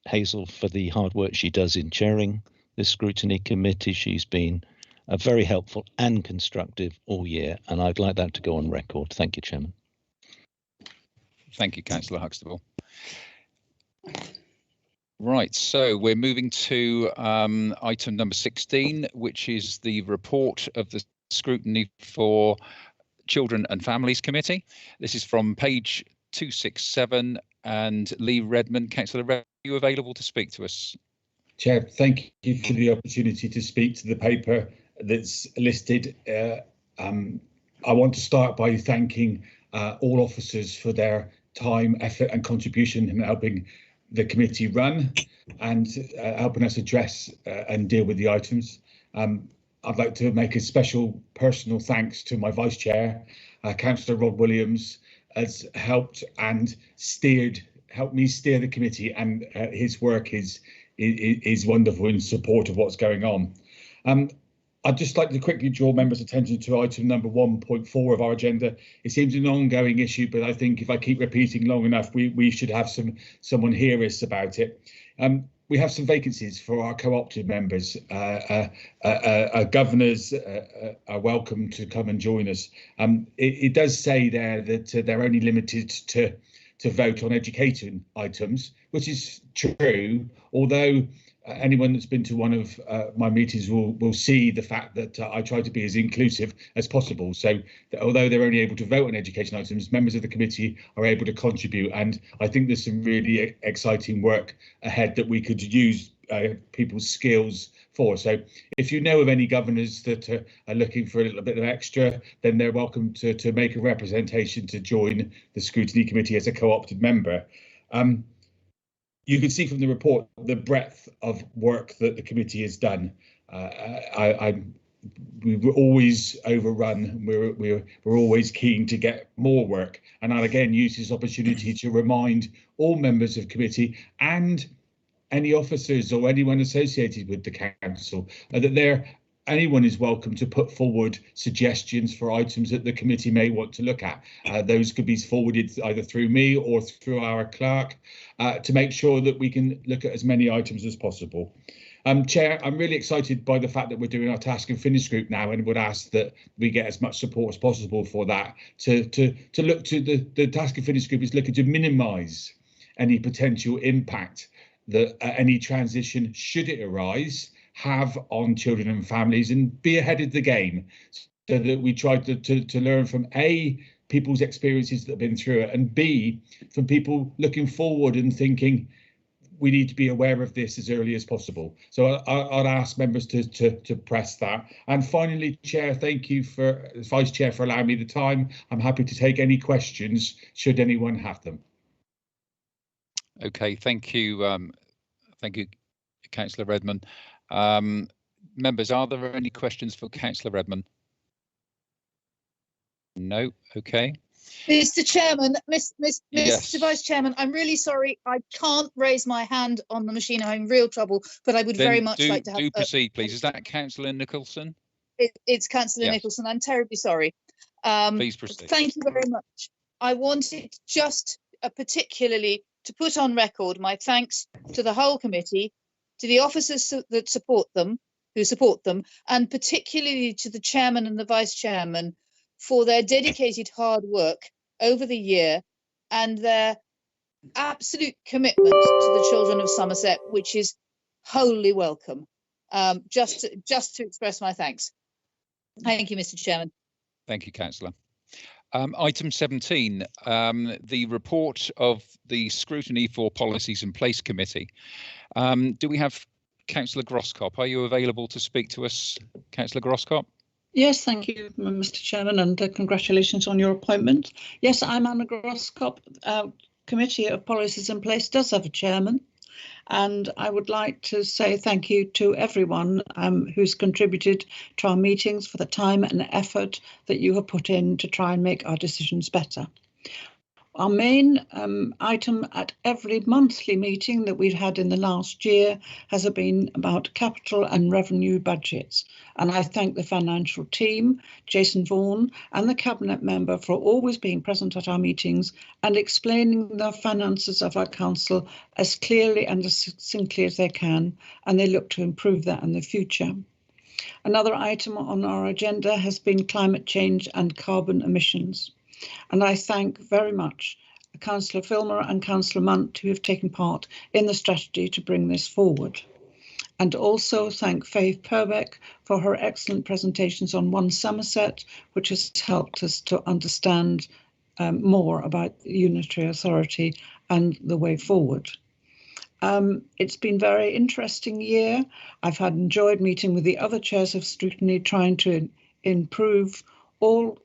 Hazel for the hard work she does in chairing this scrutiny committee. She's been very helpful and constructive all year, and I'd like that to go on record. Thank you, Chairman. Thank you, Councillor Huxtable. Right, so we're moving to item number 16, which is the report of the Scrutiny for Children and Families Committee. This is from page 267, and Lee Redmond. Councillor Redmond, are you available to speak to us? Chair, thank you for the opportunity to speak to the paper that's listed. I want to start by thanking all officers for their time, effort and contribution in helping the committee run and helping us address and deal with the items. I'd like to make a special personal thanks to my Vice Chair, Councillor Rod Williams, has helped me steer the committee, and his work is wonderful in support of what's going on. I'd just like to quickly draw members' attention to item number 1.4 of our agenda. It seems an ongoing issue, but I think if I keep repeating long enough, we should have someone hear us about it. We have some vacancies for our co-opted members. Governors are welcome to come and join us. It does say there that they're only limited to vote on education items, which is true, although anyone that's been to one of my meetings will see the fact that I try to be as inclusive as possible. So although they're only able to vote on education items, members of the committee are able to contribute, and I think there's some really exciting work ahead that we could use people's skills for. So if you know of any governors that are looking for a little bit of extra, then they're welcome to make a representation to join the scrutiny committee as a co-opted member. You can see from the report the breadth of work that the committee has done. We were always overrun. We're always keen to get more work, and I'll again use this opportunity to remind all members of committee and any officers or anyone associated with the council that anyone is welcome to put forward suggestions for items that the committee may want to look at. Those could be forwarded either through me or through our clerk to make sure that we can look at as many items as possible. Chair, I'm really excited by the fact that we're doing our task and finish group now, and would ask that we get as much support as possible for that. To look to the task and finish group is looking to minimise any potential impact that any transition, should it arise, have on children and families, and be ahead of the game, so that we try to learn from A, people's experiences that have been through it, and B, from people looking forward and thinking we need to be aware of this as early as possible. So I'd ask members to press that. And finally, Chair, thank you Vice Chair for allowing me the time. I'm happy to take any questions should anyone have them. Okay, thank you, Councillor Redmond. Members, are there any questions for Councillor Redmond? No. Okay. Mr. Chairman, Mr. Yes. Vice Chairman, I'm really sorry. I can't raise my hand on the machine. I'm in real trouble, but I would very much like to have. Do proceed, please. Is that Councillor Nicholson? It's Councillor Nicholson. I'm terribly sorry. Please proceed. Thank you very much. I wanted just particularly to put on record my thanks to the whole committee, to the officers that support them, and particularly to the chairman and the vice chairman for their dedicated hard work over the year and their absolute commitment to the children of Somerset, which is wholly welcome. Just to express my thanks. Thank you, Mr. Chairman. Thank you, Councillor. Item 17, the report of the Scrutiny for Policies in Place Committee. Do we have Councillor Grosskop? Are you available to speak to us, Councillor Grosskop? Yes, thank you, Mr. Chairman, and congratulations on your appointment. Yes, I'm Anna Groscop. Committee of Policies in Place does have a chairman, and I would like to say thank you to everyone who's contributed to our meetings for the time and effort that you have put in to try and make our decisions better. Our main item at every monthly meeting that we've had in the last year has been about capital and revenue budgets. And I thank the financial team, Jason Vaughan, and the Cabinet member for always being present at our meetings and explaining the finances of our council as clearly and as succinctly as they can, and they look to improve that in the future. Another item on our agenda has been climate change and carbon emissions. And I thank very much Councillor Filmer and Councillor Munt who have taken part in the strategy to bring this forward. And also thank Faith Purbeck for her excellent presentations on One Somerset, which has helped us to understand more about the unitary authority and the way forward. It's been a very interesting year. I've enjoyed meeting with the other chairs of Scrutiny, trying to improve all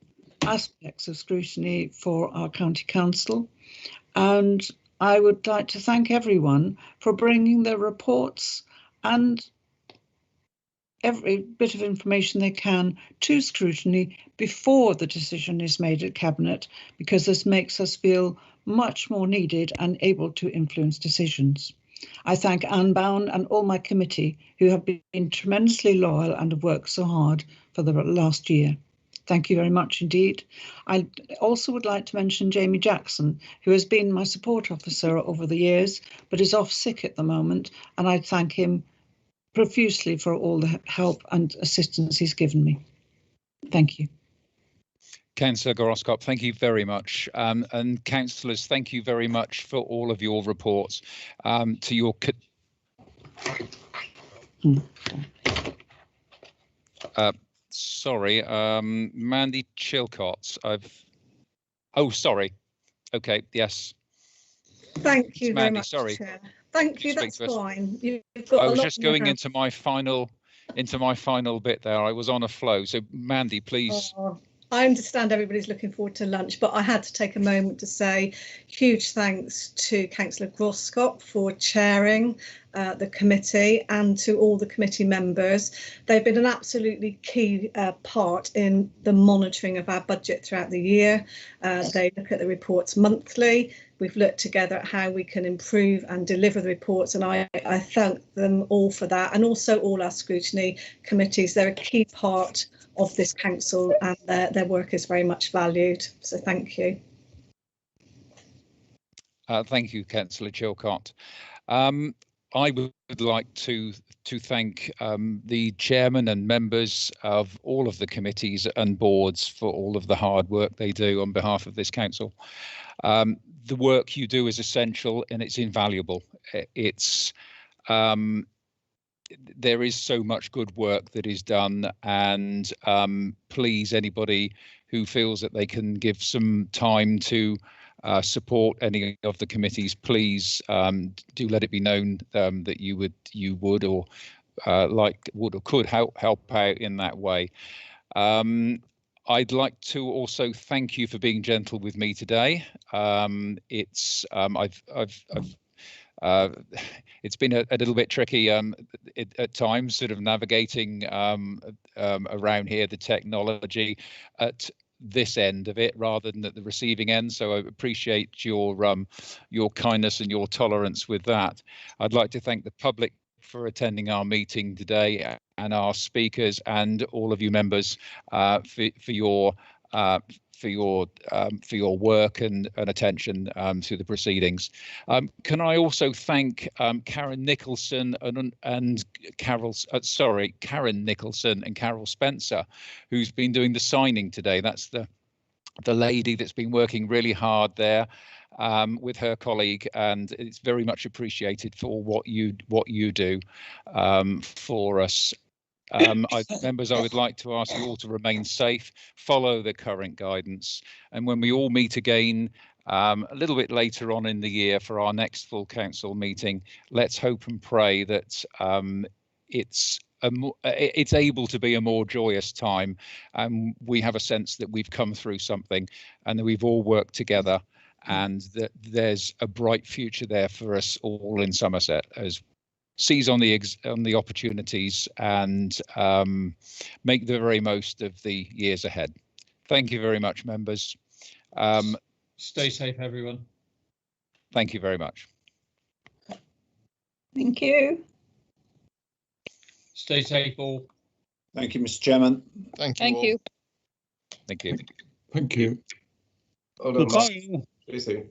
aspects of scrutiny for our county council, and I would like to thank everyone for bringing their reports and every bit of information they can to scrutiny before the decision is made at Cabinet, because this makes us feel much more needed and able to influence decisions. I thank Anne Bown and all my committee who have been tremendously loyal and have worked so hard for the last year. Thank you very much indeed. I also would like to mention Jamie Jackson, who has been my support officer over the years, but is off sick at the moment, and I thank him profusely for all the help and assistance he's given me. Thank you. Councillor Goroskop, thank you very much. And councillors, thank you very much for all of your reports. To your sorry, Mandy Chilcott. Oh, sorry. Okay, yes. Thank you very Mandy, much, sorry. Chair. Thank you, that's fine. You've got I a was lot just in your going hands. into my final bit there. I was on a flow. So Mandy, please. Oh, I understand everybody's looking forward to lunch, but I had to take a moment to say huge thanks to Councillor Groscop for chairing the committee, and to all the committee members. They've been an absolutely key part in the monitoring of our budget throughout the year. They look at the reports monthly. We've looked together at how we can improve and deliver the reports, and I thank them all for that, and also all our scrutiny committees. They're a key part of this council, and their work is very much valued. So thank you. Thank you, Councillor Chilcott. I would like to thank the chairman and members of all of the committees and boards for all of the hard work they do on behalf of this council. The work you do is essential and it's invaluable. There is so much good work that is done, and please, anybody who feels that they can give some time to support any of the committees, please do let it be known that you would or could help out in that way. I'd like to also thank you for being gentle with me today. It's been a little bit tricky at times, sort of navigating around here the technology at this end of it rather than at the receiving end. So I appreciate your kindness and your tolerance with that. I'd like to thank the public for attending our meeting today, and our speakers and all of you members for your work and attention to the proceedings. Can I also thank Karen Nicholson and Karen Nicholson and Carol Spencer, who's been doing the signing today. That's the lady that's been working really hard there with her colleague, and it's very much appreciated for what you do for us. Members, I would like to ask you all to remain safe, follow the current guidance, and when we all meet again a little bit later on in the year for our next full council meeting, let's hope and pray that it's it's able to be a more joyous time, and we have a sense that we've come through something and that we've all worked together, and that there's a bright future there for us all in Somerset as seize on the opportunities and make the very most of the years ahead. Thank you very much, members. Stay safe, everyone. Thank you very much. Thank you. Stay safe, all. Thank you, Mr. Chairman. Thank you. Thank you. Thank you. Hold on, Mark. Goodbye. See you soon.